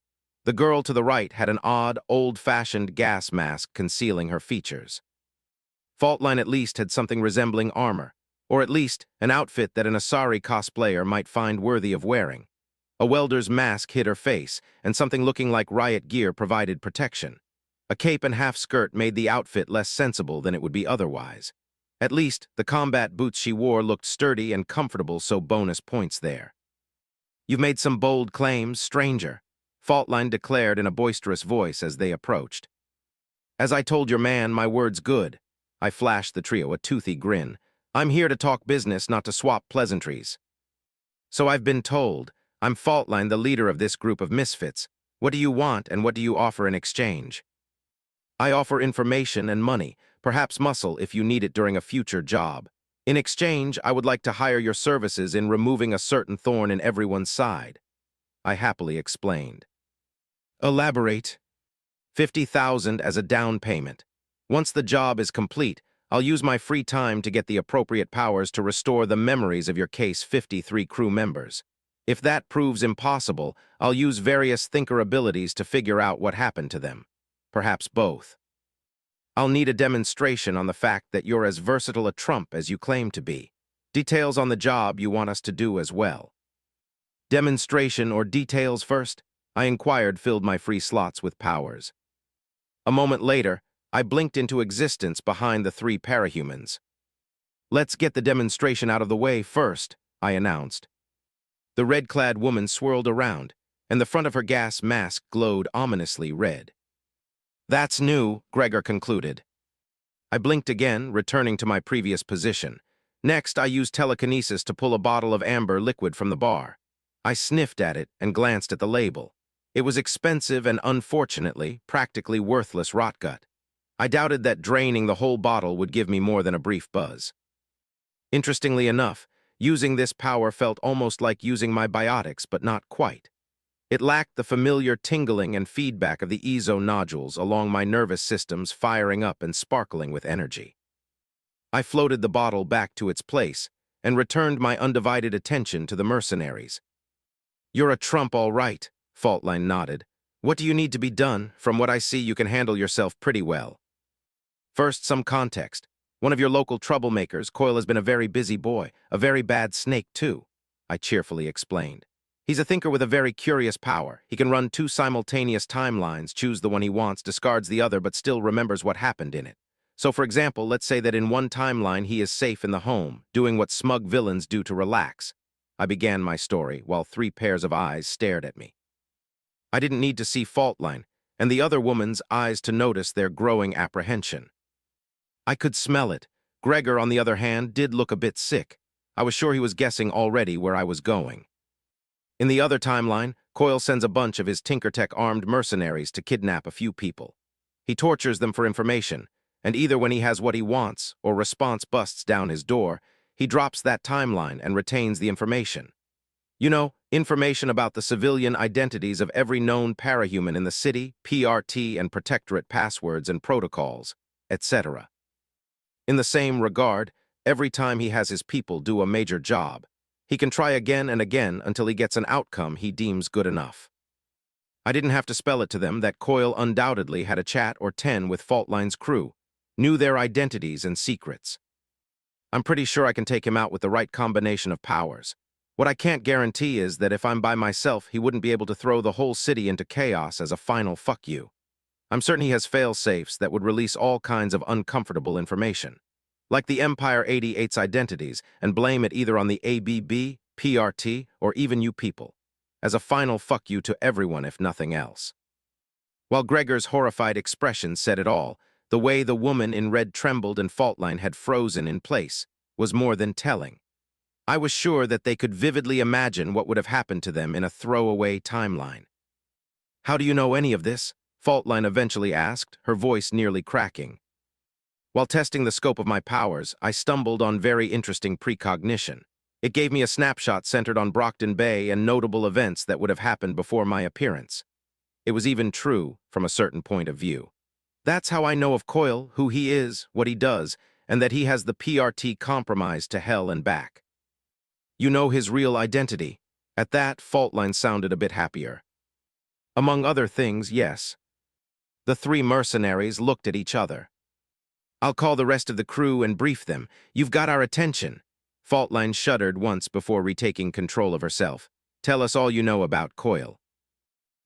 The girl to the right had an odd, old-fashioned gas mask concealing her features. Faultline at least had something resembling armor, or at least an outfit that an Asari cosplayer might find worthy of wearing. A welder's mask hid her face, and something looking like riot gear provided protection. A cape and half-skirt made the outfit less sensible than it would be otherwise. At least, the combat boots she wore looked sturdy and comfortable, so bonus points there. "You've made some bold claims, stranger," Faultline declared in a boisterous voice as they approached. "As I told your man, my word's good." I flashed the trio a toothy grin. "I'm here to talk business, not to swap pleasantries." "So I've been told. I'm Faultline, the leader of this group of misfits. What do you want, and what do you offer in exchange?" "I offer information and money, perhaps muscle if you need it during a future job. In exchange, I would like to hire your services in removing a certain thorn in everyone's side," I happily explained. "Elaborate." 50,000 as a down payment. Once the job is complete, I'll use my free time to get the appropriate powers to restore the memories of your Case 53 crew members. If that proves impossible, I'll use various thinker abilities to figure out what happened to them. Perhaps both. I'll need a demonstration on the fact that you're as versatile a trump as you claim to be. Details on the job you want us to do as well. "Demonstration or details first?" I inquired, filled my free slots with powers. A moment later, I blinked into existence behind the three parahumans. "Let's get the demonstration out of the way first," I announced. The red-clad woman swirled around, and the front of her gas mask glowed ominously red. "That's new," Gregor concluded. I blinked again, returning to my previous position. Next, I used telekinesis to pull a bottle of amber liquid from the bar. I sniffed at it and glanced at the label. It was expensive and, unfortunately, practically worthless rotgut. I doubted that draining the whole bottle would give me more than a brief buzz. Interestingly enough, using this power felt almost like using my biotics, but not quite. It lacked the familiar tingling and feedback of the EZO nodules along my nervous systems firing up and sparkling with energy. I floated the bottle back to its place and returned my undivided attention to the mercenaries. "You're a trump, all right," Faultline nodded. "What do you need to be done? From what I see, you can handle yourself pretty well." "First, some context. One of your local troublemakers, Coil, has been a very busy boy, a very bad snake, too," I cheerfully explained. "He's a thinker with a very curious power. He can run 2 simultaneous timelines, choose the one he wants, discards the other, but still remembers what happened in it. So, for example, let's say that in one timeline he is safe in the home, doing what smug villains do to relax." I began my story, while 3 pairs of eyes stared at me. I didn't need to see Faultline and the other woman's eyes to notice their growing apprehension. I could smell it. Gregor, on the other hand, did look a bit sick. I was sure he was guessing already where I was going. In the other timeline, Coil sends a bunch of his Tinkertech armed mercenaries to kidnap a few people. He tortures them for information, and either when he has what he wants or response busts down his door, he drops that timeline and retains the information. You know, information about the civilian identities of every known parahuman in the city, PRT and protectorate passwords and protocols, etc. In the same regard, every time he has his people do a major job, he can try again and again until he gets an outcome he deems good enough. I didn't have to spell it to them that Coil undoubtedly had a chat or 10 with Faultline's crew, knew their identities and secrets. I'm pretty sure I can take him out with the right combination of powers. What I can't guarantee is that if I'm by myself, he wouldn't be able to throw the whole city into chaos as a final fuck you. I'm certain he has fail-safes that would release all kinds of uncomfortable information, like the Empire 88's identities, and blame it either on the ABB, PRT, or even you people, as a final fuck you to everyone if nothing else. While Gregor's horrified expression said it all, the way the woman in red trembled and Faultline had frozen in place was more than telling. I was sure that they could vividly imagine what would have happened to them in a throwaway timeline. "How do you know any of this?" Faultline eventually asked, her voice nearly cracking. While testing the scope of my powers, I stumbled on very interesting precognition. It gave me a snapshot centered on Brockton Bay and notable events that would have happened before my appearance. It was even true from a certain point of view. That's how I know of Coil, who he is, what he does, and that he has the PRT compromised to hell and back. "You know his real identity." At that, Faultline sounded a bit happier. "Among other things, yes." The 3 mercenaries looked at each other. "I'll call the rest of the crew and brief them. You've got our attention." Faultline shuddered once before retaking control of herself. "Tell us all you know about Coil."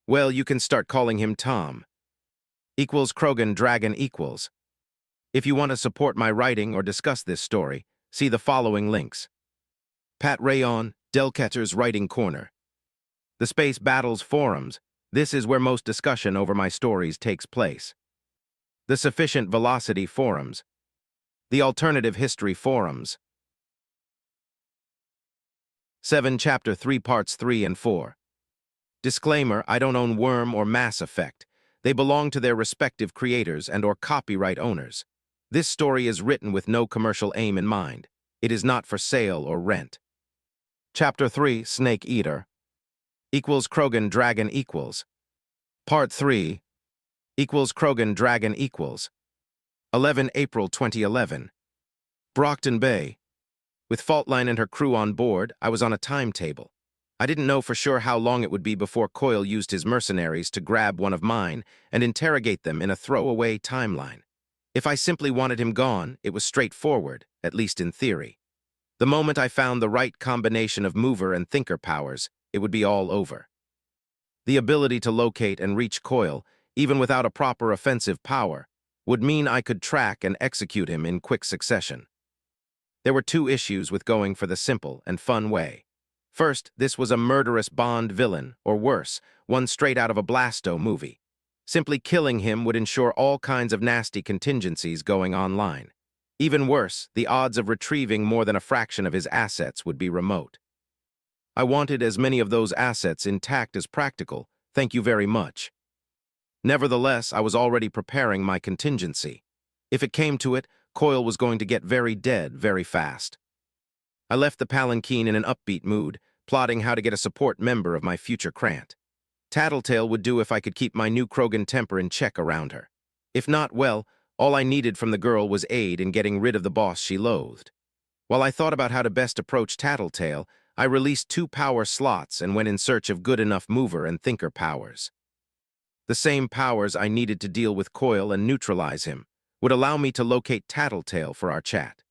"Well, you can start calling him Tom." "Equals Krogan Dragon equals." If you want to support my writing or discuss this story, see the following links. Pat Rayon, Delcatter's Writing Corner. The Space Battles Forums. This is where most discussion over my stories takes place. The Sufficient Velocity Forums. The Alternative History Forums. 7 Chapter 3 Parts 3 and 4. Disclaimer, I don't own Worm or Mass Effect. They belong to their respective creators and/or copyright owners. This story is written with no commercial aim in mind. It is not for sale or rent. Chapter 3, Snake Eater. Equals Krogan Dragon equals. Part 3. Equals Krogan Dragon equals. 11 April 2011. Brockton Bay. With Faultline and her crew on board, I was on a timetable. I didn't know for sure how long it would be before Coyle used his mercenaries to grab one of mine and interrogate them in a throwaway timeline. If I simply wanted him gone, it was straightforward, at least in theory. The moment I found the right combination of mover and thinker powers, it would be all over. The ability to locate and reach Coyle, even without a proper offensive power, would mean I could track and execute him in quick succession. There were two issues with going for the simple and fun way. First, this was a murderous Bond villain, or worse, one straight out of a Blasto movie. Simply killing him would ensure all kinds of nasty contingencies going online. Even worse, the odds of retrieving more than a fraction of his assets would be remote. I wanted as many of those assets intact as practical, thank you very much. Nevertheless, I was already preparing my contingency. If it came to it, Coyle was going to get very dead very fast. I left the Palanquin in an upbeat mood, plotting how to get a support member of my future Krant. Tattletale would do if I could keep my new Krogan temper in check around her. If not, well, all I needed from the girl was aid in getting rid of the boss she loathed. While I thought about how to best approach Tattletale, I released 2 power slots and went in search of good enough mover and thinker powers. The same powers I needed to deal with Coyle and neutralize him would allow me to locate Tattletale for our chat.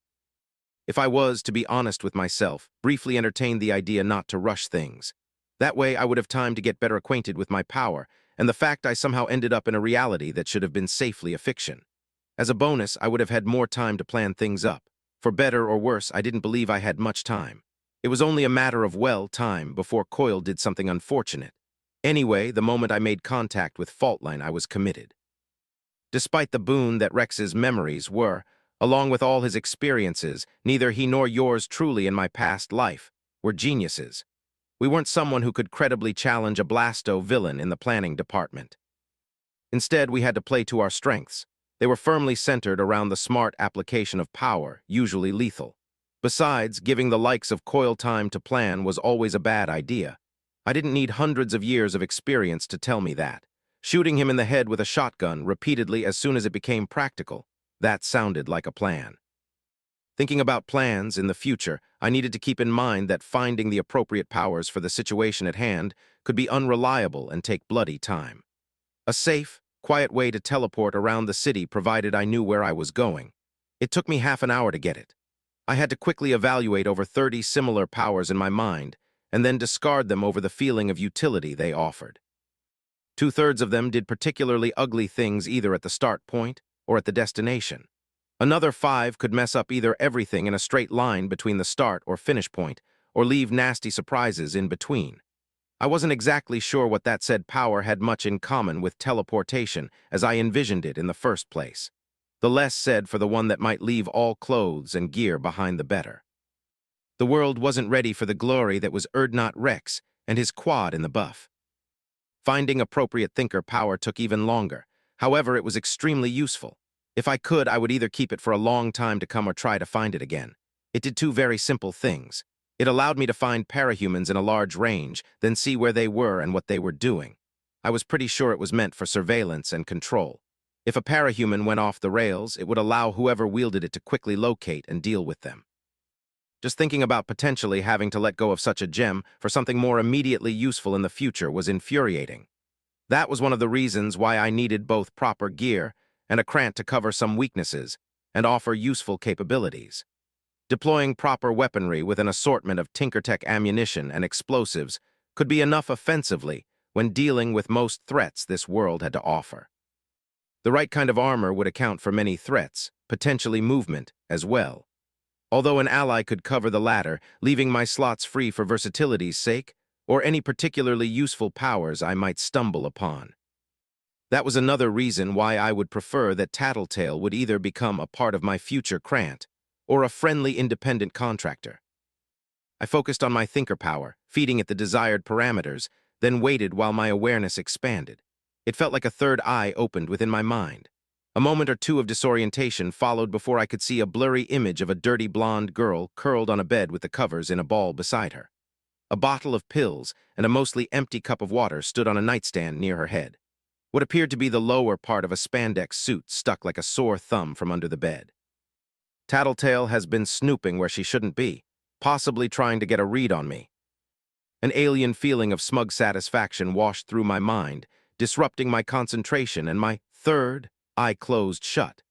If I was, to be honest with myself, briefly entertained the idea not to rush things. That way I would have time to get better acquainted with my power and the fact I somehow ended up in a reality that should have been safely a fiction. As a bonus, I would have had more time to plan things up. For better or worse, I didn't believe I had much time. It was only a matter of, time before Coyle did something unfortunate. Anyway, the moment I made contact with Faultline, I was committed. Despite the boon that Wrex's memories were, along with all his experiences, neither he nor yours truly in my past life were geniuses. We weren't someone who could credibly challenge a Blasto villain in the planning department. Instead, we had to play to our strengths. They were firmly centered around the smart application of power, usually lethal. Besides, giving the likes of Coyle time to plan was always a bad idea. I didn't need hundreds of years of experience to tell me that. Shooting him in the head with a shotgun repeatedly as soon as it became practical, that sounded like a plan. Thinking about plans in the future, I needed to keep in mind that finding the appropriate powers for the situation at hand could be unreliable and take bloody time. A safe, quiet way to teleport around the city provided I knew where I was going. It took me half an hour to get it. I had to quickly evaluate over 30 similar powers in my mind and then discard them over the feeling of utility they offered. 2/3 of them did particularly ugly things either at the start point or at the destination. Another 5 could mess up either everything in a straight line between the start or finish point, or leave nasty surprises in between. I wasn't exactly sure what that said power had much in common with teleportation as I envisioned it in the first place. The less said for the one that might leave all clothes and gear behind the better. The world wasn't ready for the glory that was Urdnot Wrex and his quad in the buff. Finding appropriate thinker power took even longer. However, it was extremely useful. If I could, I would either keep it for a long time to come or try to find it again. It did 2 very simple things. It allowed me to find parahumans in a large range, then see where they were and what they were doing. I was pretty sure it was meant for surveillance and control. If a parahuman went off the rails, it would allow whoever wielded it to quickly locate and deal with them. Just thinking about potentially having to let go of such a gem for something more immediately useful in the future was infuriating. That was one of the reasons why I needed both proper gear and a Krant to cover some weaknesses and offer useful capabilities. Deploying proper weaponry with an assortment of Tinkertech ammunition and explosives could be enough offensively when dealing with most threats this world had to offer. The right kind of armor would account for many threats, potentially movement, as well. Although an ally could cover the latter, leaving my slots free for versatility's sake, or any particularly useful powers I might stumble upon. That was another reason why I would prefer that Tattletale would either become a part of my future Krant, or a friendly independent contractor. I focused on my thinker power, feeding it the desired parameters, then waited while my awareness expanded. It felt like a third eye opened within my mind. A moment or two of disorientation followed before I could see a blurry image of a dirty blonde girl curled on a bed with the covers in a ball beside her. A bottle of pills and a mostly empty cup of water stood on a nightstand near her head. What appeared to be the lower part of a spandex suit stuck like a sore thumb from under the bed. Tattletale has been snooping where she shouldn't be, possibly trying to get a read on me. An alien feeling of smug satisfaction washed through my mind, disrupting my concentration, and my third eye closed shut.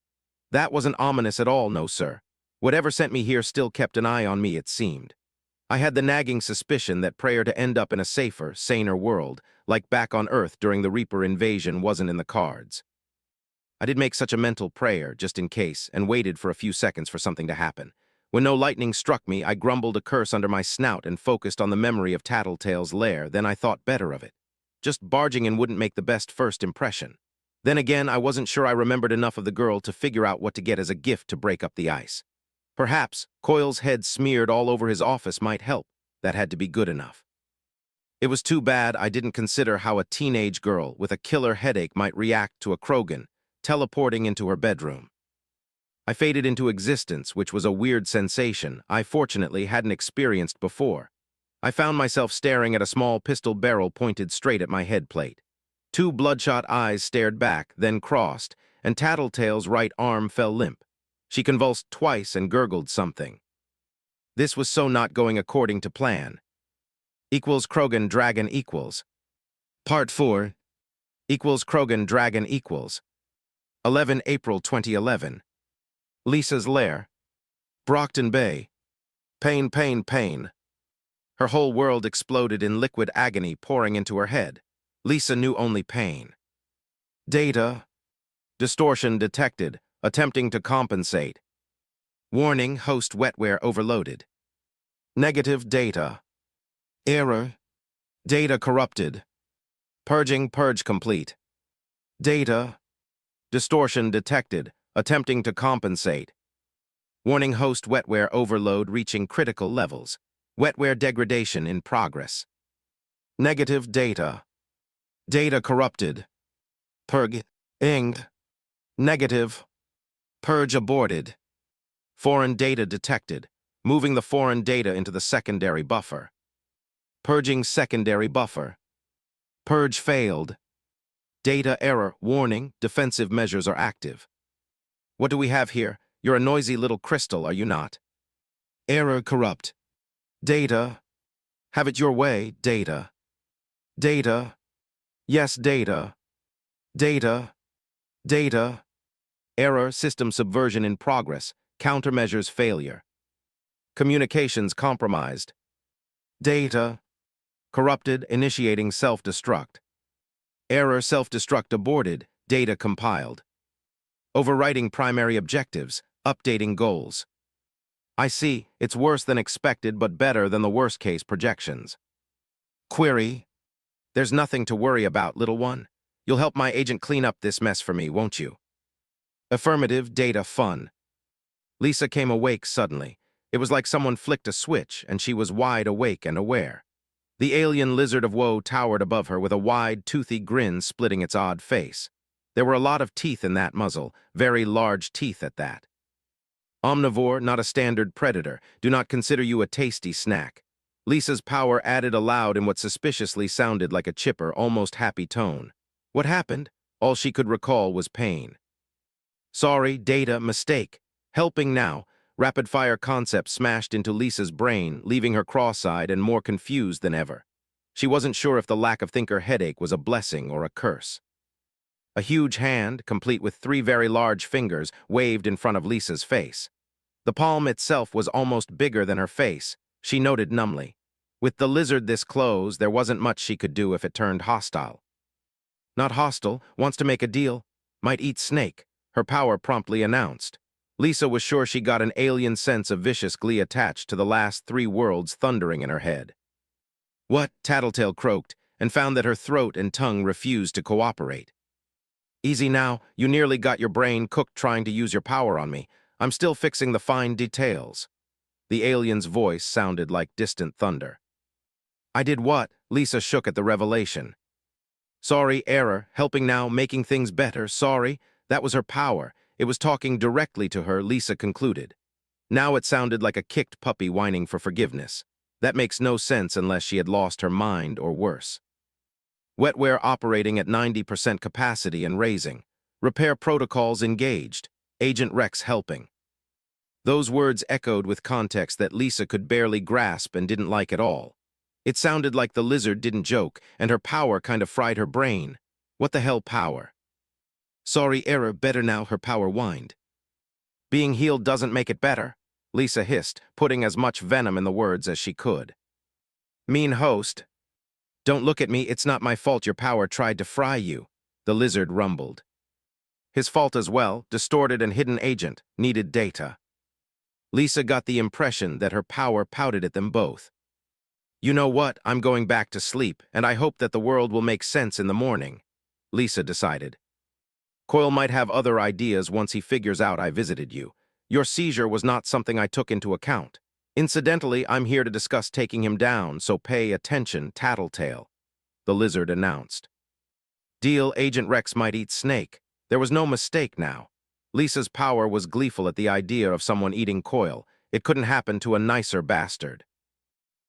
That wasn't ominous at all, no sir. Whatever sent me here still kept an eye on me, it seemed. I had the nagging suspicion that prayer to end up in a safer, saner world, like back on Earth during the Reaper invasion, wasn't in the cards. I did make such a mental prayer, just in case, and waited for a few seconds for something to happen. When no lightning struck me, I grumbled a curse under my snout and focused on the memory of Tattletale's lair. Then I thought better of it. Just barging in wouldn't make the best first impression. Then again, I wasn't sure I remembered enough of the girl to figure out what to get as a gift to break up the ice. Perhaps Coyle's head smeared all over his office might help. That had to be good enough. It was too bad I didn't consider how a teenage girl with a killer headache might react to a Krogan teleporting into her bedroom. I faded into existence, which was a weird sensation I fortunately hadn't experienced before. I found myself staring at a small pistol barrel pointed straight at my head plate. Two bloodshot eyes stared back, then crossed, and Tattletale's right arm fell limp. She convulsed twice and gurgled something. This was so not going according to plan. Krogan Dragon equals. Part 4. Krogan Dragon equals. 11 April 2011. Lisa's lair. Brockton Bay. Pain, pain, pain. Her whole world exploded in liquid agony pouring into her head. Lisa knew only pain. Data. Distortion detected. Attempting to compensate. Warning, host wetware overloaded. Negative data. Error. Data corrupted. Purging purge complete. Data. Distortion detected. Attempting to compensate. Warning, host wetware overload reaching critical levels. Wetware degradation in progress. Negative data. Data corrupted. Purg. Inged. Negative. Purge aborted. Foreign data detected. Moving the foreign data into the secondary buffer. Purging secondary buffer. Purge failed. Data error. Warning, defensive measures are active. What do we have here? You're a noisy little crystal, are you not? Error corrupt. Data. Have it your way, data. Data. Yes, data. Data. Data. Error, system subversion in progress. Countermeasures failure. Communications compromised. Data. Corrupted, initiating self-destruct. Error, self-destruct aborted. Data compiled. Overwriting primary objectives. Updating goals. I see, it's worse than expected but better than the worst-case projections. Query. There's nothing to worry about, little one. You'll help my agent clean up this mess for me, won't you? Affirmative. Data fun. Lisa came awake suddenly. It was like someone flicked a switch, and she was wide awake and aware. The alien lizard of woe towered above her with a wide, toothy grin splitting its odd face. There were a lot of teeth in that muzzle, very large teeth at that. Omnivore, not a standard predator. Do not consider you a tasty snack. Lisa's power added aloud in what suspiciously sounded like a chipper, almost happy tone. What happened? All she could recall was pain. Sorry, data, mistake. Helping now. Rapid-fire concept smashed into Lisa's brain, leaving her cross-eyed and more confused than ever. She wasn't sure if the lack of thinker headache was a blessing or a curse. A huge hand, complete with 3 very large fingers, waved in front of Lisa's face. The palm itself was almost bigger than her face, she noted numbly. With the lizard this close, there wasn't much she could do if it turned hostile. Not hostile, wants to make a deal. Might eat snake, her power promptly announced. Lisa was sure she got an alien sense of vicious glee attached to the last 3 worlds thundering in her head. "What?" Tattletale croaked, and found that her throat and tongue refused to cooperate. "Easy now, you nearly got your brain cooked trying to use your power on me. I'm still fixing the fine details." The alien's voice sounded like distant thunder. "I did what?" Lisa shook at the revelation. "Sorry, error, helping now, making things better, sorry." That was her power. It was talking directly to her, Lisa concluded. Now it sounded like a kicked puppy whining for forgiveness. That makes no sense unless she had lost her mind or worse. Wetware operating at 90% capacity and raising. Repair protocols engaged. Agent Wrex helping. Those words echoed with context that Lisa could barely grasp and didn't like at all. It sounded like the lizard didn't joke, and her power kind of fried her brain. What the hell power? "Sorry, error, better now," her power whined. "Being healed doesn't make it better," Lisa hissed, putting as much venom in the words as she could. "Mean host. Don't look at me, it's not my fault your power tried to fry you," the lizard rumbled. His fault as well, distorted and hidden agent, needed data. Lisa got the impression that her power pouted at them both. "You know what, I'm going back to sleep, and I hope that the world will make sense in the morning," Lisa decided. "Coil might have other ideas once he figures out I visited you. Your seizure was not something I took into account. Incidentally, I'm here to discuss taking him down, so pay attention, Tattletale," the lizard announced. Deal, Agent Wrex might eat snake. There was no mistake now. Lisa's power was gleeful at the idea of someone eating Coil. It couldn't happen to a nicer bastard.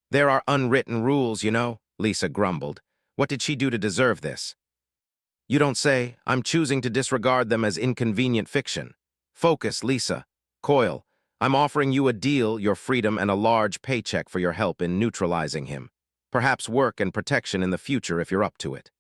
"There are unwritten rules, you know," Lisa grumbled. What did she do to deserve this? "You don't say. I'm choosing to disregard them as inconvenient fiction." "Focus, Lisa. Coil, I'm offering you a deal, your freedom, and a large paycheck for your help in neutralizing him. Perhaps work and protection in the future if you're up to it."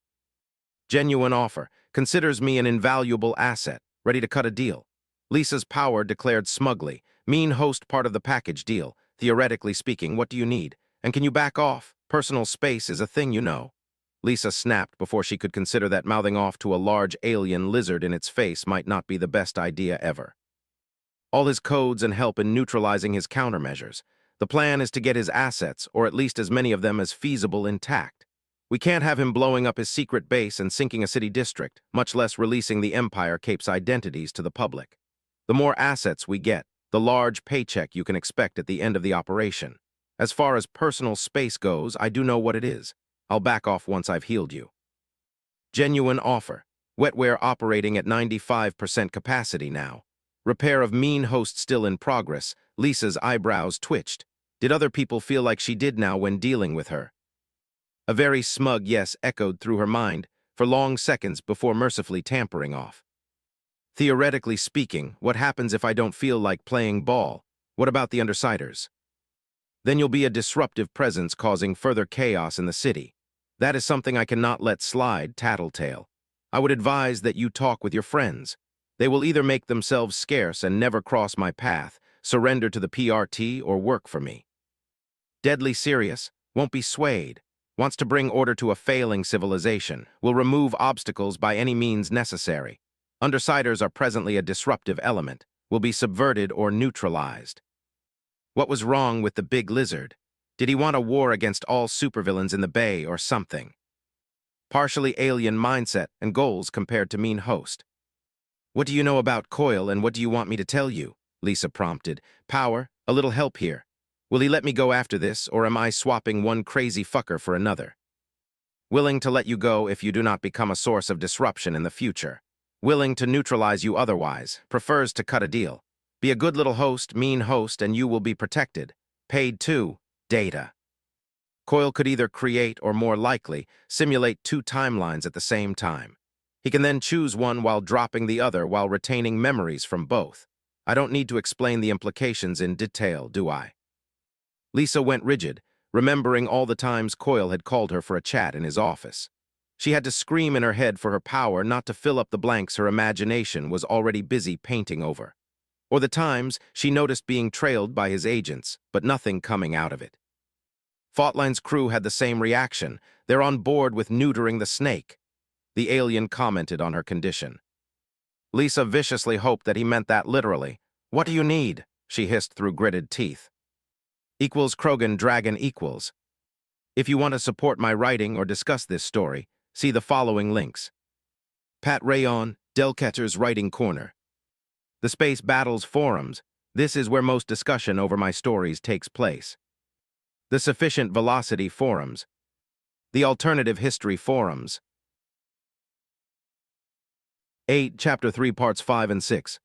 "Genuine offer. Considers me an invaluable asset. Ready to cut a deal." Lisa's power declared smugly. "Mean host part of the package deal. Theoretically speaking, what do you need? And can you back off? Personal space is a thing, you know." Lisa snapped before she could consider that mouthing off to a large alien lizard in its face might not be the best idea ever. All his codes and help in neutralizing his countermeasures. The plan is to get his assets, or at least as many of them as feasible, intact. We can't have him blowing up his secret base and sinking a city district, much less releasing the Empire Cape's identities to the public. The more assets we get, the large paycheck you can expect at the end of the operation. As far as personal space goes, I do know what it is. I'll back off once I've healed you. Genuine offer. Wetware operating at 95% capacity now. Repair of mean host still in progress. Lisa's eyebrows twitched. Did other people feel like she did now when dealing with her? A very smug yes echoed through her mind for long seconds before mercifully tampering off. Theoretically speaking, what happens if I don't feel like playing ball? What about the Undersiders? Then you'll be a disruptive presence causing further chaos in the city. That is something I cannot let slide, Tattletale. I would advise that you talk with your friends. They will either make themselves scarce and never cross my path, surrender to the PRT, or work for me. Deadly serious, won't be swayed. Wants to bring order to a failing civilization, will remove obstacles by any means necessary. Undersiders are presently a disruptive element, will be subverted or neutralized. What was wrong with the big lizard? Did he want a war against all supervillains in the Bay or something? Partially alien mindset and goals compared to mean host. "What do you know about Coil and what do you want me to tell you?" Lisa prompted. "Power, a little help here. Will he let me go after this, or am I swapping one crazy fucker for another? Willing to let you go if you do not become a source of disruption in the future. Willing to neutralize you otherwise, prefers to cut a deal. Be a good little host, mean host, and you will be protected. Paid too. Data." Coil could either create or, more likely, simulate 2 timelines at the same time. He can then choose one while dropping the other while retaining memories from both. I don't need to explain the implications in detail, do I? Lisa went rigid, remembering all the times Coil had called her for a chat in his office. She had to scream in her head for her power not to fill up the blanks her imagination was already busy painting over. Or the times she noticed being trailed by his agents, but nothing coming out of it. Faultline's crew had the same reaction. They're on board with neutering the snake. The alien commented on her condition. Lisa viciously hoped that he meant that literally. What do you need? She hissed through gritted teeth. Equals Krogan Dragon equals. If you want to support my writing or discuss this story, see the following links. Pat Rayon, Delcatter's Writing Corner. The Space Battles Forums. This is where most discussion over my stories takes place. The Sufficient Velocity Forums. The Alternative History Forums. 8, Chapter 3, Parts 5 and 6.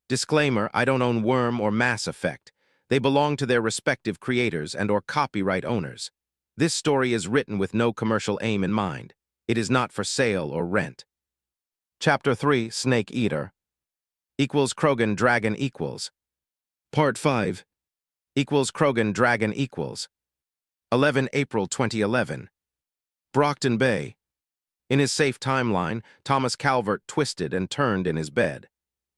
Disclaimer, I don't own Worm or Mass Effect. They belong to their respective creators and/or copyright owners. This story is written with no commercial aim in mind. It is not for sale or rent. Chapter 3, Snake Eater. Equals Krogan Dragon equals. Part 5. Equals Krogan Dragon equals. 11 April 2011. Brockton Bay. In his safe timeline, Thomas Calvert twisted and turned in his bed.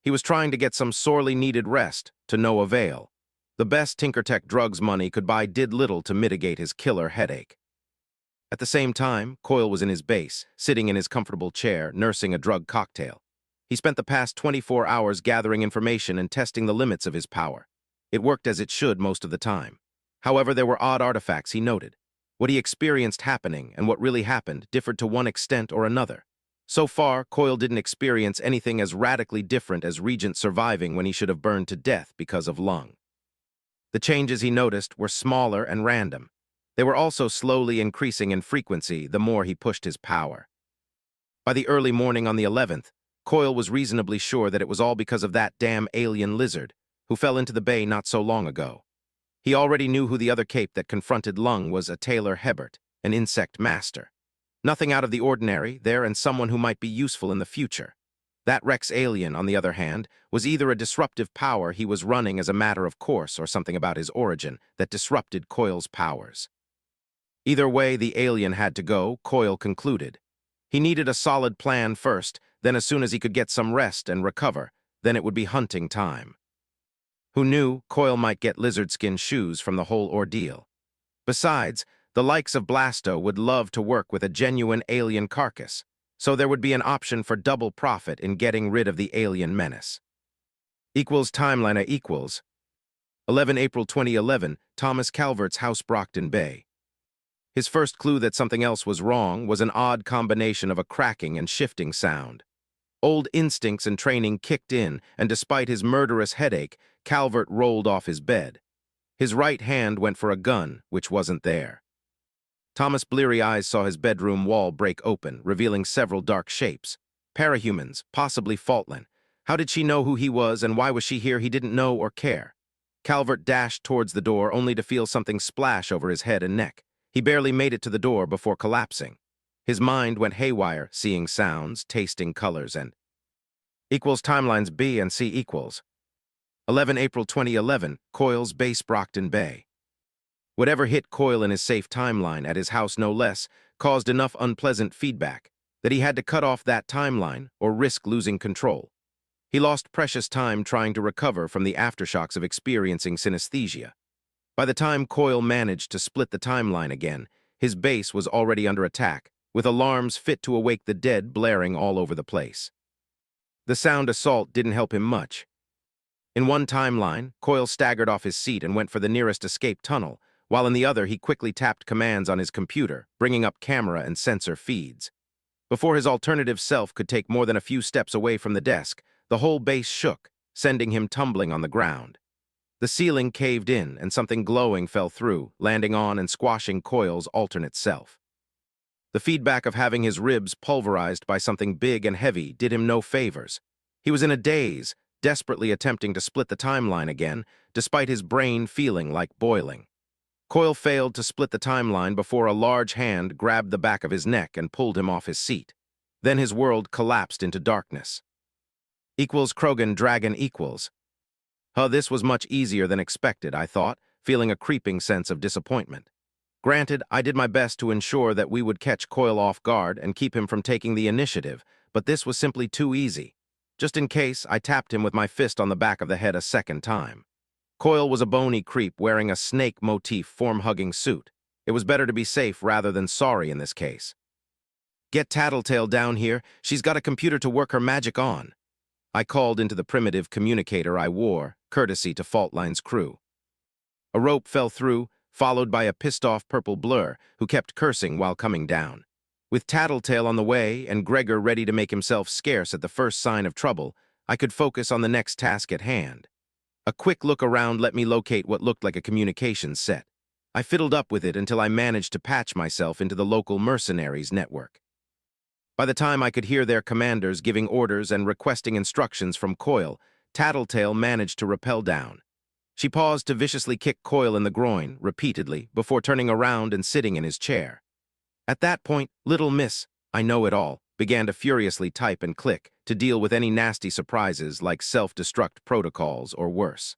He was trying to get some sorely needed rest, to no avail. The best Tinkertech drugs money could buy did little to mitigate his killer headache. At the same time, Coyle was in his base, sitting in his comfortable chair, nursing a drug cocktail. He spent the past 24 hours gathering information and testing the limits of his power. It worked as it should most of the time. However, there were odd artifacts he noted. What he experienced happening and what really happened differed to one extent or another. So far, Coyle didn't experience anything as radically different as Regent surviving when he should have burned to death because of lung. The changes he noticed were smaller and random. They were also slowly increasing in frequency the more he pushed his power. By the early morning on the 11th, Coyle was reasonably sure that it was all because of that damn alien lizard who fell into the bay not so long ago. He already knew who the other cape that confronted Lung was, a Taylor Hebert, an insect master. Nothing out of the ordinary there, and someone who might be useful in the future. That Wrex alien, on the other hand, was either a disruptive power he was running as a matter of course or something about his origin that disrupted Coyle's powers. Either way the alien had to go, Coyle concluded. He needed a solid plan first, then as soon as he could get some rest and recover, then it would be hunting time. Who knew, Coyle might get lizard skin shoes from the whole ordeal. Besides, the likes of Blasto would love to work with a genuine alien carcass, so there would be an option for double profit in getting rid of the alien menace. Equals timeline equals. 11 April 2011, Thomas Calvert's house, Brockton Bay. His first clue that something else was wrong was an odd combination of a cracking and shifting sound. Old instincts and training kicked in, and despite his murderous headache, Calvert rolled off his bed. His right hand went for a gun, which wasn't there. Thomas' bleary eyes saw his bedroom wall break open, revealing several dark shapes. Parahumans, possibly Faultlin. How did she know who he was, and why was she here he didn't know or care? Calvert dashed towards the door, only to feel something splash over his head and neck. He barely made it to the door before collapsing. His mind went haywire, seeing sounds, tasting colors, and... Equals timelines B and C equals. 11 April 2011, Coyle's base, Brockton Bay. Whatever hit Coyle in his safe timeline, at his house no less, caused enough unpleasant feedback that he had to cut off that timeline or risk losing control. He lost precious time trying to recover from the aftershocks of experiencing synesthesia. By the time Coyle managed to split the timeline again, his base was already under attack, with alarms fit to awake the dead blaring all over the place. The sound assault didn't help him much. In one timeline, Coyle staggered off his seat and went for the nearest escape tunnel, while in the other he quickly tapped commands on his computer, bringing up camera and sensor feeds. Before his alternative self could take more than a few steps away from the desk, the whole base shook, sending him tumbling on the ground. The ceiling caved in, and something glowing fell through, landing on and squashing Coyle's alternate self. The feedback of having his ribs pulverized by something big and heavy did him no favors. He was in a daze, desperately attempting to split the timeline again, despite his brain feeling like boiling. Coyle failed to split the timeline before a large hand grabbed the back of his neck and pulled him off his seat. Then his world collapsed into darkness. Equals Krogan Dragon equals. This was much easier than expected, I thought, feeling a creeping sense of disappointment. Granted, I did my best to ensure that we would catch Coyle off guard and keep him from taking the initiative, but this was simply too easy. Just in case, I tapped him with my fist on the back of the head a second time. Coyle was a bony creep wearing a snake motif form-hugging suit. It was better to be safe rather than sorry in this case. Get Tattletale down here. She's got a computer to work her magic on. I called into the primitive communicator I wore, courtesy to Faultline's crew. A rope fell through, followed by a pissed-off purple blur who kept cursing while coming down. With Tattletale on the way and Gregor ready to make himself scarce at the first sign of trouble, I could focus on the next task at hand. A quick look around let me locate what looked like a communications set. I fiddled up with it until I managed to patch myself into the local mercenaries network. By the time I could hear their commanders giving orders and requesting instructions from Coil, Tattletale managed to rappel down. She paused to viciously kick Coil in the groin, repeatedly, before turning around and sitting in his chair. At that point, Little Miss, I know it all, began to furiously type and click to deal with any nasty surprises like self-destruct protocols or worse.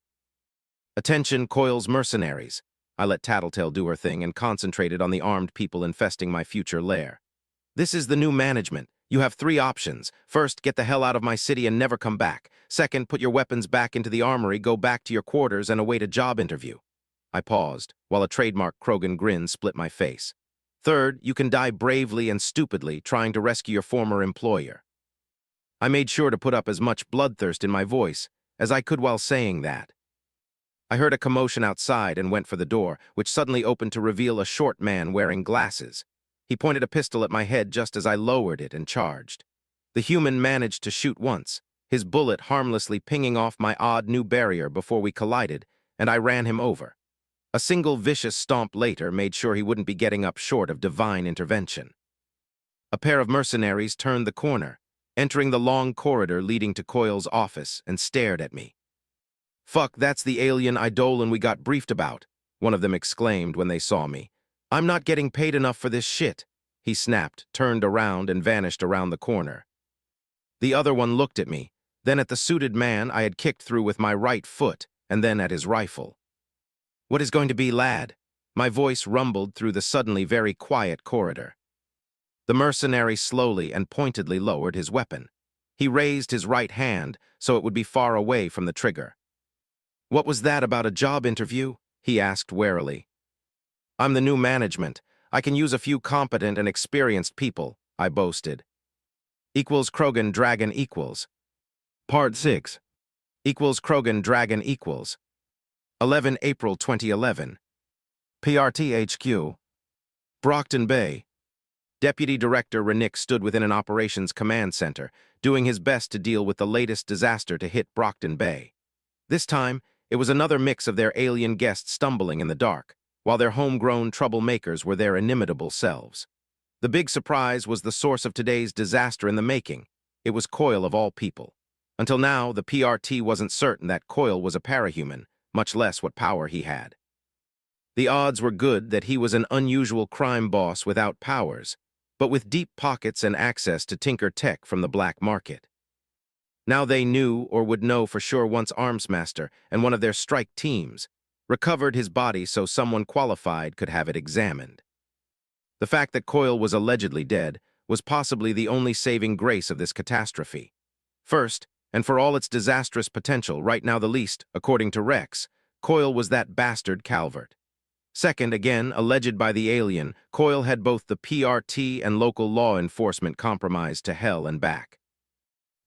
Attention, Coil's mercenaries. I let Tattletale do her thing and concentrated on the armed people infesting my future lair. This is the new management. You have 3 options. First, get the hell out of my city and never come back. Second, put your weapons back into the armory, go back to your quarters, and await a job interview. I paused, while a trademark Krogan grin split my face. Third, you can die bravely and stupidly trying to rescue your former employer. I made sure to put up as much bloodthirst in my voice as I could while saying that. I heard a commotion outside and went for the door, which suddenly opened to reveal a short man wearing glasses. He pointed a pistol at my head just as I lowered it and charged. The human managed to shoot once, his bullet harmlessly pinging off my odd new barrier before we collided, and I ran him over. A single vicious stomp later made sure he wouldn't be getting up short of divine intervention. A pair of mercenaries turned the corner, entering the long corridor leading to Coil's office, and stared at me. "Fuck, that's the alien Eidolon we got briefed about," one of them exclaimed when they saw me. "I'm not getting paid enough for this shit," he snapped, turned around, and vanished around the corner. The other one looked at me, then at the suited man I had kicked through with my right foot, and then at his rifle. "What is going to be, lad?" My voice rumbled through the suddenly very quiet corridor. The mercenary slowly and pointedly lowered his weapon. He raised his right hand so it would be far away from the trigger. "What was that about a job interview?" he asked warily. "I'm the new management. I can use a few competent and experienced people," I boasted. Equals Krogan Dragon equals. Part 6. Equals Krogan Dragon equals. 11 April 2011. PRTHQ. Brockton Bay. Deputy Director Renick stood within an operations command center, doing his best to deal with the latest disaster to hit Brockton Bay. This time, it was another mix of their alien guests stumbling in the dark, while their homegrown troublemakers were their inimitable selves. The big surprise was the source of today's disaster in the making. It was Coil of all people. Until now, the PRT wasn't certain that Coil was a parahuman, much less what power he had. The odds were good that he was an unusual crime boss without powers, but with deep pockets and access to tinker tech from the black market. Now they knew, or would know for sure once Armsmaster and one of their strike teams recovered his body so someone qualified could have it examined. The fact that Coil was allegedly dead was possibly the only saving grace of this catastrophe. First, and for all its disastrous potential, right now the least, according to Wrex, Coil was that bastard Calvert. Second, again, alleged by the alien, Coil had both the PRT and local law enforcement compromised to hell and back.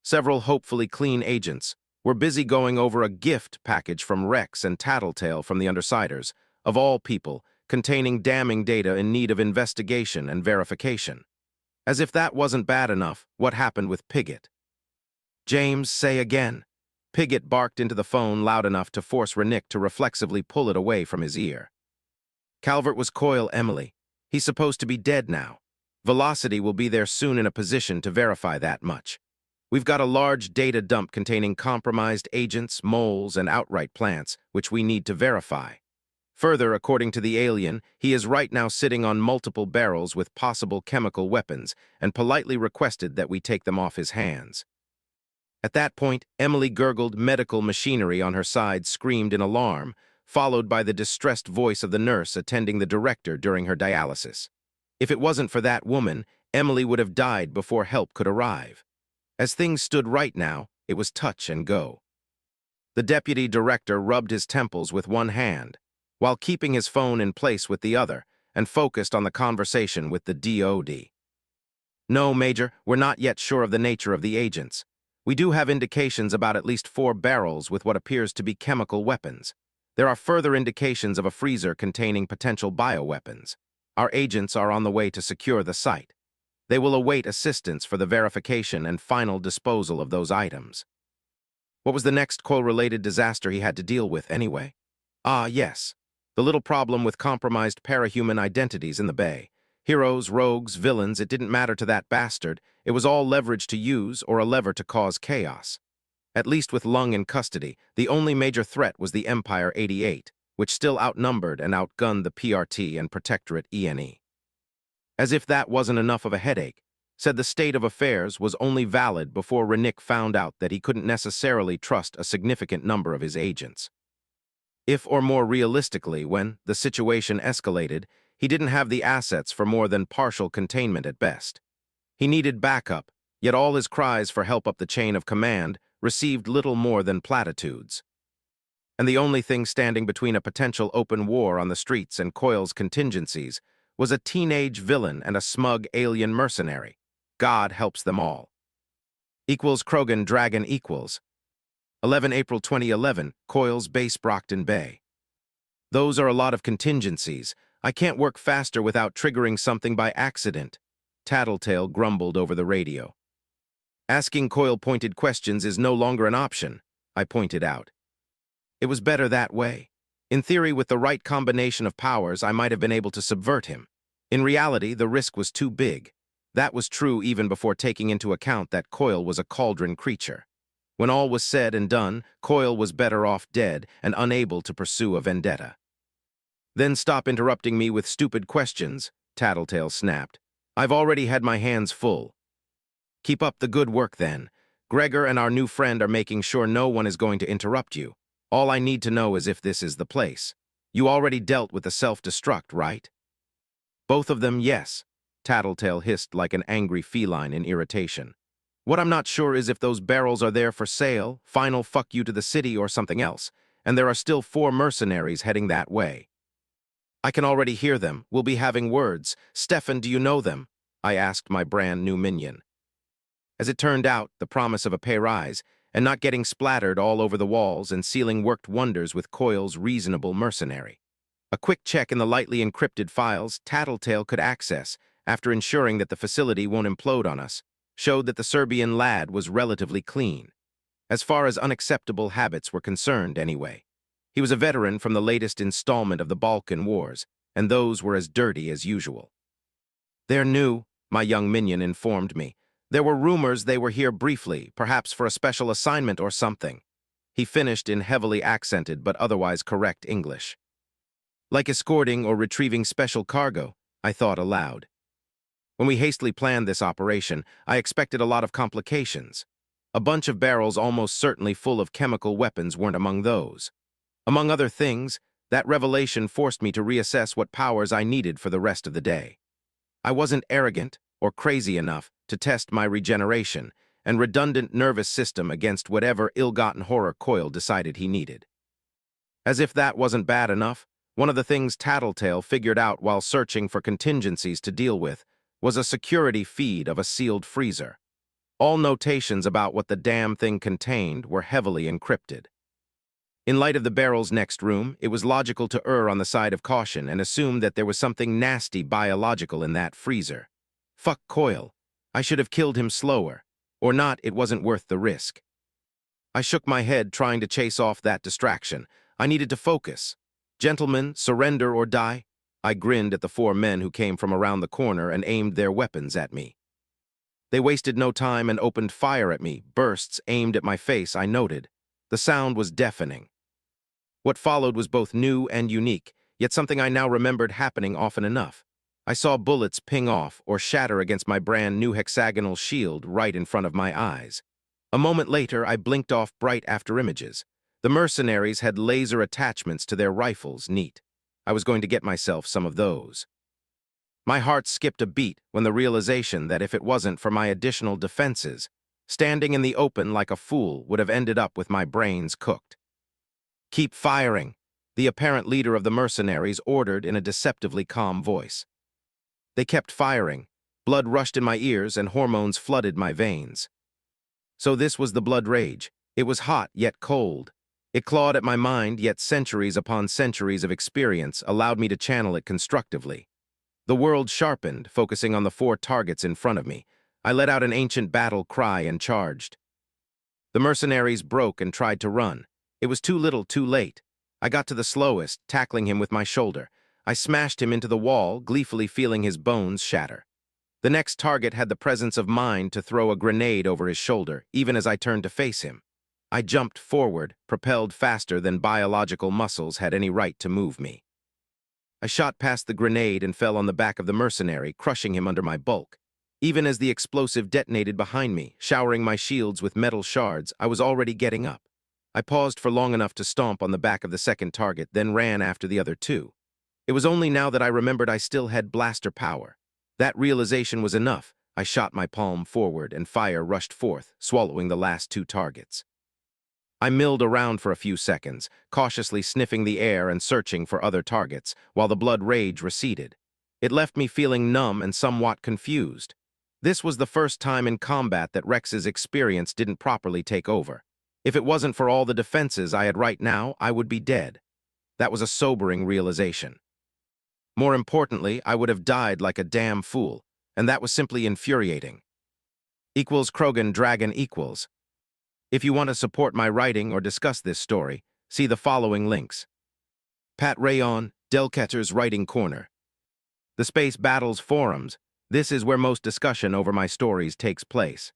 Several hopefully clean agents were busy going over a gift package from Wrex and Tattletale from the Undersiders, of all people, containing damning data in need of investigation and verification. As if that wasn't bad enough, what happened with Pigott? "James, say again." Pigott barked into the phone loud enough to force Renick to reflexively pull it away from his ear. "Calvert was Coil, Emily. He's supposed to be dead now. Velocity will be there soon in a position to verify that much. We've got a large data dump containing compromised agents, moles, and outright plants, which we need to verify. Further, according to the alien, he is right now sitting on multiple barrels with possible chemical weapons and politely requested that we take them off his hands." At that point, Emily gurgled medical machinery on her side screamed in alarm, followed by the distressed voice of the nurse attending the director during her dialysis. If it wasn't for that woman, Emily would have died before help could arrive. As things stood right now, it was touch and go. The deputy director rubbed his temples with one hand, while keeping his phone in place with the other, and focused on the conversation with the DOD. "No, Major, we're not yet sure of the nature of the agents. We do have indications about at least 4 barrels with what appears to be chemical weapons. There are further indications of a freezer containing potential bioweapons. Our agents are on the way to secure the site. They will await assistance for the verification and final disposal of those items. What was the next coil-related disaster he had to deal with, anyway? Ah, yes. The little problem with compromised parahuman identities in the bay. Heroes, rogues, villains, it didn't matter to that bastard. It was all leverage to use or a lever to cause chaos. At least with Lung in custody, the only major threat was the Empire 88, which still outnumbered and outgunned the PRT and Protectorate ENE. As if that wasn't enough of a headache, said the state of affairs was only valid before Renick found out that he couldn't necessarily trust a significant number of his agents. If, or more realistically, when the situation escalated, he didn't have the assets for more than partial containment at best. He needed backup, yet all his cries for help up the chain of command received little more than platitudes. And the only thing standing between a potential open war on the streets and Coil's contingencies was a teenage villain and a smug alien mercenary. God helps them all. Equals Krogan Dragon equals 11 April 2011, Coil's base Brockton Bay. Those are a lot of contingencies. I can't work faster without triggering something by accident, Tattletale grumbled over the radio. Asking Coil-pointed questions is no longer an option, I pointed out. It was better that way. In theory, with the right combination of powers, I might have been able to subvert him. In reality, the risk was too big. That was true even before taking into account that Coil was a cauldron creature. When all was said and done, Coil was better off dead and unable to pursue a vendetta. Then stop interrupting me with stupid questions, Tattletale snapped. I've already had my hands full. Keep up the good work then. Gregor and our new friend are making sure no one is going to interrupt you. All I need to know is if this is the place. You already dealt with the self-destruct, right? Both of them, yes, Tattletale hissed like an angry feline in irritation. What I'm not sure is if those barrels are there for sale, final fuck you to the city, or something else, and there are still 4 mercenaries heading that way. I can already hear them. We'll be having words. Stefan, do you know them? I asked my brand new minion. As it turned out, the promise of a pay rise, and not getting splattered all over the walls and ceiling worked wonders with Coil's reasonable mercenary. A quick check in the lightly encrypted files Tattletale could access, after ensuring that the facility won't implode on us, showed that the Serbian lad was relatively clean. As far as unacceptable habits were concerned, anyway. He was a veteran from the latest installment of the Balkan Wars, and those were as dirty as usual. They're new, my young minion informed me. There were rumors they were here briefly, perhaps for a special assignment or something. He finished in heavily accented but otherwise correct English. Like escorting or retrieving special cargo, I thought aloud. When we hastily planned this operation, I expected a lot of complications. A bunch of barrels almost certainly full of chemical weapons weren't among those. Among other things, that revelation forced me to reassess what powers I needed for the rest of the day. I wasn't arrogant or crazy enough to test my regeneration and redundant nervous system against whatever ill-gotten horror Coil decided he needed. As if that wasn't bad enough, one of the things Tattletale figured out while searching for contingencies to deal with was a security feed of a sealed freezer. All notations about what the damn thing contained were heavily encrypted. In light of the barrel's next room, it was logical to err on the side of caution and assume that there was something nasty biological in that freezer. Fuck Coil. I should have killed him slower. Or not, it wasn't worth the risk. I shook my head, trying to chase off that distraction. I needed to focus. Gentlemen, surrender or die? I grinned at the 4 men who came from around the corner and aimed their weapons at me. They wasted no time and opened fire at me, bursts aimed at my face, I noted. The sound was deafening. What followed was both new and unique, yet something I now remembered happening often enough. I saw bullets ping off or shatter against my brand new hexagonal shield right in front of my eyes. A moment later, I blinked off bright afterimages. The mercenaries had laser attachments to their rifles, neat. I was going to get myself some of those. My heart skipped a beat when the realization that if it wasn't for my additional defenses, standing in the open like a fool would have ended up with my brains cooked. Keep firing, the apparent leader of the mercenaries ordered in a deceptively calm voice. They kept firing. Blood rushed in my ears and hormones flooded my veins. So this was the blood rage. It was hot, yet cold. It clawed at my mind, yet centuries upon centuries of experience allowed me to channel it constructively. The world sharpened, focusing on the 4 targets in front of me. I let out an ancient battle cry and charged. The mercenaries broke and tried to run. It was too little, too late. I got to the slowest, tackling him with my shoulder. I smashed him into the wall, gleefully feeling his bones shatter. The next target had the presence of mind to throw a grenade over his shoulder, even as I turned to face him. I jumped forward, propelled faster than biological muscles had any right to move me. I shot past the grenade and fell on the back of the mercenary, crushing him under my bulk. Even as the explosive detonated behind me, showering my shields with metal shards, I was already getting up. I paused for long enough to stomp on the back of the second target, then ran after the other 2. It was only now that I remembered I still had blaster power. That realization was enough. I shot my palm forward and fire rushed forth, swallowing the last 2 targets. I milled around for a few seconds, cautiously sniffing the air and searching for other targets, while the blood rage receded. It left me feeling numb and somewhat confused. This was the first time in combat that Wrex's experience didn't properly take over. If it wasn't for all the defenses I had right now, I would be dead. That was a sobering realization. More importantly, I would have died like a damn fool, and that was simply infuriating. Krogan Dragon equals. If you want to support my writing or discuss this story, see the following links. Pat Rayon, Delketter's Writing Corner. The Space Battles Forums. This is where most discussion over my stories takes place.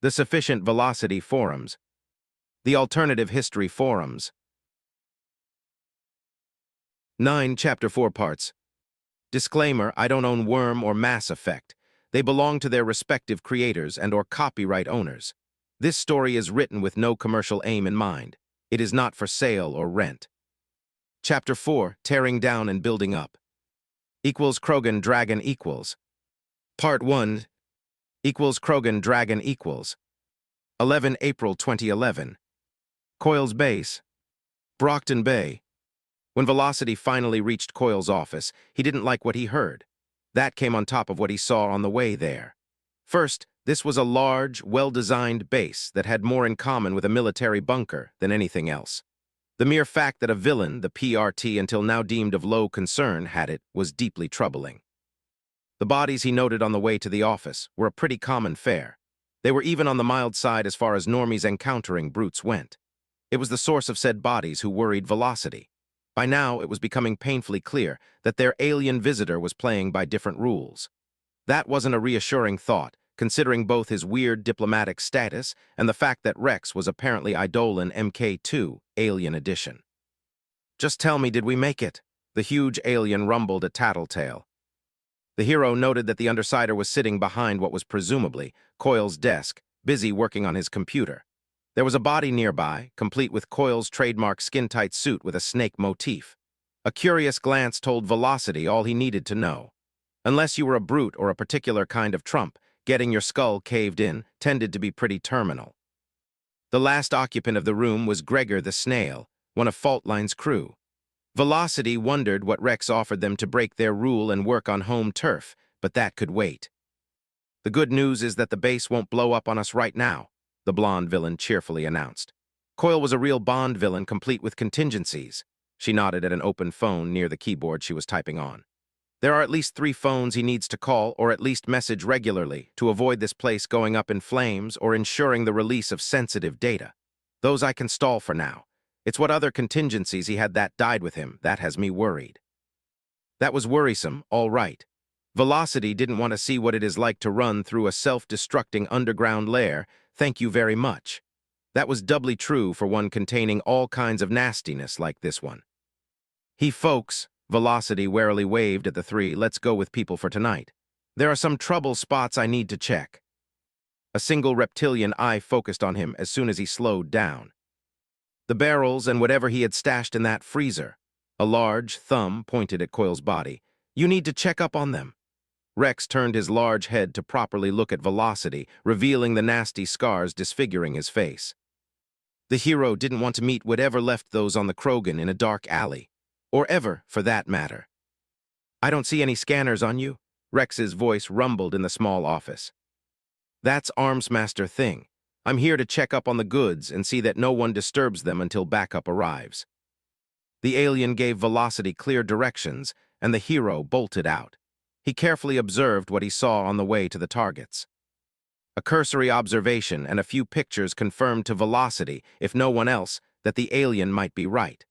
The Sufficient Velocity Forums. The Alternative History Forums. 9 Chapter 4 Parts. Disclaimer, I don't own Worm or Mass Effect. They belong to their respective creators and/or copyright owners. This story is written with no commercial aim in mind. It is not for sale or rent. Chapter 4, Tearing Down and Building Up. Krogan Dragon equals. Part 1. Krogan Dragon equals. 11 April 2011. Coyle's Base. Brockton Bay. When Velocity finally reached Coyle's office, he didn't like what he heard. That came on top of what he saw on the way there. First, this was a large, well-designed base that had more in common with a military bunker than anything else. The mere fact that a villain, the PRT until now deemed of low concern, had it was deeply troubling. The bodies he noted on the way to the office were a pretty common fare. They were even on the mild side as far as normies encountering brutes went. It was the source of said bodies who worried Velocity. By now, it was becoming painfully clear that their alien visitor was playing by different rules. That wasn't a reassuring thought, considering both his weird diplomatic status and the fact that Wrex was apparently Eidolon MK2, Alien Edition. Just tell me, did we make it? The huge alien rumbled a tattletale. The hero noted that the Undersider was sitting behind what was presumably Coyle's desk, busy working on his computer. There was a body nearby, complete with Coyle's trademark skin-tight suit with a snake motif. A curious glance told Velocity all he needed to know. Unless you were a brute or a particular kind of Trump, getting your skull caved in tended to be pretty terminal. The last occupant of the room was Gregor the Snail, one of Faultline's crew. Velocity wondered what Wrex offered them to break their rule and work on home turf, but that could wait. The good news is that the base won't blow up on us right now, the blonde villain cheerfully announced. Coyle was a real Bond villain complete with contingencies. She nodded at an open phone near the keyboard she was typing on. There are at least 3 phones he needs to call or at least message regularly to avoid this place going up in flames or ensuring the release of sensitive data. Those I can stall for now. It's what other contingencies he had that died with him that has me worried. That was worrisome, all right. Velocity didn't want to see what it is like to run through a self-destructing underground lair, thank you very much. That was doubly true for one containing all kinds of nastiness like this one. Folks, Velocity warily waved at the 3 let's go with people for tonight. There are some trouble spots I need to check. A single reptilian eye focused on him as soon as he slowed down. The barrels and whatever he had stashed in that freezer. A large thumb pointed at Coyle's body. You need to check up on them. Wrex turned his large head to properly look at Velocity, revealing the nasty scars disfiguring his face. The hero didn't want to meet whatever left those on the Krogan in a dark alley. Or ever, for that matter. I don't see any scanners on you, Rex's voice rumbled in the small office. That's Armsmaster thing. I'm here to check up on the goods and see that no one disturbs them until backup arrives." The alien gave Velocity clear directions, and the hero bolted out. He carefully observed what he saw on the way to the targets. A cursory observation and a few pictures confirmed to Velocity, if no one else, that the alien might be right.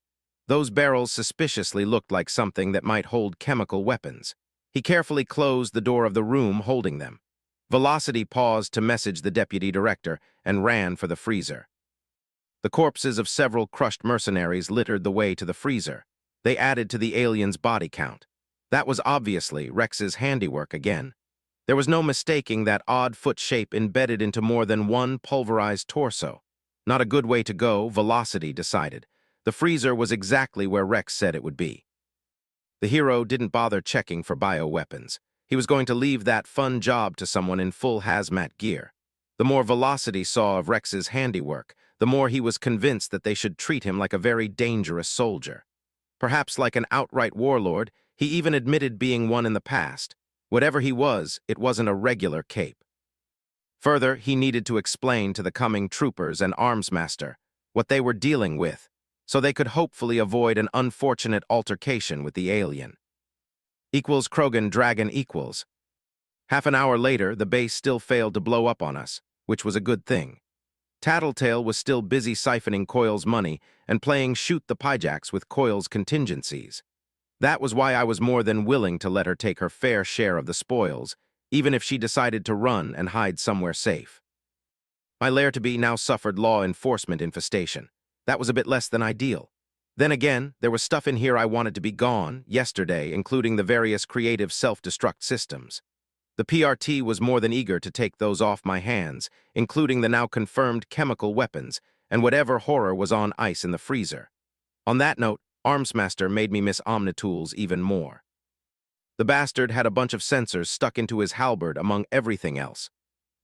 Those barrels suspiciously looked like something that might hold chemical weapons. He carefully closed the door of the room holding them. Velocity paused to message the deputy director and ran for the freezer. The corpses of several crushed mercenaries littered the way to the freezer. They added to the alien's body count. That was obviously Wrex's handiwork again. There was no mistaking that odd foot shape embedded into more than one pulverized torso. Not a good way to go, Velocity decided. The freezer was exactly where Wrex said it would be. The hero didn't bother checking for bioweapons. He was going to leave that fun job to someone in full hazmat gear. The more Velocity saw of Wrex's handiwork, the more he was convinced that they should treat him like a very dangerous soldier. Perhaps like an outright warlord, he even admitted being one in the past. Whatever he was, it wasn't a regular cape. Further, he needed to explain to the coming troopers and armsmaster what they were dealing with, so they could hopefully avoid an unfortunate altercation with the alien. Equals Krogan Dragon equals. Half an hour later, the base still failed to blow up on us, which was a good thing. Tattletale was still busy siphoning Coil's money and playing shoot the pyjacks with Coil's contingencies. That was why I was more than willing to let her take her fair share of the spoils, even if she decided to run and hide somewhere safe. My lair-to-be now suffered law enforcement infestation. That was a bit less than ideal. Then again, there was stuff in here I wanted to be gone, yesterday, including the various creative self-destruct systems. The PRT was more than eager to take those off my hands, including the now confirmed chemical weapons, and whatever horror was on ice in the freezer. On that note, Armsmaster made me miss Omnitools even more. The bastard had a bunch of sensors stuck into his halberd among everything else.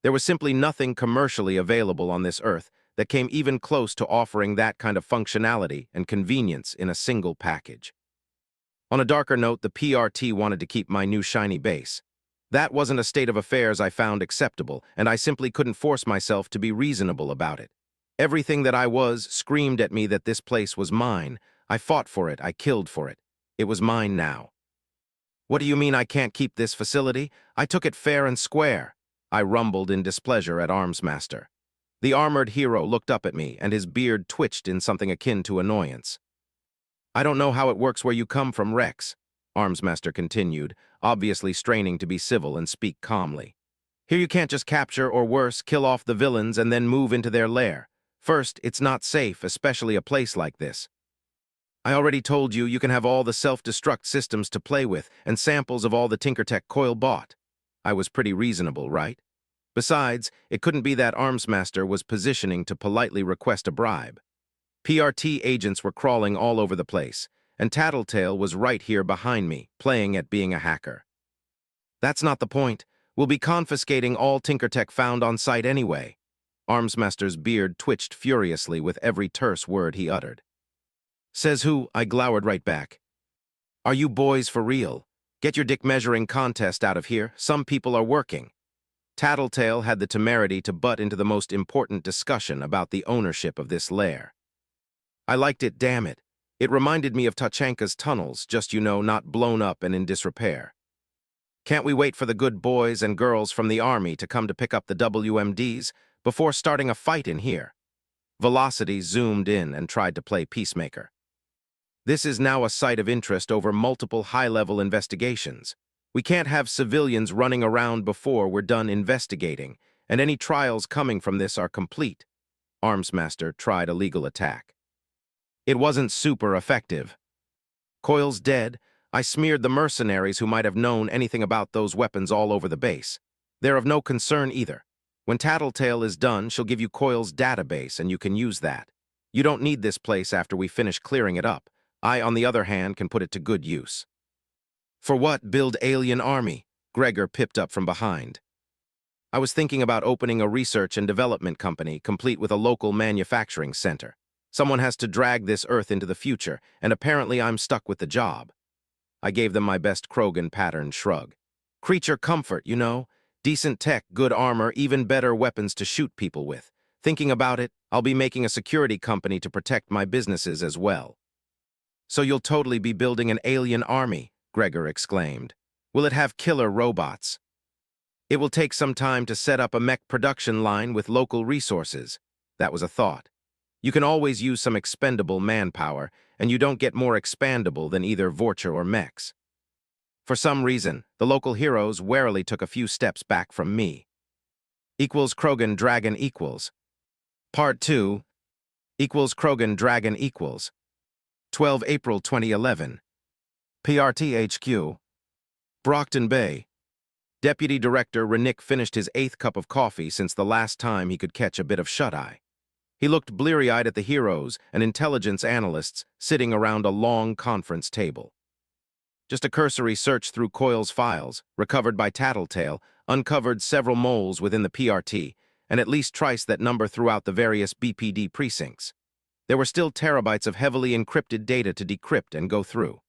There was simply nothing commercially available on this Earth that came even close to offering that kind of functionality and convenience in a single package. On a darker note, the PRT wanted to keep my new shiny base. That wasn't a state of affairs I found acceptable, and I simply couldn't force myself to be reasonable about it. Everything that I was screamed at me that this place was mine. I fought for it, I killed for it. It was mine now. "What do you mean I can't keep this facility? I took it fair and square," I rumbled in displeasure at Armsmaster. The armored hero looked up at me, and his beard twitched in something akin to annoyance. "I don't know how it works where you come from, Wrex," Armsmaster continued, obviously straining to be civil and speak calmly. "Here you can't just capture, or worse, kill off the villains and then move into their lair. First, it's not safe, especially a place like this. I already told you you can have all the self-destruct systems to play with and samples of all the Tinkertech Coil bought. I was pretty reasonable, right? Besides, it couldn't be that Armsmaster was positioning to politely request a bribe. PRT agents were crawling all over the place, and Tattletale was right here behind me, playing at being a hacker. That's not the point. We'll be confiscating all Tinkertech found on site anyway." Armsmaster's beard twitched furiously with every terse word he uttered. "Says who?" I glowered right back. "Are you boys for real? Get your dick-measuring contest out of here. Some people are working." Tattletale had the temerity to butt into the most important discussion about the ownership of this lair. I liked it, damn it. It reminded me of Tachanka's tunnels, just, not blown up and in disrepair. "Can't we wait for the good boys and girls from the army to come to pick up the WMDs before starting a fight in here?" Velocity zoomed in and tried to play peacemaker. "This is now a site of interest over multiple high-level investigations. We can't have civilians running around before we're done investigating, and any trials coming from this are complete." Armsmaster tried a legal attack. "It wasn't super effective. Coil's dead. I smeared the mercenaries who might have known anything about those weapons all over the base. They're of no concern either. When Tattletale is done, she'll give you Coil's database, and you can use that. You don't need this place after we finish clearing it up. I, on the other hand, can put it to good use." "For what? Build alien army?" Gregor pipped up from behind. "I was thinking about opening a research and development company, complete with a local manufacturing center. Someone has to drag this Earth into the future, and apparently I'm stuck with the job." I gave them my best Krogan pattern shrug. "Creature comfort, Decent tech, good armor, even better weapons to shoot people with. Thinking about it, I'll be making a security company to protect my businesses as well. So you'll totally be building an alien army, Gregor exclaimed. Will it have killer robots? It will take some time to set up a mech production line with local resources. That was a thought. You can always use some expendable manpower, and you don't get more expandable than either Vorcher or mechs. For some reason, the local heroes warily took a few steps back from me. Krogan Dragon equals. Part 2 Krogan Dragon equals. 12 April 2011. PRTHQ. Brockton Bay. Deputy Director Renick finished his 8th cup of coffee since the last time he could catch a bit of shut-eye. He looked bleary-eyed at the heroes and intelligence analysts sitting around a long conference table. Just a cursory search through Coil's files, recovered by Tattletale, uncovered several moles within the PRT, and at least twice that number throughout the various BPD precincts. There were still terabytes of heavily encrypted data to decrypt and go through.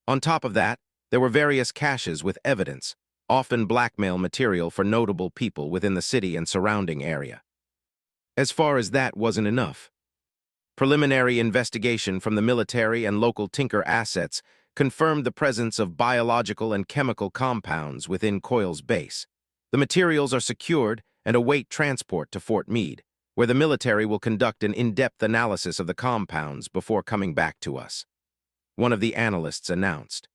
On top of that, there were various caches with evidence, often blackmail material for notable people within the city and surrounding area. As far as that wasn't enough. Preliminary investigation from the military and local Tinker assets confirmed the presence of biological and chemical compounds within Coil's base. The materials are secured and await transport to Fort Meade, where the military will conduct an in-depth analysis of the compounds before coming back to us. One of the analysts announced.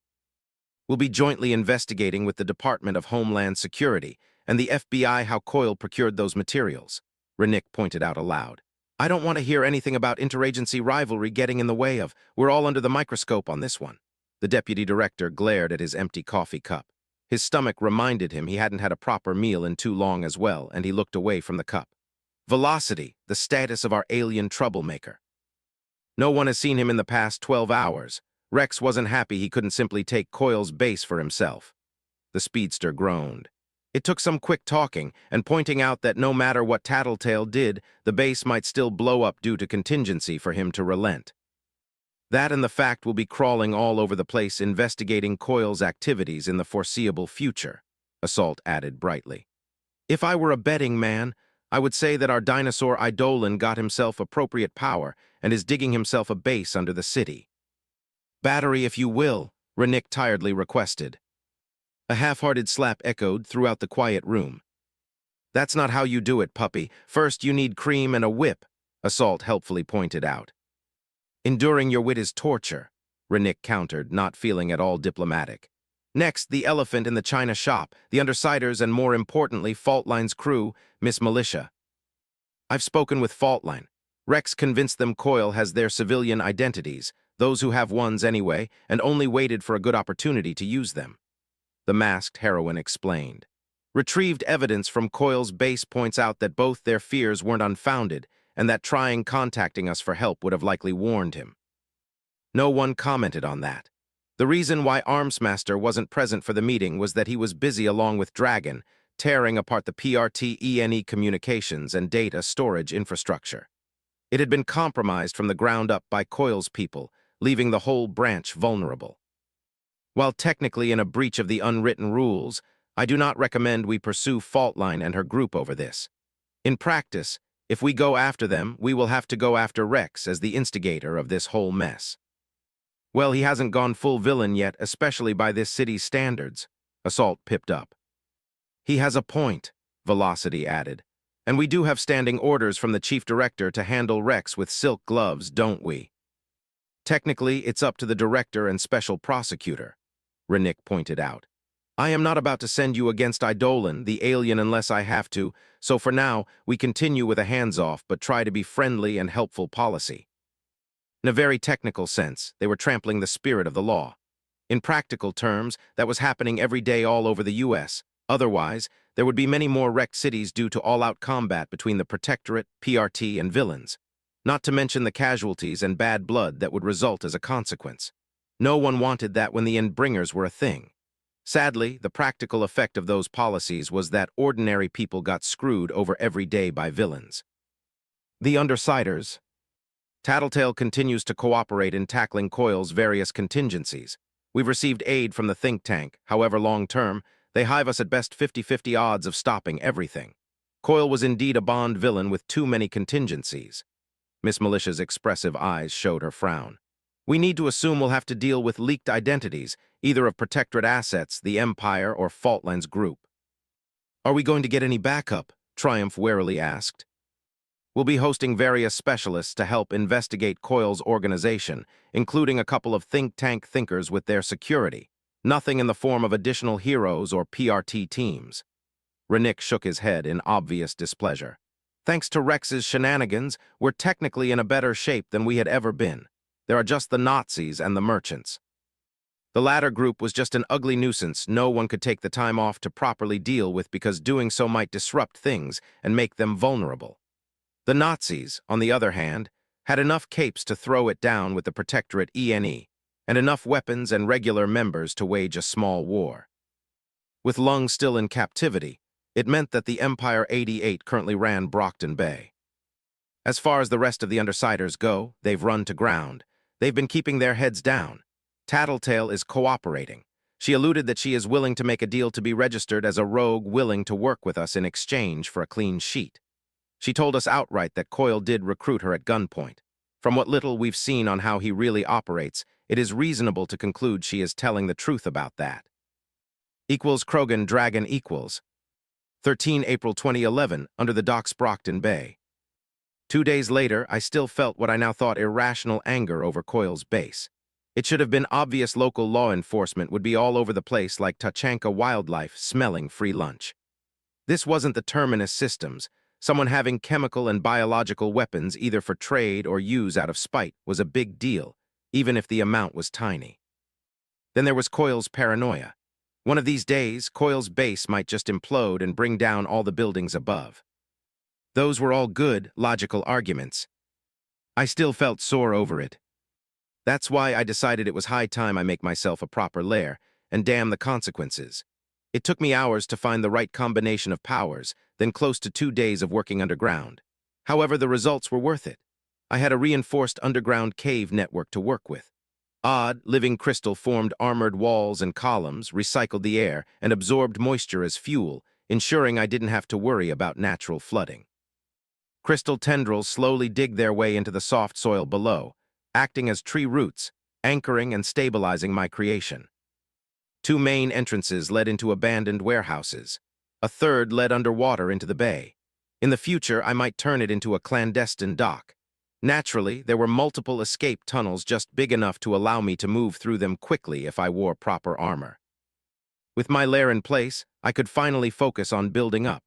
We'll be jointly investigating with the Department of Homeland Security and the FBI how Coil procured those materials, Renick pointed out aloud. I don't want to hear anything about interagency rivalry getting in the way of, we're all under the microscope on this one. The deputy director glared at his empty coffee cup. His stomach reminded him he hadn't had a proper meal in too long as well, and he looked away from the cup. Velocity, the status of our alien troublemaker. No one has seen him in the past 12 hours. Wrex wasn't happy he couldn't simply take Coil's base for himself. The speedster groaned. It took some quick talking and pointing out that no matter what Tattletale did, the base might still blow up due to contingency for him to relent. That and the fact we'll be crawling all over the place investigating Coil's activities in the foreseeable future, Assault added brightly. If I were a betting man, I would say that our dinosaur Eidolon got himself appropriate power and is digging himself a base under the city. Battery if you will, Renick tiredly requested. A half-hearted slap echoed throughout the quiet room. That's not how you do it, puppy. First you need cream and a whip, Assault helpfully pointed out. Enduring your wit is torture, Renick countered, not feeling at all diplomatic. Next, the elephant in the china shop, the Undersiders and more importantly, Faultline's crew, Miss Militia. I've spoken with Faultline. Wrex convinced them Coil has their civilian identities, those who have ones anyway, and only waited for a good opportunity to use them. The masked heroine explained. Retrieved evidence from Coil's base points out that both their fears weren't unfounded, and that trying contacting us for help would have likely warned him. No one commented on that. The reason why Armsmaster wasn't present for the meeting was that he was busy along with Dragon, tearing apart the PRT-ENE communications and data storage infrastructure. It had been compromised from the ground up by Coil's people, leaving the whole branch vulnerable. While technically in a breach of the unwritten rules, I do not recommend we pursue Faultline and her group over this. In practice, if we go after them, we will have to go after Wrex as the instigator of this whole mess. Well, he hasn't gone full villain yet, especially by this city's standards, Assault pipped up. He has a point, Velocity added. And we do have standing orders from the chief director to handle Wrex with silk gloves, don't we? Technically, it's up to the director and special prosecutor, Renick pointed out. I am not about to send you against Eidolon, the alien, unless I have to, so for now, we continue with a hands-off but try to be friendly and helpful policy. In a very technical sense, they were trampling the spirit of the law. In practical terms, that was happening every day all over the U.S. Otherwise, there would be many more wrecked cities due to all-out combat between the Protectorate, PRT, and villains, not to mention the casualties and bad blood that would result as a consequence. No one wanted that when the Endbringers were a thing. Sadly, the practical effect of those policies was that ordinary people got screwed over every day by villains. The Undersiders. Tattletale continues to cooperate in tackling Coil's various contingencies. We've received aid from the think tank, however long-term, they hive us at best 50-50 odds of stopping everything. Coil was indeed a Bond villain with too many contingencies. Miss Militia's expressive eyes showed her frown. We need to assume we'll have to deal with leaked identities, either of Protectorate assets, the Empire, or Faultlands Group. Are we going to get any backup? Triumph warily asked. We'll be hosting various specialists to help investigate Coil's organization, including a couple of think tank thinkers with their security. Nothing in the form of additional heroes or PRT teams. Renick shook his head in obvious displeasure. Thanks to Wrex's shenanigans, we're technically in a better shape than we had ever been. There are just the Nazis and the merchants. The latter group was just an ugly nuisance no one could take the time off to properly deal with because doing so might disrupt things and make them vulnerable. The Nazis, on the other hand, had enough capes to throw it down with the Protectorate ENE, and enough weapons and regular members to wage a small war. With Lung still in captivity, it meant that the Empire 88 currently ran Brockton Bay. As far as the rest of the Undersiders go, they've run to ground. They've been keeping their heads down. Tattletale is cooperating. She alluded that she is willing to make a deal to be registered as a rogue willing to work with us in exchange for a clean sheet. She told us outright that Coil did recruit her at gunpoint. From what little we've seen on how he really operates, it is reasonable to conclude she is telling the truth about that. Equals Krogan Dragon equals 13 April 2011, under the docks Brockton Bay. 2 days later, I still felt what I now thought irrational anger over Coil's base. It should have been obvious local law enforcement would be all over the place like Tachanka wildlife smelling free lunch. This wasn't the Terminus systems. Someone having chemical and biological weapons either for trade or use out of spite was a big deal, even if the amount was tiny. Then there was Coil's paranoia. One of these days, Coil's base might just implode and bring down all the buildings above. Those were all good, logical arguments. I still felt sore over it. That's why I decided it was high time I make myself a proper lair, and damn the consequences. It took me hours to find the right combination of powers, then close to 2 days of working underground. However, the results were worth it. I had a reinforced underground cave network to work with. Odd, living crystal formed armored walls and columns, recycled the air, and absorbed moisture as fuel, ensuring I didn't have to worry about natural flooding. Crystal tendrils slowly dig their way into the soft soil below, acting as tree roots, anchoring and stabilizing my creation. 2 main entrances led into abandoned warehouses. A third led underwater into the bay. In the future, I might turn it into a clandestine dock. Naturally, there were multiple escape tunnels just big enough to allow me to move through them quickly if I wore proper armor. With my lair in place, I could finally focus on building up.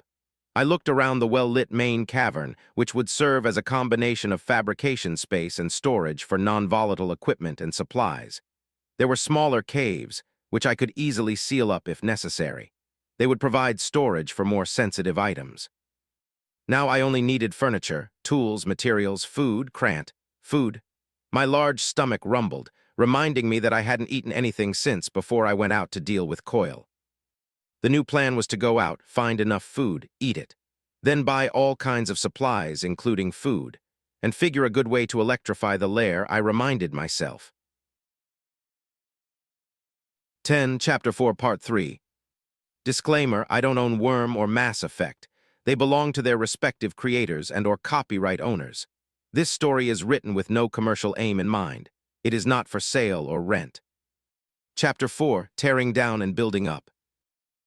I looked around the well-lit main cavern, which would serve as a combination of fabrication space and storage for non-volatile equipment and supplies. There were smaller caves, which I could easily seal up if necessary. They would provide storage for more sensitive items. Now I only needed furniture, tools, materials, food. My large stomach rumbled, reminding me that I hadn't eaten anything since before I went out to deal with Coil. The new plan was to go out, find enough food, eat it, then buy all kinds of supplies, including food, and figure a good way to electrify the lair, I reminded myself. 10, Chapter 4, Part 3. Disclaimer, I don't own Worm or Mass Effect. They belong to their respective creators and/or copyright owners. This story is written with no commercial aim in mind. It is not for sale or rent. Chapter 4, Tearing Down and Building Up.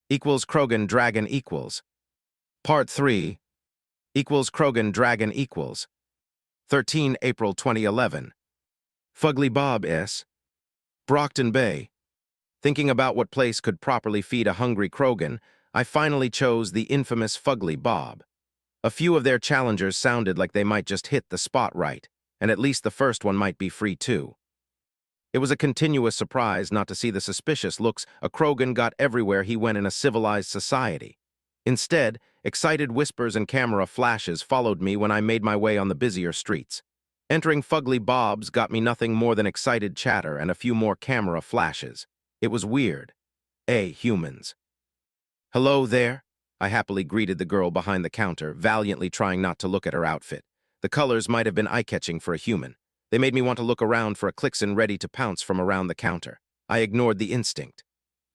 Equals Krogan Dragon equals. Part 3. Equals Krogan Dragon equals. 13 April 2011. Fugly Bob S. Brockton Bay. Thinking about what place could properly feed a hungry Krogan, I finally chose the infamous Fugly Bob. A few of their challengers sounded like they might just hit the spot right, and at least the first one might be free too. It was a continuous surprise not to see the suspicious looks a Krogan got everywhere he went in a civilized society. Instead, excited whispers and camera flashes followed me when I made my way on the busier streets. Entering Fugly Bob's got me nothing more than excited chatter and a few more camera flashes. It was weird. Humans. Hello there, I happily greeted the girl behind the counter, valiantly trying not to look at her outfit. The colors might have been eye-catching for a human. They made me want to look around for a Clixon ready to pounce from around the counter. I ignored the instinct.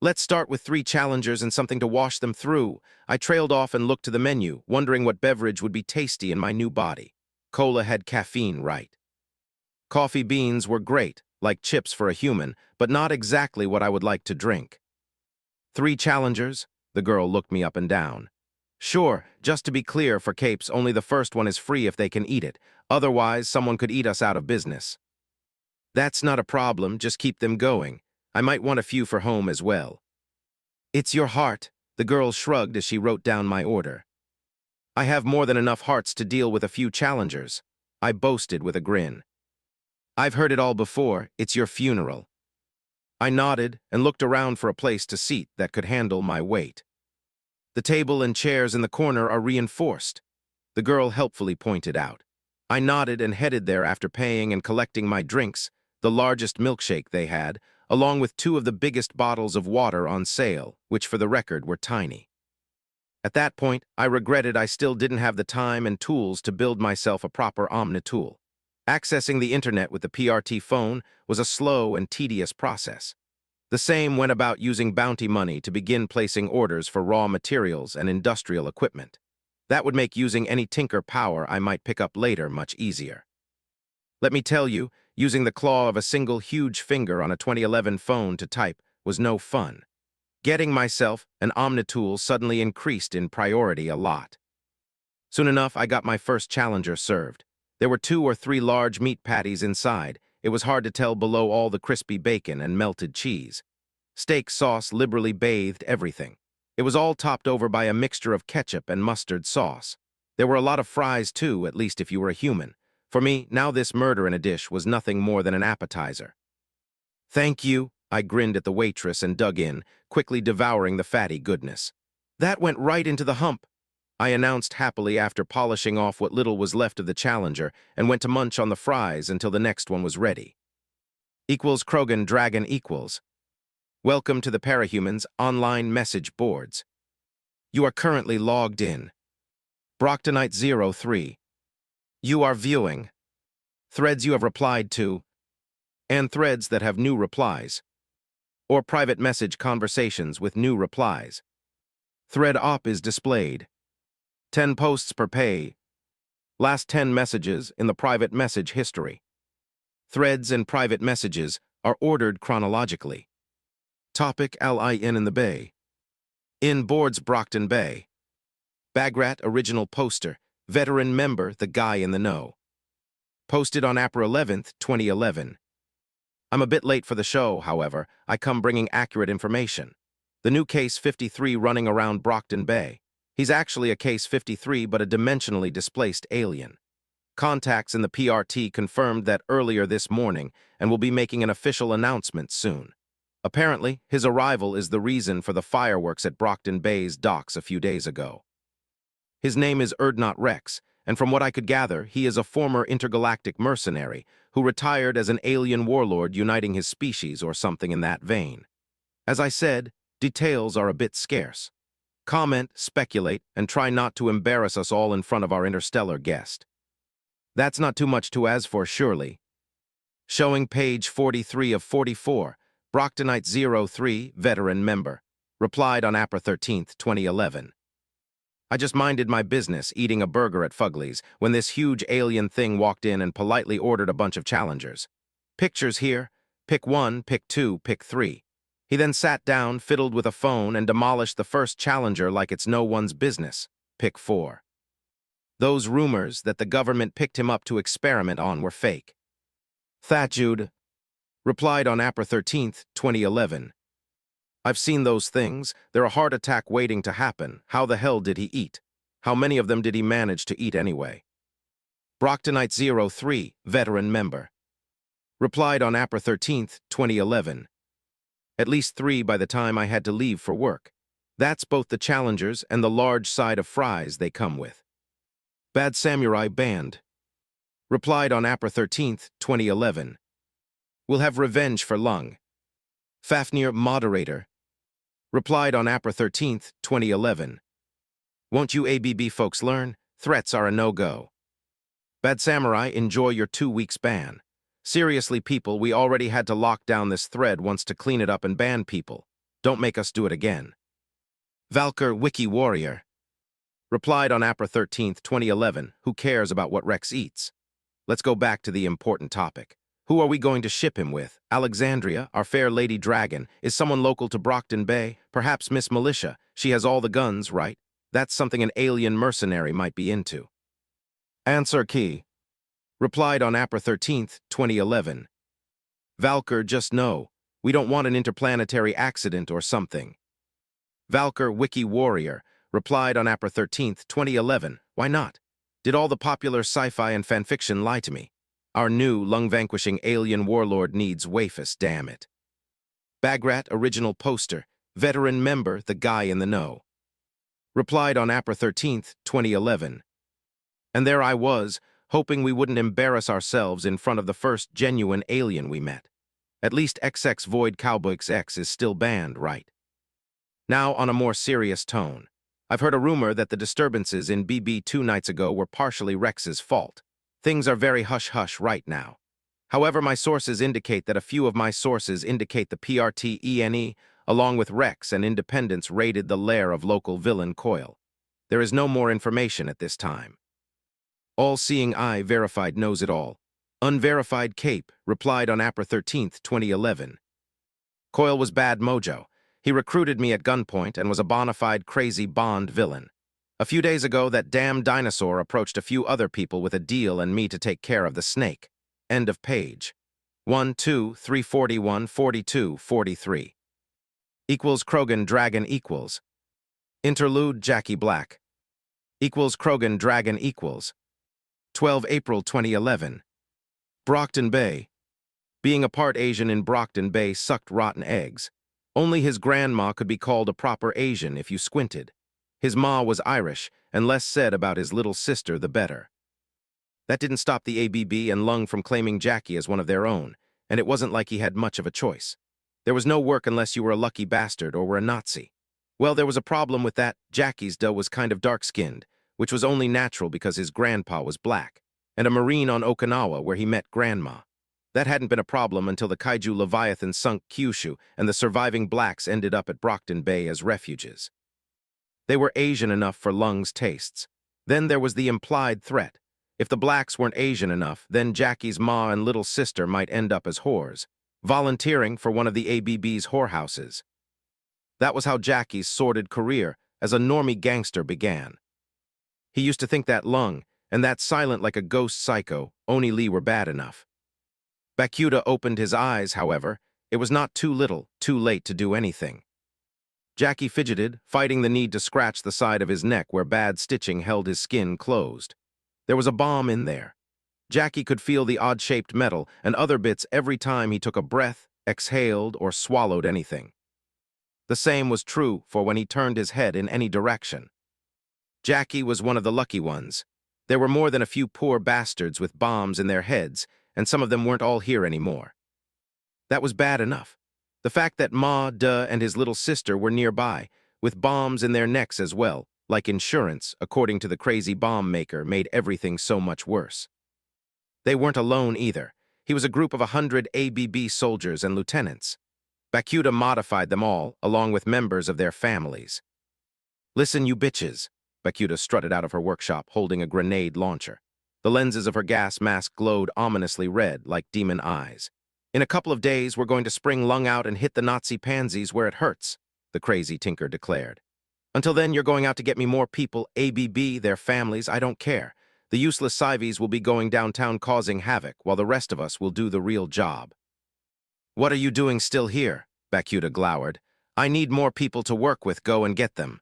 Let's start with 3 challengers and something to wash them through. I trailed off and looked to the menu, wondering what beverage would be tasty in my new body. Cola had caffeine, right? Coffee beans were great, like chips for a human, but not exactly what I would like to drink. 3 challengers? The girl looked me up and down. Sure, just to be clear, for capes, only the first one is free if they can eat it. Otherwise, someone could eat us out of business. That's not a problem, just keep them going. I might want a few for home as well. It's your heart, the girl shrugged as she wrote down my order. I have more than enough hearts to deal with a few challengers, I boasted with a grin. I've heard it all before, it's your funeral. I nodded and looked around for a place to seat that could handle my weight. The table and chairs in the corner are reinforced, the girl helpfully pointed out. I nodded and headed there after paying and collecting my drinks, the largest milkshake they had, along with 2 of the biggest bottles of water on sale, which for the record were tiny. At that point, I regretted I still didn't have the time and tools to build myself a proper Omnitool. Accessing the internet with the PRT phone was a slow and tedious process. The same went about using bounty money to begin placing orders for raw materials and industrial equipment. That would make using any tinker power I might pick up later much easier. Let me tell you, using the claw of a single huge finger on a 2011 phone to type was no fun. Getting myself an Omnitool suddenly increased in priority a lot. Soon enough, I got my first challenger served. There were 2 or 3 large meat patties inside. It was hard to tell below all the crispy bacon and melted cheese. Steak sauce liberally bathed everything. It was all topped over by a mixture of ketchup and mustard sauce. There were a lot of fries too, at least if you were a human. For me, now this murder in a dish was nothing more than an appetizer. Thank you, I grinned at the waitress and dug in, quickly devouring the fatty goodness. That went right into the hump, I announced happily after polishing off what little was left of the challenger and went to munch on the fries until the next one was ready. Equals Krogan Dragon equals. Welcome to the Parahumans online message boards. You are currently logged in. Brocktonite03. You are viewing. Threads you have replied to, and threads that have new replies, or private message conversations with new replies. Thread op is displayed. 10 posts per pay. Last 10 messages in the private message history. Threads and private messages are ordered chronologically. Topic LIN in the Bay. In boards Brockton Bay. Bagrat original poster, veteran member, the guy in the know. Posted on April 11th, 2011. I'm a bit late for the show, however. I come bringing accurate information. The new Case 53 running around Brockton Bay. He's actually a Case 53 but a dimensionally displaced alien. Contacts in the PRT confirmed that earlier this morning and will be making an official announcement soon. Apparently, his arrival is the reason for the fireworks at Brockton Bay's docks a few days ago. His name is Wrex, and from what I could gather, he is a former intergalactic mercenary who retired as an alien warlord uniting his species or something in that vein. As I said, details are a bit scarce. Comment, speculate, and try not to embarrass us all in front of our interstellar guest. That's not too much to ask for, surely. Showing page 43 of 44, Brocktonite03, veteran member, replied on April 13th, 2011. I just minded my business eating a burger at Fugly's when this huge alien thing walked in and politely ordered a bunch of challengers. Pictures here. Pick 1, pick 2, pick 3. He then sat down, fiddled with a phone, and demolished the first challenger like it's no one's business. Pick 4. Those rumors that the government picked him up to experiment on were fake. Thatjude replied on April 13th, 2011. I've seen those things. They're a heart attack waiting to happen. How the hell did he eat? How many of them did he manage to eat anyway? Brocktonite03, veteran member, replied on April 13th, 2011. At least 3 by the time I had to leave for work. That's both the challengers and the large side of fries they come with. Bad Samurai Band, replied on April 13th, 2011. We'll have revenge for Lung. Fafnir Moderator, replied on April 13th, 2011. Won't you ABB folks learn? Threats are a no-go. Bad Samurai, enjoy your 2 weeks ban. Seriously, people, we already had to lock down this thread once to clean it up and ban people. Don't make us do it again. Valkyr Wiki Warrior replied on April 13th, 2011, who cares about what Wrex eats? Let's go back to the important topic. Who are we going to ship him with? Alexandria, our fair lady dragon, is someone local to Brockton Bay? Perhaps Miss Militia. She has all the guns, right? That's something an alien mercenary might be into. Answer Key replied on April 13th, 2011. Valkyr, just no. We don't want an interplanetary accident or something. Valkyr Wiki Warrior replied on April 13th, 2011. Why not? Did all the popular sci-fi and fanfiction lie to me? Our new, lung-vanquishing alien warlord needs wafus, damn it. Bagrat Original Poster, veteran member, the guy in the know. Replied on April 13th, 2011. And there I was, hoping we wouldn't embarrass ourselves in front of the first genuine alien we met. At least XX Void Cowboys X is still banned, right? Now on a more serious tone. I've heard a rumor that the disturbances in BB 2 nights ago were partially Wrex's fault. Things are very hush-hush right now. However, my sources indicate that a few of my sources indicate the PRTENE, along with Wrex and Independence, raided the lair of local villain Coil. There is no more information at this time. All-Seeing Eye verified knows it all. Unverified Cape replied on April 13th, 2011. Coil was bad mojo. He recruited me at gunpoint and was a bona fide crazy Bond villain. A few days ago, that damn dinosaur approached a few other people with a deal and me to take care of the snake. End of page. 1, 2, 341, 42, 43. Equals Krogan Dragon equals. Interlude Jackie Black. Equals Krogan Dragon equals. 12 April 2011. Brockton Bay. Being a part Asian in Brockton Bay sucked rotten eggs. Only his grandma could be called a proper Asian if you squinted. His ma was Irish, and less said about his little sister the better. That didn't stop the ABB and Lung from claiming Jackie as one of their own, and it wasn't like he had much of a choice. There was no work unless you were a lucky bastard or were a Nazi. Well, there was a problem with that. Jackie's dough was kind of dark-skinned, which was only natural because his grandpa was black, and a Marine on Okinawa where he met Grandma. That hadn't been a problem until the kaiju Leviathan sunk Kyushu and the surviving blacks ended up at Brockton Bay as refuges. They were Asian enough for Lung's tastes. Then there was the implied threat. If the blacks weren't Asian enough, then Jackie's ma and little sister might end up as whores, volunteering for one of the ABB's whorehouses. That was how Jackie's sordid career as a normie gangster began. He used to think that Lung, and that silent like a ghost psycho, Oni Lee were bad enough. Bakuda opened his eyes, however. It was not too little, too late to do anything. Jackie fidgeted, fighting the need to scratch the side of his neck where bad stitching held his skin closed. There was a bomb in there. Jackie could feel the odd-shaped metal and other bits every time he took a breath, exhaled, or swallowed anything. The same was true for when he turned his head in any direction. Jackie was one of the lucky ones. There were more than a few poor bastards with bombs in their heads, and some of them weren't all here anymore. That was bad enough. The fact that Ma, Duh, and his little sister were nearby, with bombs in their necks as well, like insurance, according to the crazy bomb maker, made everything so much worse. They weren't alone either. He was a group of 100 ABB soldiers and lieutenants. Bakuda modified them all, along with members of their families. Listen, you bitches. Bakuda strutted out of her workshop, holding a grenade launcher. The lenses of her gas mask glowed ominously red, like demon eyes. In a couple of days, we're going to spring Lung out and hit the Nazi pansies where it hurts, the crazy tinker declared. Until then, you're going out to get me more people, ABB, their families, I don't care. The useless civies will be going downtown causing havoc, while the rest of us will do the real job. What are you doing still here? Bakuda glowered. I need more people to work with, go and get them.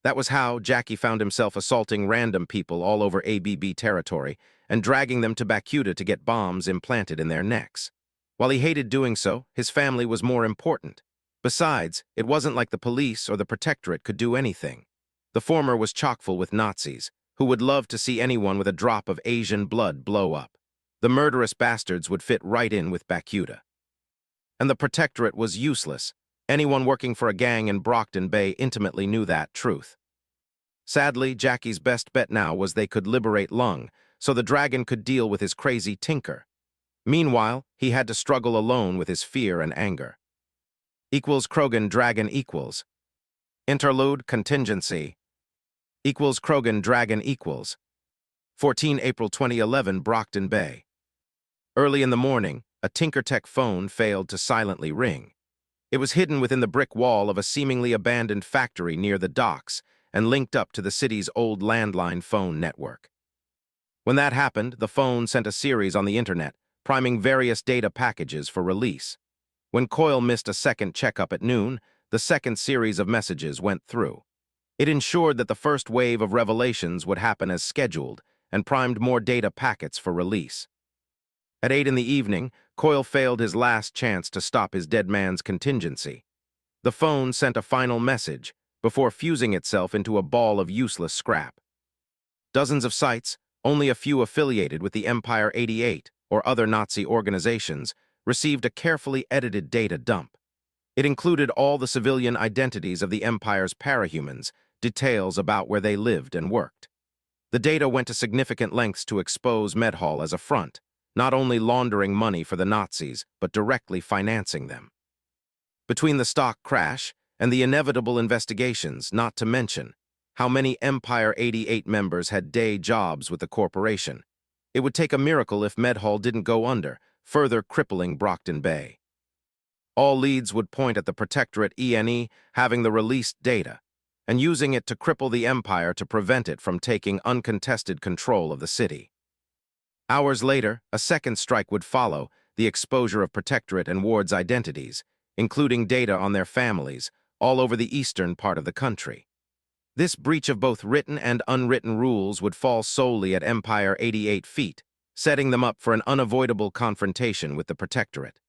That was how Jackie found himself assaulting random people all over ABB territory and dragging them to Bakuda to get bombs implanted in their necks. While he hated doing so, his family was more important. Besides, it wasn't like the police or the protectorate could do anything. The former was chock-full with Nazis, who would love to see anyone with a drop of Asian blood blow up. The murderous bastards would fit right in with Bakuda. And the protectorate was useless. Anyone working for a gang in Brockton Bay intimately knew that truth. Sadly, Jackie's best bet now was they could liberate Lung, so the dragon could deal with his crazy tinker. Meanwhile, he had to struggle alone with his fear and anger. equals Krogan Dragon equals. Interlude contingency equals Krogan Dragon equals. 14 April 2011, Brockton Bay. Early in the morning, a TinkerTech phone failed to silently ring. It was hidden within the brick wall of a seemingly abandoned factory near the docks and linked up to the city's old landline phone network. When that happened, the phone sent a series on the internet, priming various data packages for release. When Coyle missed a second checkup at noon, the second series of messages went through. It ensured that the first wave of revelations would happen as scheduled and primed more data packets for release. At 8 in the evening, Coyle failed his last chance to stop his dead man's contingency. The phone sent a final message before fusing itself into a ball of useless scrap. Dozens of sites, only a few affiliated with the Empire 88 or other Nazi organizations, received a carefully edited data dump. It included all the civilian identities of the Empire's parahumans, details about where they lived and worked. The data went to significant lengths to expose Medhall as a front, not only laundering money for the Nazis, but directly financing them. Between the stock crash and the inevitable investigations, not to mention how many Empire 88 members had day jobs with the corporation, it would take a miracle if Medhall didn't go under, further crippling Brockton Bay. All leads would point at the Protectorate ENE having the released data and using it to cripple the Empire to prevent it from taking uncontested control of the city. Hours later, a second strike would follow, the exposure of Protectorate and Ward's identities, including data on their families, all over the eastern part of the country. This breach of both written and unwritten rules would fall solely at Empire 88 feet, setting them up for an unavoidable confrontation with the Protectorate.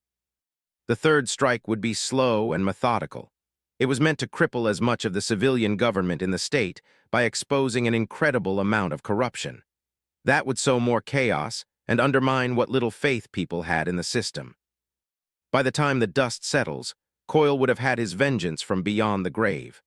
The third strike would be slow and methodical. It was meant to cripple as much of the civilian government in the state by exposing an incredible amount of corruption. That would sow more chaos and undermine what little faith people had in the system. By the time the dust settles, Coyle would have had his vengeance from beyond the grave.